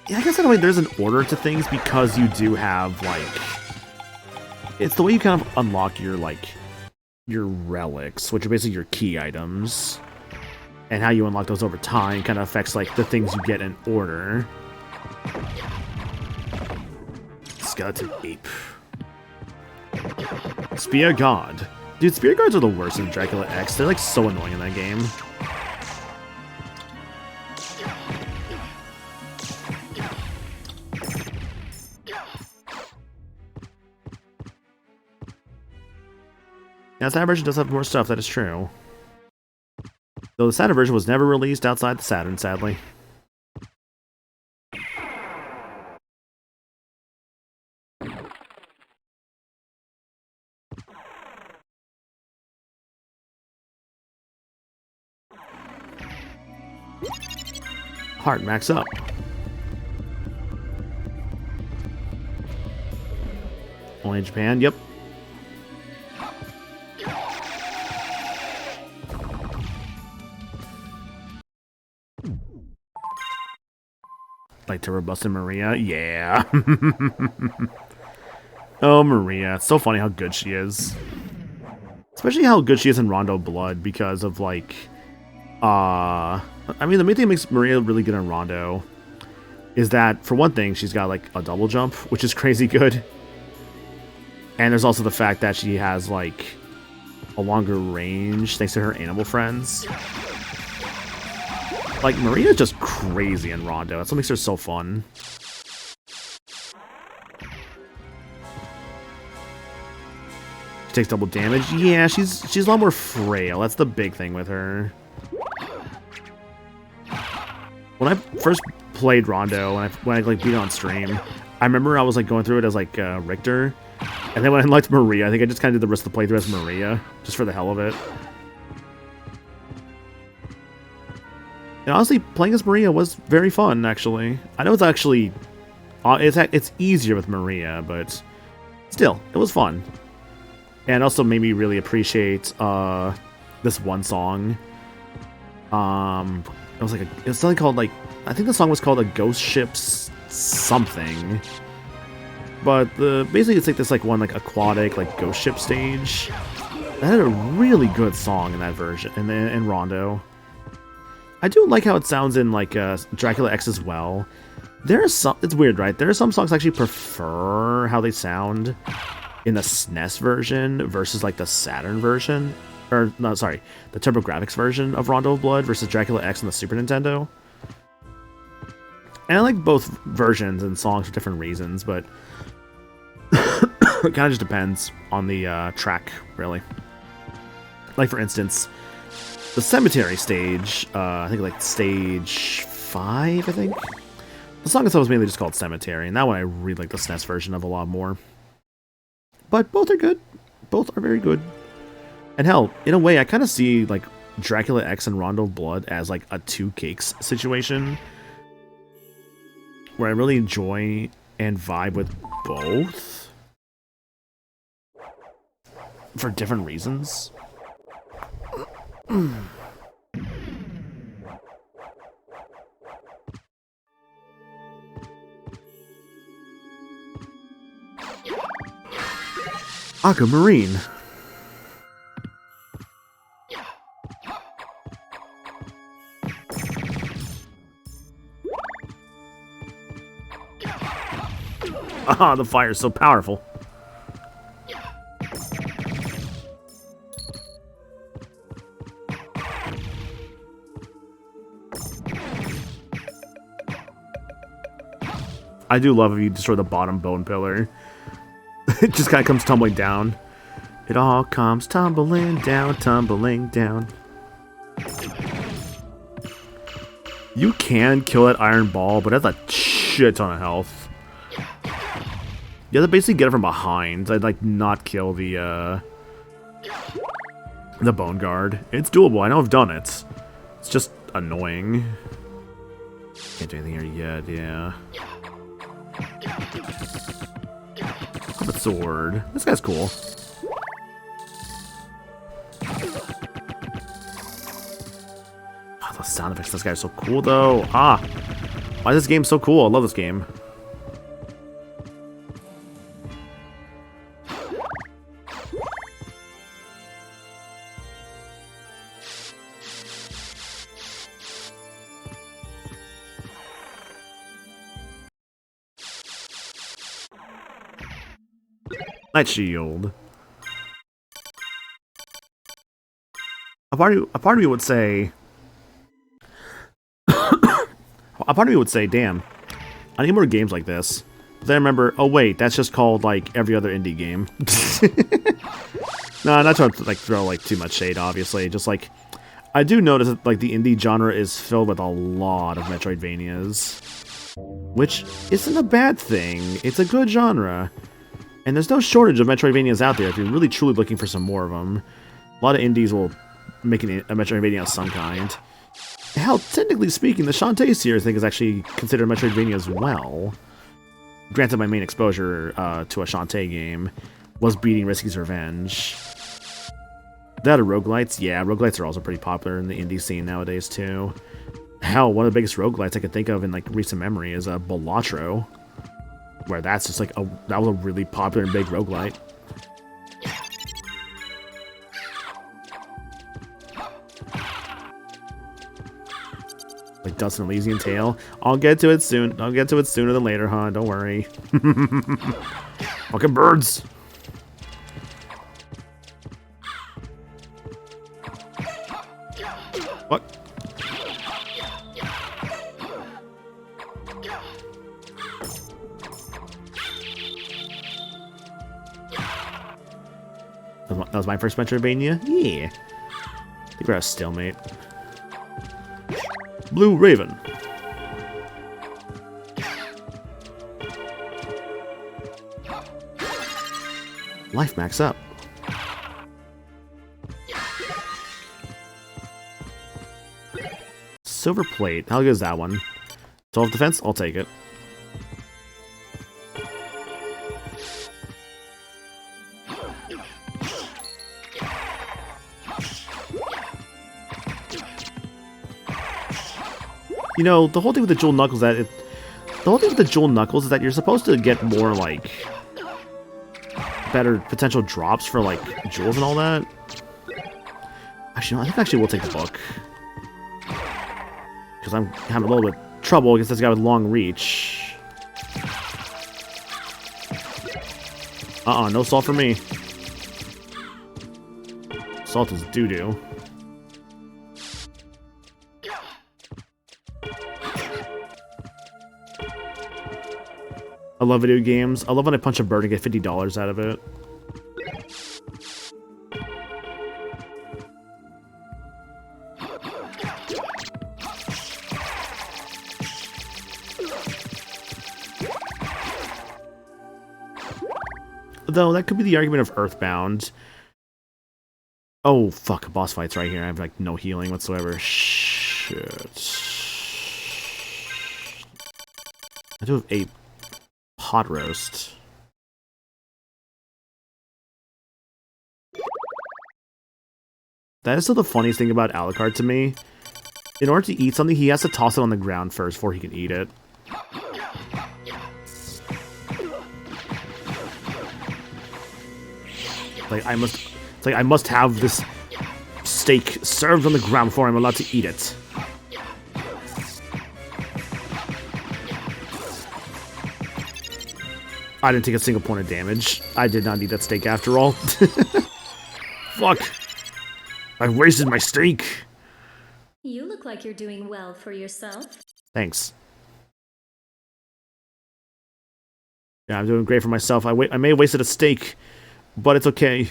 Yeah, I guess in a way there's an order to things because you do have like, it's the way you kind of unlock your like your relics, which are basically your key items, and how you unlock those over time kind of affects like the things you get in order. Skeleton Ape. Spear God. Dude, Spear Guards are the worst in Dracula X. They're like so annoying in that game. Now, the Saturn version does have more stuff, that is true. Though the Saturn version was never released outside the Saturn, sadly. Heart max up. Only in Japan, yep. Like Turbo Bustin' Maria? Yeah. Oh, Maria. It's so funny how good she is. Especially how good she is in Rondo Blood because of, like... I mean, the main thing that makes Maria really good in Rondo is that, for one thing, she's got, like, a double jump, which is crazy good. And there's also the fact that she has, like, a longer range thanks to her animal friends. Like, Maria's just crazy in Rondo. That's what makes her so fun. She takes double damage. Yeah, she's a lot more frail. That's the big thing with her. When I first played Rondo, when I like beat it on stream, I remember I was like going through it as like Richter, and then when I liked Maria, I think I just kind of did the rest of the playthrough as Maria, just for the hell of it. And honestly, playing as Maria was very fun, actually. I know it's actually... It's easier with Maria, but still, it was fun. And also made me really appreciate this one song. It was like it's something called, like... I think the song was called A Ghost Ship's something. But basically it's like this like one like aquatic like ghost ship stage. That had a really good song in that version, in Rondo. I do like how it sounds in like Dracula X as well. There are some, it's weird, right? There are some songs I actually prefer how they sound in the SNES version versus like the Saturn version, or no, sorry, the TurboGrafx version of Rondo of Blood versus Dracula X on the Super Nintendo. And I like both versions and songs for different reasons, but it kind of just depends on the track, really. Like for instance, the cemetery stage, I think like stage 5, I think. The song itself was mainly just called Cemetery, and that one I really like the SNES version of a lot more. But both are good. Both are very good. And hell, in a way, I kind of see like Dracula X and Rondo of Blood as like a two cakes situation, where I really enjoy and vibe with both for different reasons. Aquamarine. Ah, the fire is so powerful. I do love if you destroy the bottom bone pillar. It just kind of comes tumbling down. It all comes tumbling down, tumbling down. You can kill that iron ball, but that's a shit ton of health. You have to basically get it from behind. I'd like not kill the bone guard. It's doable. I know I've done it. It's just annoying. Can't do anything here yet. Yeah. Puppet sword. This guy's cool. sound effects. This guy's so cool, though. Ah, why is this game so cool? I love this game. Night Shield. A part of me would say, damn, I need more games like this. But then I remember, oh wait, that's just called like every other indie game. No, not trying to like throw like too much shade, obviously. Just like, I do notice that like the indie genre is filled with a lot of Metroidvanias, which isn't a bad thing. It's a good genre. And there's no shortage of Metroidvanias out there if you're really truly looking for some more of them. A lot of indies will make a Metroidvania of some kind. Hell, technically speaking, the Shantae series I think is actually considered a Metroidvania as well. Granted, my main exposure to a Shantae game was beating Risky's Revenge. That or roguelites? Yeah, roguelites are also pretty popular in the indie scene nowadays too. Hell, one of the biggest roguelites I can think of in like recent memory is Balatro. Where that's just like that was a really popular and big roguelite. Like Dust and Elysian Tale. I'll get to it soon. I'll get to it sooner than later, huh? Don't worry. Fucking birds. What? That was my first Metroidvania? Yeah. I think we're at a stalemate. Blue Raven. Life max up. Silver plate. How good is that one? 12 defense? I'll take it. You know, the whole thing with the Jewel Knuckles is that you're supposed to get more, like, better potential drops for, like, jewels and all that. Actually, no, I think actually we'll take the book. Because I'm having a little bit of trouble against this guy with long reach. No salt for me. Salt is doo-doo. I love video games. I love when I punch a bird and get $50 out of it. Though, that could be the argument of Earthbound. Oh, fuck. Boss fight's right here. I have, like, no healing whatsoever. Shit. I do have 8 pot roast. That is still the funniest thing about Alucard to me. In order to eat something, he has to toss it on the ground first before he can eat it. Like I must have this steak served on the ground before I'm allowed to eat it. I didn't take a single point of damage. I did not need that steak after all. Fuck. I wasted my steak. You look like you're doing well for yourself. Thanks. Yeah, I'm doing great for myself. I may have wasted a steak, but it's okay.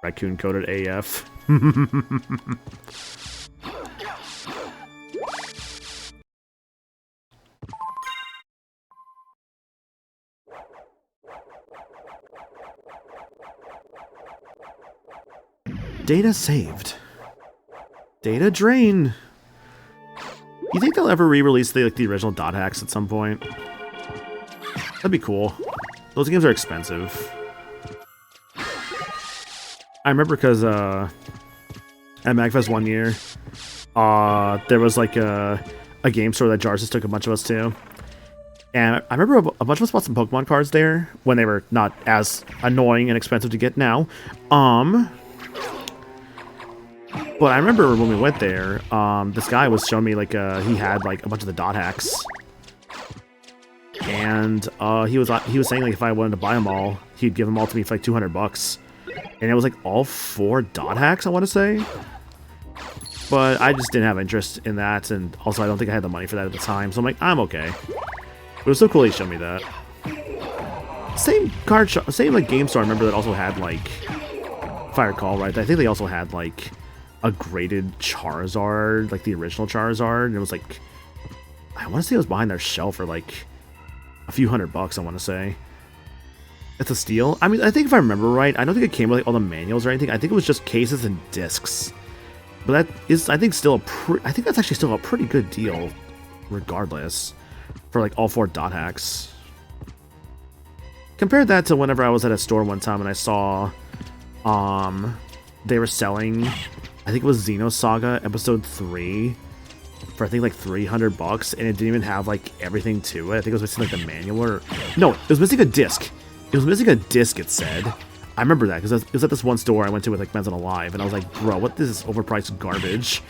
Raccoon coded AF. Data saved. Data drain. You think they'll ever re-release the original dot hacks at some point? That'd be cool. Those games are expensive. I remember because at MagFest one year, there was like a game store that Jarsis took a bunch of us to. And I remember a bunch of us bought some Pokemon cards there when they were not as annoying and expensive to get now. But I remember when we went there, this guy was showing me like he had like a bunch of the dot hacks. And he was saying like if I wanted to buy them all, he'd give them all to me for like $200. And it was like all 4 dot hacks, I want to say. But I just didn't have interest in that, and also I don't think I had the money for that at the time, so I'm like, I'm okay. But it was so cool he showed me that. Same card shop, same like game store I remember that also had like, if I recall right, I think they also had like a graded Charizard, like the original Charizard, and it was like, I want to say it was behind their shelf for like a few $100, I want to say. It's a steal. I mean, I think if I remember right, I don't think it came with like all the manuals or anything. I think it was just cases and discs. But that is, I think, still I think that's actually still a pretty good deal, regardless, for like all 4 dot hacks. Compare that to whenever I was at a store one time and I saw, they were selling, I think it was Xenosaga Episode 3 for I think like $300, and it didn't even have like everything to it. I think it was missing like the manual or no, it was missing a disc. It was missing a disc, it said. I remember that, because it was at this one store I went to with, like, Men's Alive, and I was like, bro, what is this overpriced garbage?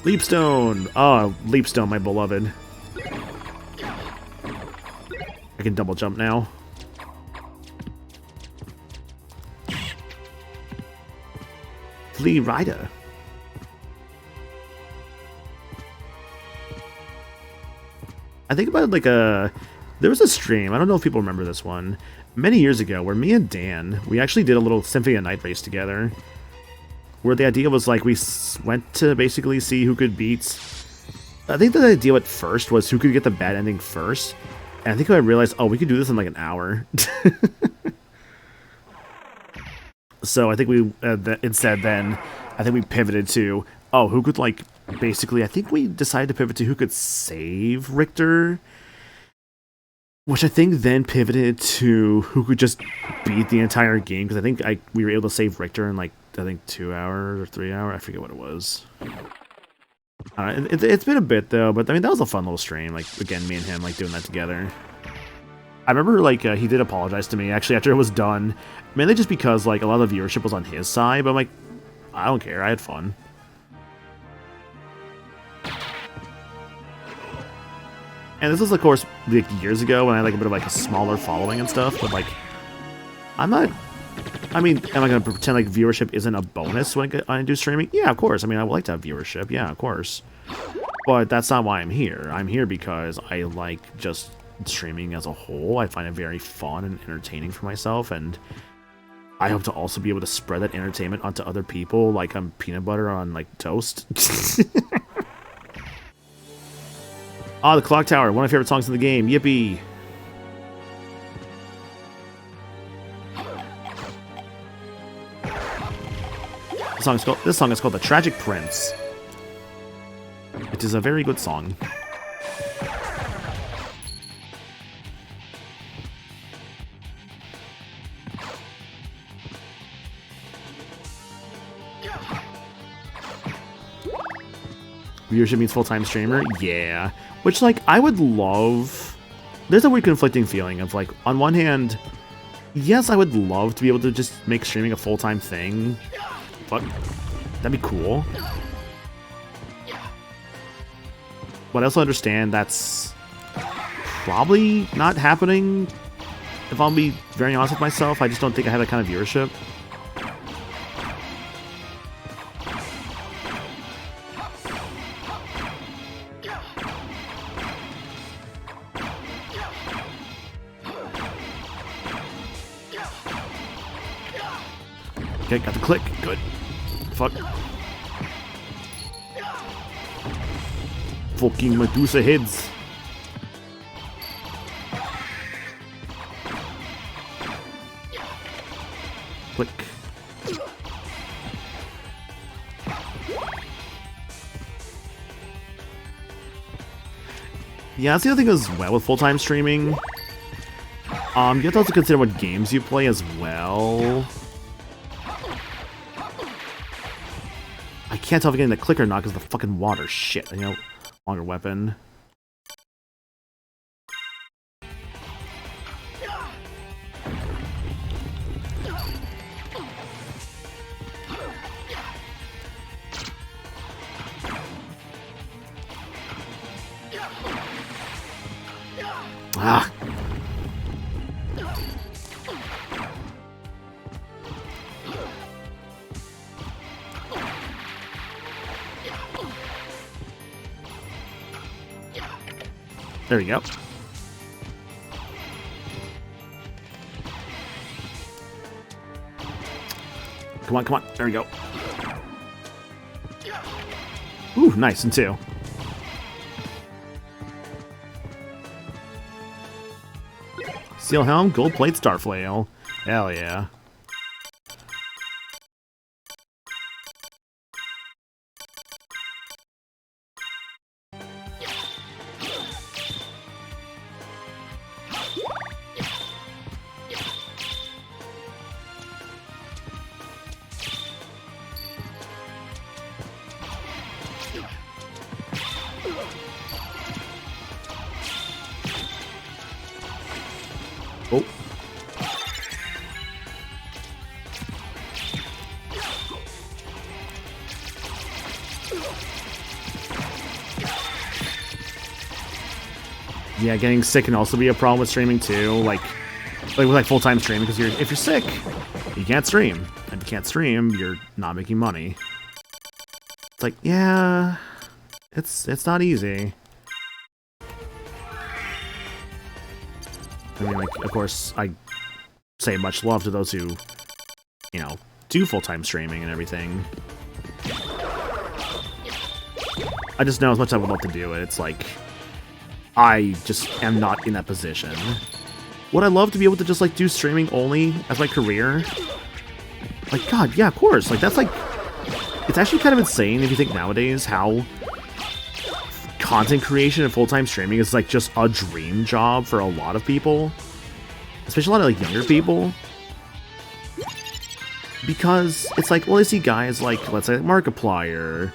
Leapstone! Oh, Leapstone, my beloved. I can double jump now. Flea Rider. I think about like there was a stream, I don't know if people remember this one, many years ago where me and Dan, we actually did a little Symphony of Night race together. Where the idea was like we went to basically see who could beat, I think the idea at first was who could get the bad ending first. And I think I realized, oh, we could do this in like an hour. So I think we, instead then, I think we pivoted to, oh, who could like, basically, I think we decided to pivot to who could save Richter, which I think then pivoted to who could just beat the entire game, because I think we were able to save Richter in like, I think 2 hours or 3 hours, I forget what it was. It's been a bit though, but I mean that was a fun little stream, like again me and him like doing that together. I remember like he did apologize to me actually after it was done, mainly just because like a lot of the viewership was on his side, but I'm like, I don't care, I had fun. And this was, of course, like years ago when I had like a bit of like a smaller following and stuff, but like, I'm not, I mean, am I going to pretend like viewership isn't a bonus when I do streaming? Yeah, of course. I mean, I would like to have viewership, yeah, of course. But that's not why I'm here. I'm here because I like just streaming as a whole. I find it very fun and entertaining for myself, and I hope to also be able to spread that entertainment onto other people like I'm peanut butter on like toast. Ah, the Clock Tower, one of my favorite songs in the game. Yippee! This song is called The Tragic Prince. It is a very good song. Viewership means full-time streamer? Yeah. Which, like, I would love... There's a weird conflicting feeling of, like, on one hand, yes, I would love to be able to just make streaming a full-time thing. But that'd be cool. But I also understand that's probably not happening, if I'll be very honest with myself. I just don't think I have that kind of viewership. Okay, got the click. Good. Fuck. Fucking Medusa heads. Click. Yeah, that's the other thing as well with full-time streaming. You have to also consider what games you play as well. I can't tell if I'm getting the click or not because of the fucking water. Shit, you know, longer weapon. Ah. There we go. Come on, come on. There we go. Ooh, nice, and two. Steel helm, gold plate, starflail. Hell yeah. Oh. Yeah, getting sick can also be a problem with streaming too. Like with full-time streaming, because if you're sick, you can't stream. And you can't stream, you're not making money. It's like, yeah, it's not easy. I mean, like, of course, I say much love to those who, you know, do full-time streaming and everything. I just know as much as I would love to do it, it's like, I just am not in that position. Would I love to be able to just, like, do streaming only as my career? Like, God, yeah, of course. Like, that's, like, it's actually kind of insane if you think nowadays how content creation and full-time streaming is, like, just a dream job for a lot of people. Especially a lot of, like, younger people. Because it's like, well, I see guys like, let's say, Markiplier,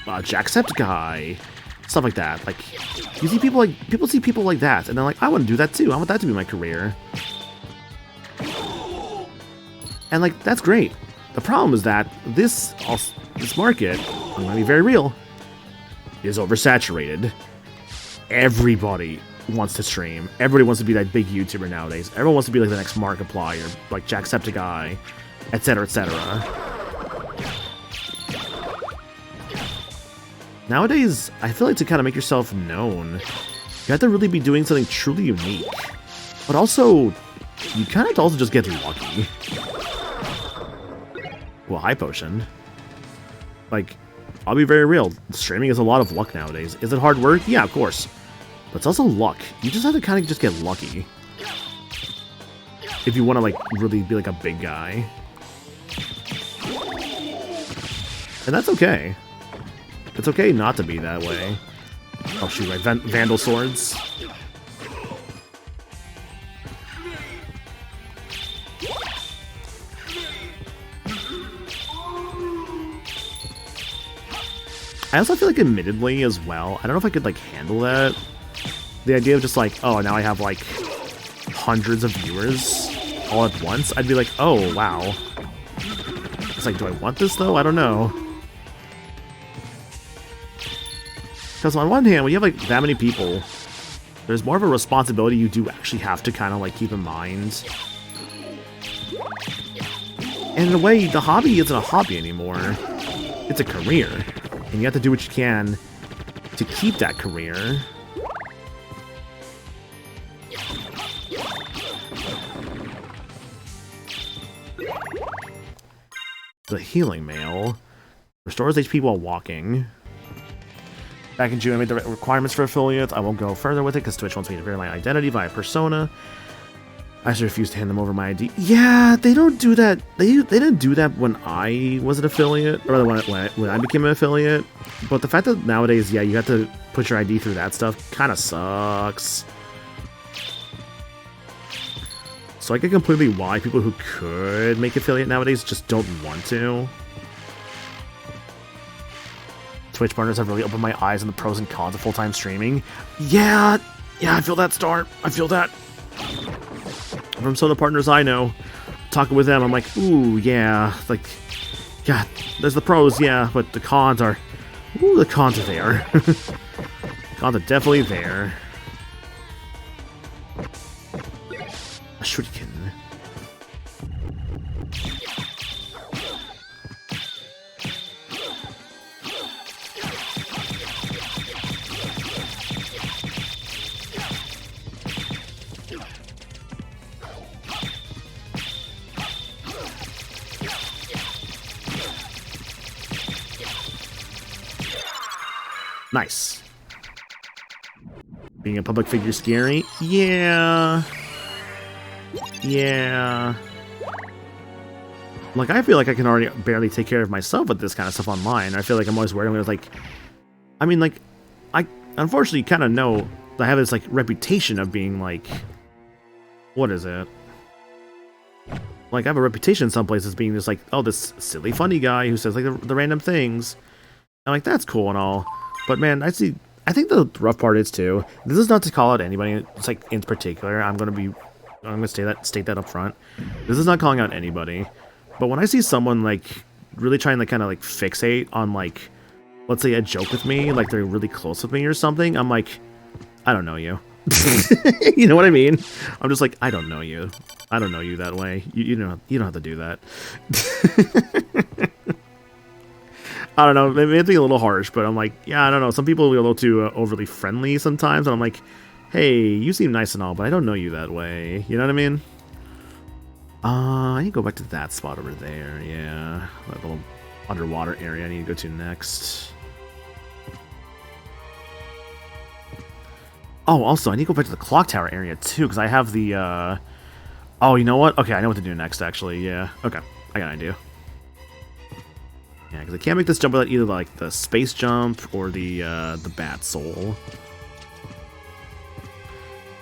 Jacksepticeye, stuff like that. Like, you see people see people like that, and they're like, I want to do that too. I want that to be my career. And, like, that's great. The problem is that this market, I'm gonna be very real, is oversaturated. Everybody wants to stream. Everybody wants to be that big YouTuber nowadays. Everyone wants to be like the next Markiplier, like Jacksepticeye, etc., etc. Nowadays, I feel like to kind of make yourself known, you have to really be doing something truly unique. But also, you kind of have to also just get lucky. Well, high potion. Like, I'll be very real. Streaming is a lot of luck nowadays. Is it hard work? Yeah, of course. But it's also luck. You just have to kind of just get lucky. If you want to, like, really be, like, a big guy. And that's okay. It's okay not to be that way. Oh, shoot, right. Vandal swords. I also feel like, admittedly, as well, I don't know if I could, like, handle that. The idea of just, like, oh, now I have, like, hundreds of viewers all at once. I'd be like, oh, wow. It's like, do I want this, though? I don't know. Because on one hand, when you have, like, that many people, there's more of a responsibility you do actually have to kind of, like, keep in mind. And in a way, the hobby isn't a hobby anymore. It's a career. And you have to do what you can to keep that career. The healing mail restores HP while walking. Back in June, I made the requirements for affiliates. I won't go further with it because Twitch wants me to verify my identity via persona. I just refuse to hand them over my ID. Yeah, they don't do that. They didn't do that when I was an affiliate, or when I became an affiliate. But the fact that nowadays, yeah, you have to put your ID through that stuff kind of sucks. So I get completely why people who could make affiliate nowadays just don't want to. Twitch partners have really opened my eyes on the pros and cons of full-time streaming. Yeah, I feel that, Star. I feel that. From some of the partners I know, talking with them, I'm like, ooh, yeah, like, yeah, there's the pros, yeah, but the cons are, ooh, the cons are there. Cons are definitely there. A shuriken. Nice. Being a public figure scary? Yeah. Yeah. Like, I feel like I can already barely take care of myself with this kind of stuff online. I feel like I'm always worried when it's like... I mean, like, I unfortunately kind of know that I have this, like, reputation of being, like... What is it? Like, I have a reputation in some places being just like, oh, this silly, funny guy who says, like, the random things. I'm like, that's cool and all. But man, I think the rough part is too. This is not to call out anybody. It's like in particular. I'm gonna state that up front. This is not calling out anybody. But when I see someone like really trying to kind of like fixate on like, let's say a joke with me, like they're really close with me or something, I'm like, I don't know you. You know what I mean? I'm just like, I don't know you. I don't know you that way. You don't have to do that. I don't know, maybe it's a little harsh, but I'm like, yeah, I don't know. Some people will be a little too overly friendly sometimes, and I'm like, hey, you seem nice and all, but I don't know you that way. You know what I mean? I need to go back to that spot over there, yeah. That little underwater area I need to go to next. Oh, also, I need to go back to the clock tower area, too, because I have the, Oh, you know what? Okay, I know what to do next, actually, yeah. Okay, I got an idea. Yeah, because I can't make this jump without either like the space jump or the bat soul.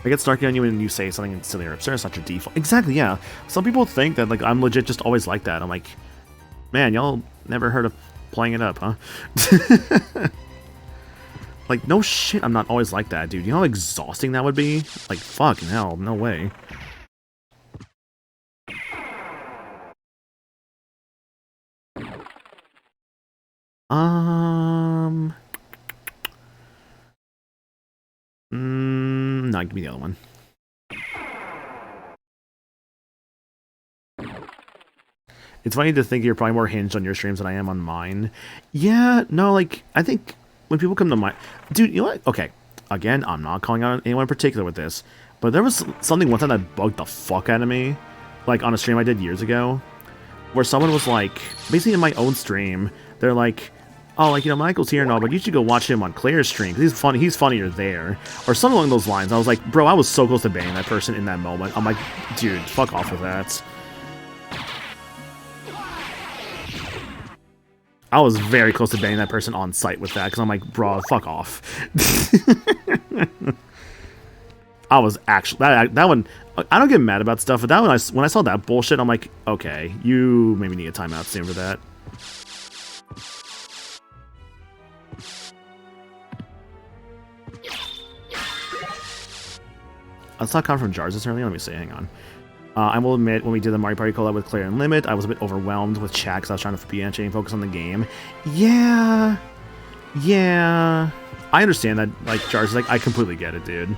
I get snarky on you when you say something silly or absurd. It's not your default. Exactly, yeah. Some people think that like I'm legit just always like that. I'm like, man, y'all never heard of playing it up, huh? Like, no shit, I'm not always like that, dude. You know how exhausting that would be? Like, fucking hell, no way. No, give me the other one. It's funny to think you're probably more hinged on your streams than I am on mine. Yeah, no, like, I think when people come to my... Dude, you know what? Okay, again, I'm not calling out anyone in particular with this, but there was something one time that bugged the fuck out of me, like, on a stream I did years ago, where someone was like, basically in my own stream, they're like, oh, like, you know, Michael's here and all, but you should go watch him on Claire's stream, because he's funnier there. Or something along those lines. I was like, bro, I was so close to banning that person in that moment. I'm like, dude, fuck off with that. I was very close to banning that person on site with that, because I'm like, bro, fuck off. I was actually... That one... I don't get mad about stuff, but that one, when I saw that bullshit, I'm like, okay, you maybe need a timeout soon for that. I saw a comment from Jars this earlier. Let me see. Hang on. I will admit, when we did the Mario Party collab with Claire and Limit, I was a bit overwhelmed with chat because I was trying to be and focus on the game. Yeah. I understand that, like, Jars, like, I completely get it, dude.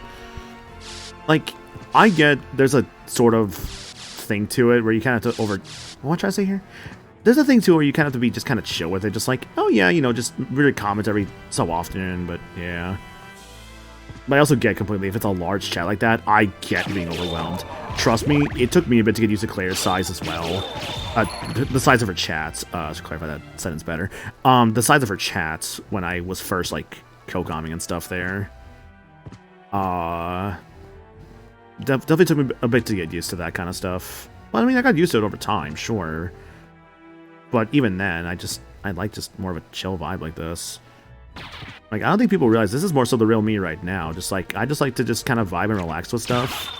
Like, I get there's a sort of thing to it where you kind of have to what am I trying to say here? There's a thing to it where you kind of have to be just kind of chill with it. Just like, oh yeah, you know, just really comment every so often, but yeah. But I also get completely, if it's a large chat like that, I get being overwhelmed. Trust me, it took me a bit to get used to Claire's size as well. The size of her chats, to clarify that sentence better. The size of her chats when I was first, like, co-comming and stuff there. definitely took me a bit to get used to that kind of stuff. But I mean, I got used to it over time, sure. But even then, I like just more of a chill vibe like this. Like, I don't think people realize this is more so the real me right now. Just like, I just like to just kind of vibe and relax with stuff.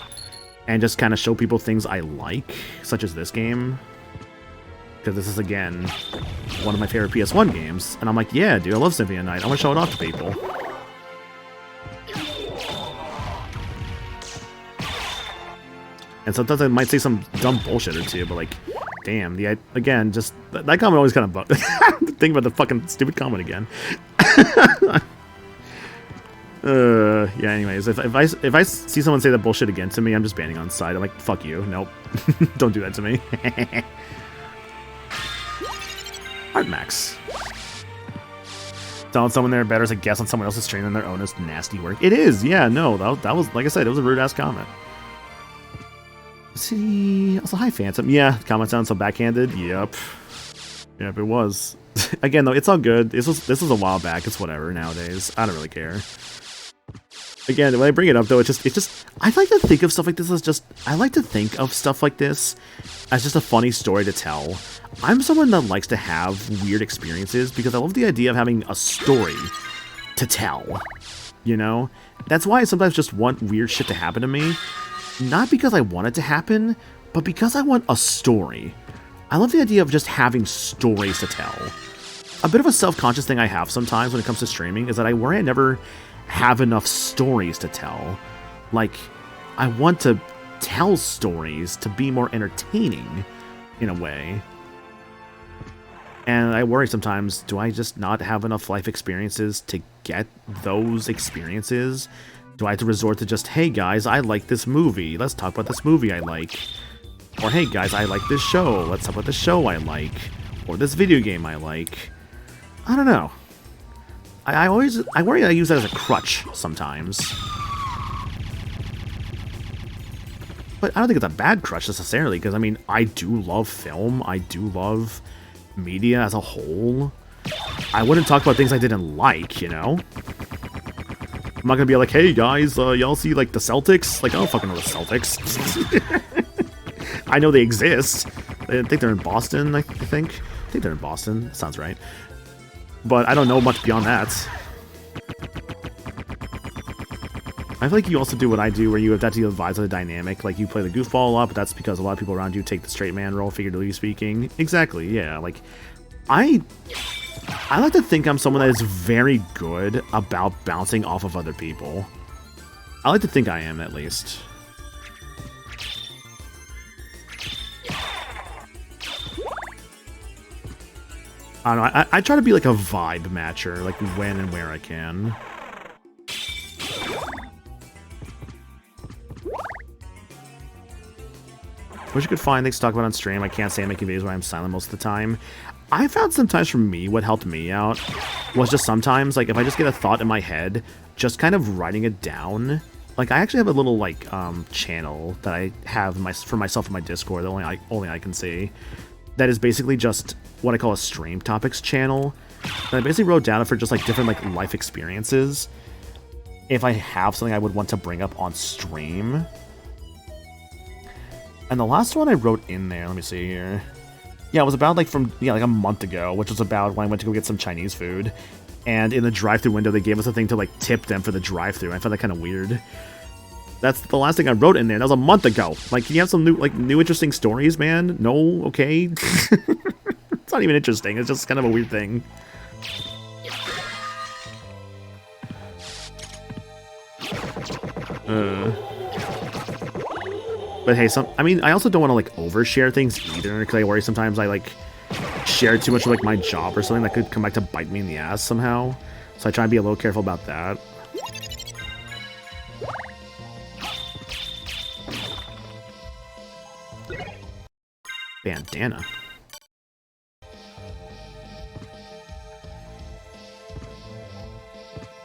And just kind of show people things I like, such as this game. Because this is, again, one of my favorite PS1 games. And I'm like, yeah, dude, I love Symphony of the Night. I want to show it off to people. And sometimes I might say some dumb bullshit or two, but like, damn, again, just, that comment always kind of bugs. Think about the fucking stupid comment again. Yeah, anyways, if I see someone say that bullshit again to me, I'm just banning on side. I'm like, fuck you, nope. Don't do that to me. Artmax. Telling someone they're better as a guest on someone else's stream than their own is nasty work. It is, yeah, no, that was, like I said, it was a rude-ass comment. Let's see, also, hi, Phantom. Yeah, comment sounds so backhanded. Yep. Yep, it was. Again, though, it's all good. This was a while back. It's whatever nowadays. I don't really care. Again, when I bring it up, though, it's just, I like to think of stuff like this as just, I like to think of stuff like this as just a funny story to tell. I'm someone that likes to have weird experiences because I love the idea of having a story to tell, you know? That's why I sometimes just want weird shit to happen to me. Not because I want it to happen, but because I want a story. I love the idea of just having stories to tell. A bit of a self-conscious thing I have sometimes when it comes to streaming is that I worry I never have enough stories to tell. Like, I want to tell stories to be more entertaining, in a way. And I worry sometimes, do I just not have enough life experiences to get those experiences? Do I have to resort to just, hey guys, I like this movie, let's talk about this movie I like. Or hey guys, I like this show, let's talk about the show I like. Or this video game I like. I don't know. I worry I use that as a crutch sometimes. But I don't think it's a bad crutch necessarily, because I mean, I do love film, I do love media as a whole. I wouldn't talk about things I didn't like, you know? I'm not gonna be like, hey guys, y'all see like the Celtics? Like, I don't fucking know the Celtics. I know they exist. I think they're in Boston, I think they're in Boston. Sounds right. But I don't know much beyond that. I feel like you also do what I do, where you have that to advise on the dynamic. Like, you play the goofball a lot, but that's because a lot of people around you take the straight man role, figuratively speaking. Exactly, yeah. Like, I like to think I'm someone that is very good about bouncing off of other people. I like to think I am, at least. I don't know, I try to be like a vibe matcher, like when and where I can. Wish you could find things to talk about on stream. I can't say I'm making videos where I'm silent most of the time. I found sometimes for me, what helped me out was just sometimes, like, if I just get a thought in my head, just kind of writing it down. Like, I actually have a little, like, channel that I have for myself in my Discord that only I can see. That is basically just what I call a stream topics channel. And I basically wrote down for just, like, different, like, life experiences. If I have something I would want to bring up on stream. And the last one I wrote in there, let me see here. Yeah, it was about, like, like a month ago, which was about when I went to go get some Chinese food. And in the drive-thru window, they gave us a thing to, like, tip them for the drive-thru. I found that kind of weird. That's the last thing I wrote in there. That was a month ago. Like, can you have some new interesting stories, man? No? Okay? It's not even interesting. It's just kind of a weird thing. But hey, I mean, I also don't want to, like, overshare things either, because I worry sometimes I, like, share too much of, like, my job or something that could come back to bite me in the ass somehow. So I try to be a little careful about that. Bandana.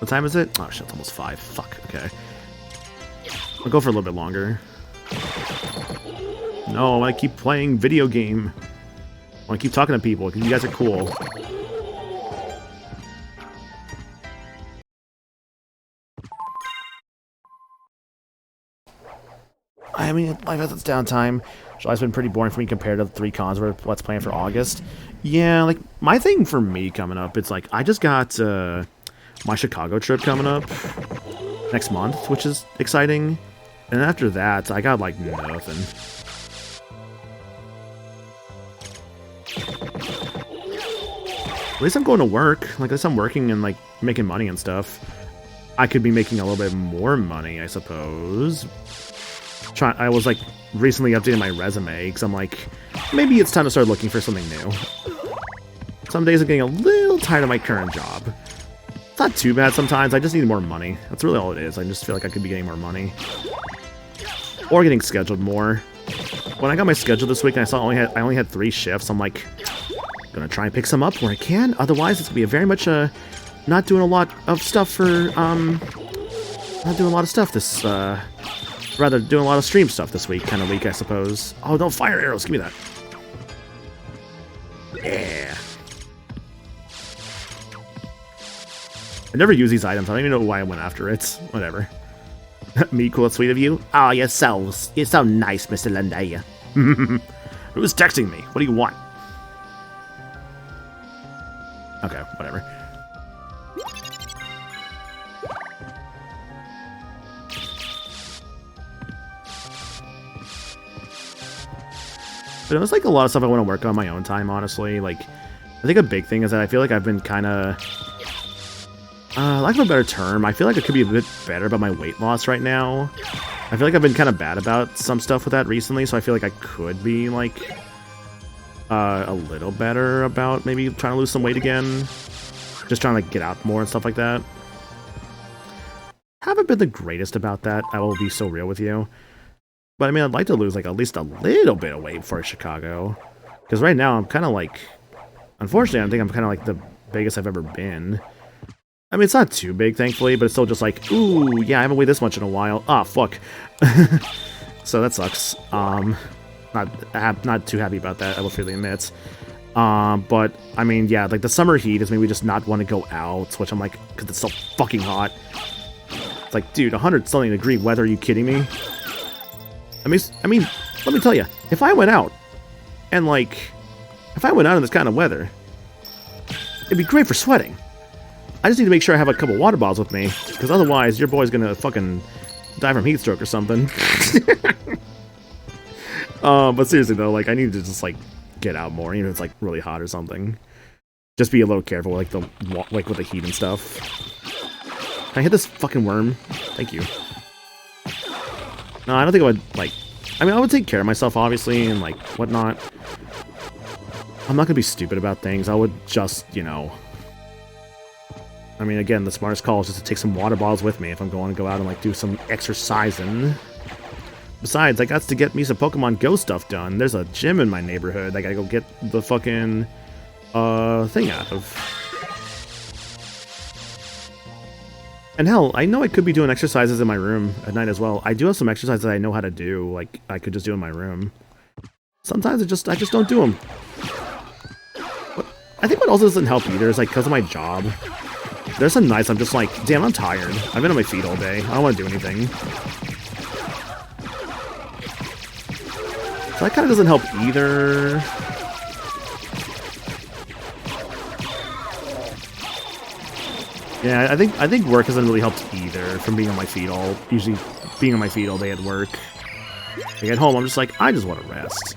What time is it? Oh shit, it's almost 5. Fuck, okay. I'll go for a little bit longer. No, I want to keep playing video game. I want to keep talking to people, because you guys are cool. I mean, life has its downtime. July's been pretty boring for me compared to the 3 cons we're let's plan for August. Yeah, like, my thing for me coming up, it's like, I just got my Chicago trip coming up next month, which is exciting. And after that, I got, like, nothing. At least I'm going to work. Like, at least I'm working and, like, making money and stuff. I could be making a little bit more money, I suppose. I was, like, recently updating my resume, because I'm like, maybe it's time to start looking for something new. Some days I'm getting a little tired of my current job. It's not too bad sometimes, I just need more money. That's really all it is. I just feel like I could be getting more money. Or getting scheduled more. When I got my schedule this week and I saw I only had 3 shifts, I'm like, gonna try and pick some up where I can. Otherwise, it's gonna be a very much not doing a lot of stuff for not doing a lot of stuff this rather doing a lot of stream stuff this week kind of week, I suppose. Oh, don't fire arrows, give me that. Yeah. I never use these items. I don't even know why I went after it. Whatever. Me, cool, that's sweet of you. Oh, you're so nice, Mr. Lunday. Who's texting me? What do you want? Okay, whatever. But it was like a lot of stuff I want to work on my own time, honestly. Like, I think a big thing is that I feel like I've been kind of... lack of a better term, I feel like I could be a bit better about my weight loss right now. I feel like I've been kind of bad about some stuff with that recently, so I feel like I could be, like, a little better about maybe trying to lose some weight again. Just trying to, like, get out more and stuff like that. Haven't been the greatest about that, I will be so real with you. But, I mean, I'd like to lose, like, at least a little bit of weight for Chicago. Because right now, I'm kind of, like... Unfortunately, I think I'm kind of, like, the biggest I've ever been. I mean, it's not too big, thankfully, but it's still just like, ooh, yeah, I haven't weighed this much in a while. Ah, fuck. So that sucks. Not too happy about that, I will freely admit. But, I mean, yeah, like, the summer heat is maybe just not want to go out, which I'm like, because it's so fucking hot. It's like, dude, 100-something degree weather, are you kidding me? I mean, let me tell you, if I went out, and, like, if I went out in this kind of weather, it'd be great for sweating. I just need to make sure I have a couple water bottles with me, because otherwise your boy's gonna fucking die from heat stroke or something. But seriously though, like, I need to just, like, get out more, even if it's, like, really hot or something. Just be a little careful, like, with the heat and stuff. Can I hit this fucking worm? Thank you. No, I don't think I would, like... I mean, I would take care of myself, obviously, and, like, whatnot. I'm not gonna be stupid about things. I would just, you know... I mean, again, the smartest call is just to take some water bottles with me if I'm going to go out and, like, do some exercising. Besides, I got to get me some Pokemon Go stuff done. There's a gym in my neighborhood I gotta go get the fucking, thing out of. And hell, I know I could be doing exercises in my room at night as well. I do have some exercises that I know how to do, like, I could just do in my room. Sometimes I just don't do them. But I think what also doesn't help either is, like, because of my job. There's some nights I'm just like, damn, I'm tired. I've been on my feet all day. I don't want to do anything. So that kind of doesn't help either. Yeah, I think work hasn't really helped either from being on my feet usually being on my feet all day at work. Like at home, I'm just like, I just want to rest.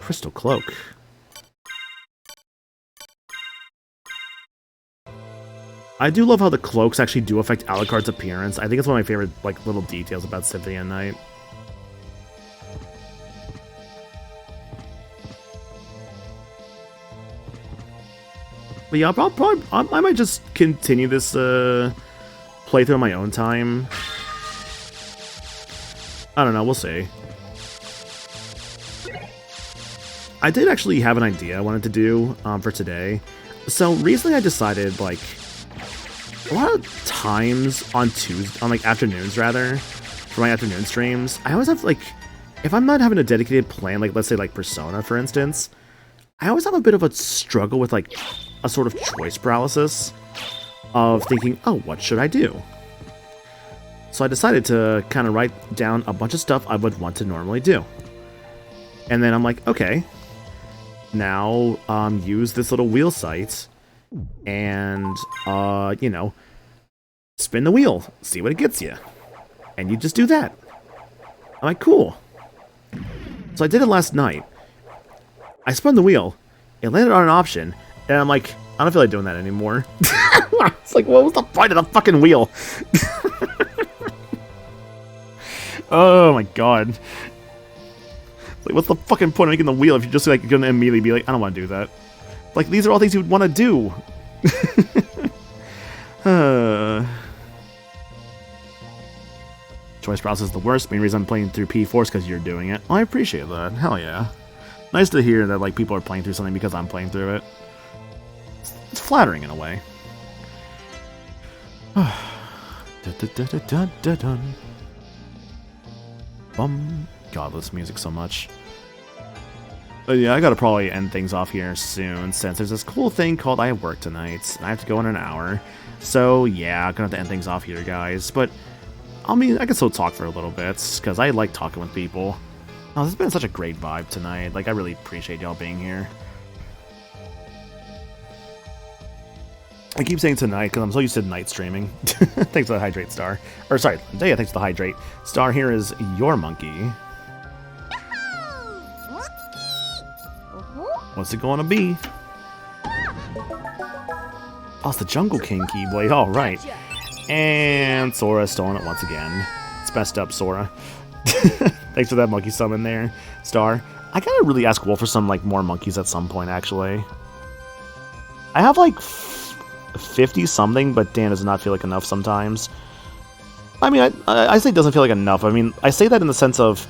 Crystal Cloak. I do love how the cloaks actually do affect Alucard's appearance. I think it's one of my favorite, like, little details about Symphony at Night. But yeah, I might just continue this playthrough on my own time. I don't know, we'll see. I did actually have an idea I wanted to do for today. So recently I decided, like, a lot of times on like afternoons rather, for my afternoon streams, I always have, like, if I'm not having a dedicated plan, like let's say like Persona for instance, I always have a bit of a struggle with, like, a sort of choice paralysis of thinking, oh, what should I do? So I decided to kind of write down a bunch of stuff I would want to normally do. And then I'm like, okay, now use this little wheel sight and, you know, spin the wheel, see what it gets you. And you just do that. I'm like, cool. So I did it last night. I spun the wheel, it landed on an option, and I'm like, I don't feel like doing that anymore. It's like, what was the point of the fucking wheel? Oh my god. It's like, what's the fucking point of making the wheel if you're just like gonna immediately be like, I don't want to do that. Like, these are all things you would want to do. Choice process is the worst. Main reason I'm playing through P4 is because you're doing it. Oh, I appreciate that. Hell yeah. Nice to hear that like people are playing through something because I'm playing through it. It's flattering in a way. Bum. God, this music so much. But yeah, I gotta probably end things off here soon, since there's this cool thing called I have work tonight, and I have to go in an hour. So yeah, I'm gonna have to end things off here, guys. But I mean, I can still talk for a little bit, because I like talking with people. Oh, this has been such a great vibe tonight. Like, I really appreciate y'all being here. I keep saying tonight because I'm so used to night streaming. Thanks for the hydrate, Star. Or sorry, yeah, thanks for the hydrate. Star, here is your monkey. What's it going to be? Oh, it's the Jungle King Keyblade. All right. And Sora stolen it once again. It's messed up, Sora. Thanks for that monkey summon there, Star. I gotta really ask Wolf for some like more monkeys at some point, actually. I have like 50 something, but Dan does not feel like enough sometimes. I mean, I say it doesn't feel like enough. I mean, I say that in the sense of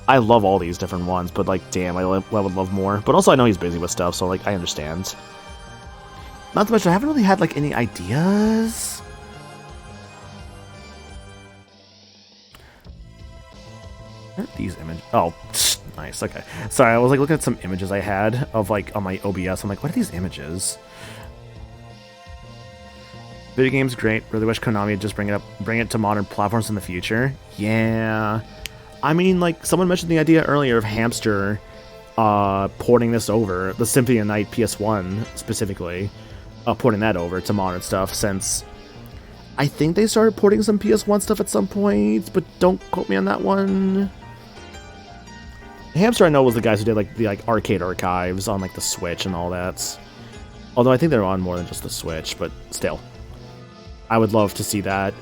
I love all these different ones, but like, damn, I would love more. But also, I know he's busy with stuff, so like, I understand. Not to mention, I haven't really had like any ideas. Where are these images? Oh, nice. Okay, sorry. I was like looking at some images I had of like on my OBS. I'm like, what are these images? Video games, great. Really wish Konami would just bring it to modern platforms in the future. Yeah, I mean, like someone mentioned the idea earlier of Hamster porting this over, the Symphony of Night PS1 specifically, porting that over to modern stuff. Since I think they started porting some PS1 stuff at some point, but don't quote me on that one. Hamster I know was the guys who did like the arcade archives on like the Switch and all that. Although I think they're on more than just the Switch, but still. I would love to see that.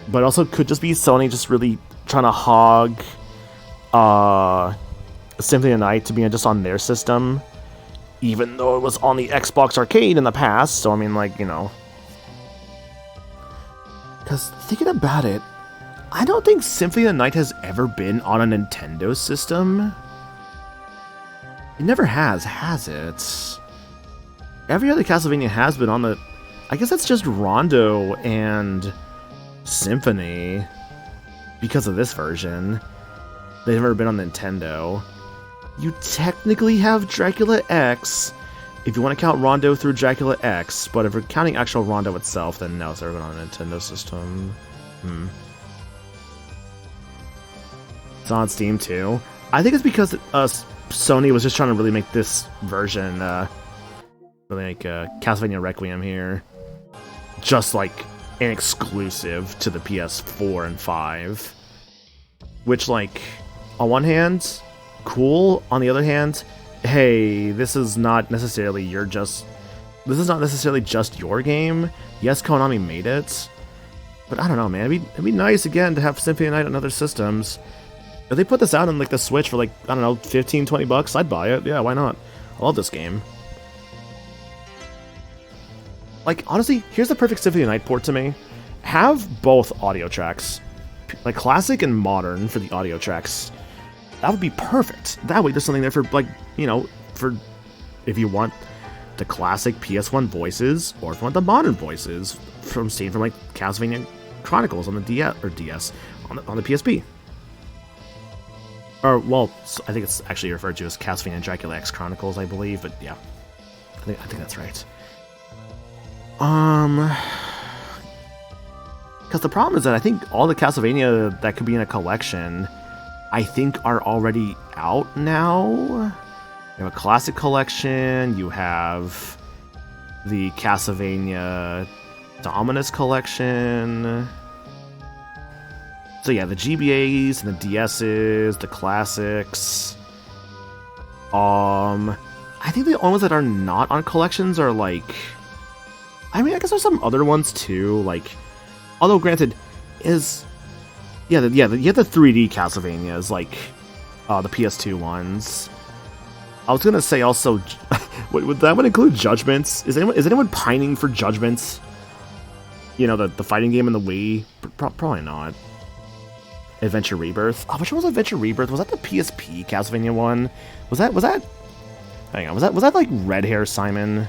But also could just be Sony just really trying to hog Symphony of Night to be just on their system. Even though it was on the Xbox Arcade in the past. So I mean, like, you know. Because thinking about it, I don't think Symphony of the Night has ever been on a Nintendo system. It never has it? Every other Castlevania has been on the... I guess that's just Rondo and Symphony. Because of this version. They've never been on Nintendo. You technically have Dracula X, if you want to count Rondo through Dracula X, but if you're counting actual Rondo itself, then no, it's never been on a Nintendo system. It's on Steam too. I think it's because Sony was just trying to really make this version, really make Castlevania Requiem here, just like an exclusive to the PS4 and 5. Which, like, on one hand, cool. On the other hand, hey, this is not necessarily just your game. Yes, Konami made it, but I don't know, man. It'd be nice again to have Symphony of the Night on other systems. If they put this out on like the Switch for like, I don't know, 15, 20 bucks, I'd buy it. Yeah, why not? I love this game. Like, honestly, here's the perfect Symphony of the Night port to me. Have both audio tracks, like classic and modern for the audio tracks. That would be perfect. That way there's something there for, like, you know, for if you want the classic PS1 voices, or if you want the modern voices from like Castlevania Chronicles on the DS on the PSP. Or, well, I think it's actually referred to as Castlevania Dracula X Chronicles, I believe, but yeah. I think that's right. Because Because the problem is that I think all the Castlevania that could be in a collection, I think are already out now. You have a classic collection, you have the Castlevania Dominus collection. So yeah, the GBAs and the DSs, the classics. I think the only ones that are not on collections are like, I mean, I guess there's some other ones too. Like, although granted, you have the 3D Castlevanias, like the PS2 ones. I was gonna say also, would that include Judgments? Is anyone pining for Judgments? You know, the fighting game in the Wii? Probably not. Adventure Rebirth. Oh, which one was Adventure Rebirth? Was that the PSP Castlevania one? Was that? Hang on. Was that like Red Hair Simon?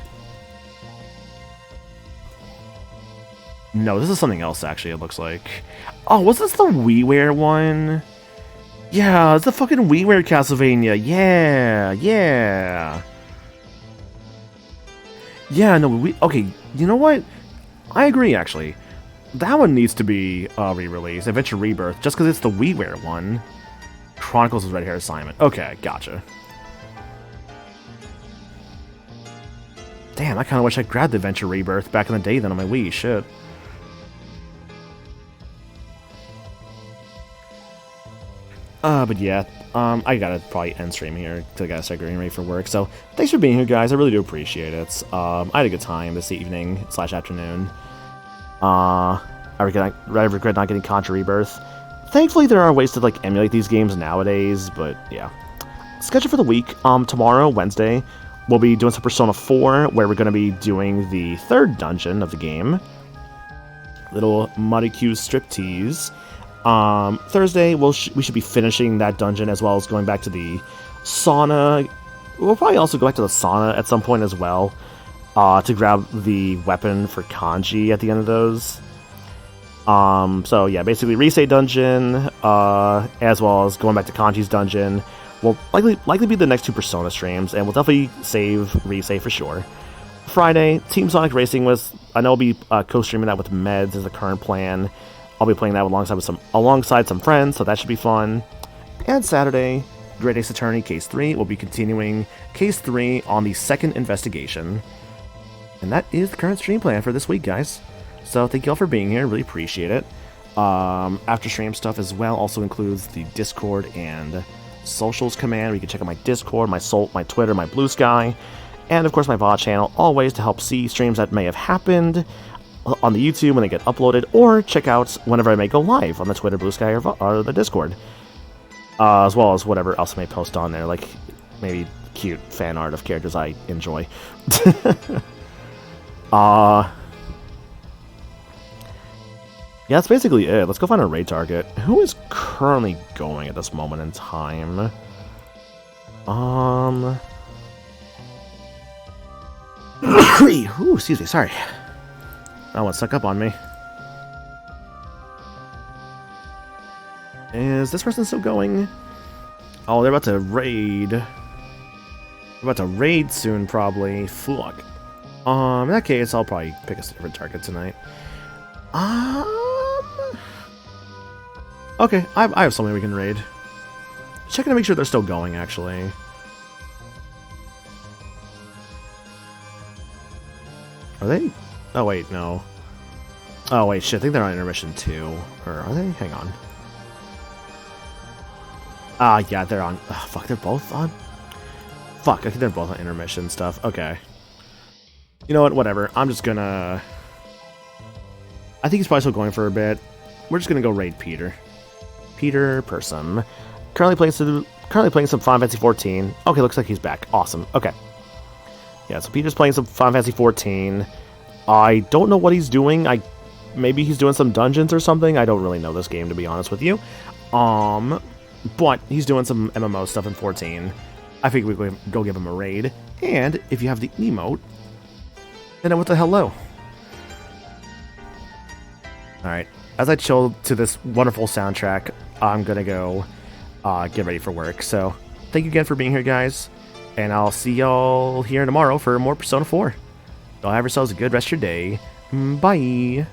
No, this is something else. Actually, it looks like. Oh, was this the WiiWare one? Yeah, it's the fucking WiiWare Castlevania. Yeah, no, okay, you know what? I agree, actually. That one needs to be re-released. Adventure Rebirth, just because it's the WiiWare one. Chronicles of Red Hair Simon. Okay, gotcha. Damn, I kind of wish I grabbed Adventure Rebirth back in the day then on my Wii. Shit. But yeah, I gotta probably end stream here because I gotta start getting ready for work. So thanks for being here, guys. I really do appreciate it. I had a good time this evening / afternoon. I regret not getting Contra Rebirth. Thankfully, there are ways to like emulate these games nowadays. But yeah, schedule for the week. Tomorrow, Wednesday, we'll be doing some Persona 4, where we're gonna be doing the 3rd dungeon of the game. Little Muddy Q striptease. Thursday, we should be finishing that dungeon as well as going back to the sauna. We'll probably also go back to the sauna at some point as well, to grab the weapon for Kanji at the end of those. So yeah, basically Risei dungeon, as well as going back to Kanji's dungeon will likely be the next 2 Persona streams, and we'll definitely save Risei for sure. Friday, Team Sonic Racing I know I'll be co-streaming that with Meds as the current plan. I'll be playing that alongside some friends, so that should be fun. And Saturday, Great Ace Attorney Case 3 will be continuing Case 3 on the 2nd investigation. And that is the current stream plan for this week, guys. So thank you all for being here, really appreciate it. After stream stuff as well also includes the Discord and socials command, where you can check out my Discord, my Twitter, my Blue Sky, and of course my VOD channel, all ways to help see streams that may have happened on the YouTube when they get uploaded, or check out whenever I may go live on the Twitter, Blue Sky, or the Discord. As well as whatever else I may post on there, like maybe cute fan art of characters I enjoy. Yeah, that's basically it. Let's go find a raid target. Who is currently going at this moment in time? Ooh, excuse me, sorry. That one stuck up on me. Is this person still going? Oh, they're about to raid. They're about to raid soon, probably. Fuck. In that case, I'll probably pick a different target tonight. Okay, I have something we can raid. Checking to make sure they're still going, actually. Are they? Oh, wait, no. Oh, wait, shit, I think they're on intermission too. Or are they? Hang on. Yeah, they're on. Oh, fuck, they're both on? Fuck, I think they're both on intermission stuff. Okay. You know what? Whatever. I'm just gonna... I think he's probably still going for a bit. We're just gonna go raid Peter. Peter Person. Currently playing some Final Fantasy 14. Okay, looks like he's back. Awesome. Okay. Yeah, so Peter's playing some Final Fantasy 14. I don't know what he's doing. Maybe he's doing some dungeons or something. I don't really know this game, to be honest with you. But he's doing some MMO stuff in 14. I think we go give him a raid. And if you have the emote, then what the hello? Alright, as I chill to this wonderful soundtrack, I'm gonna go get ready for work. So, thank you again for being here, guys. And I'll see y'all here tomorrow for more Persona 4. Y'all have yourselves a good rest of your day. Bye!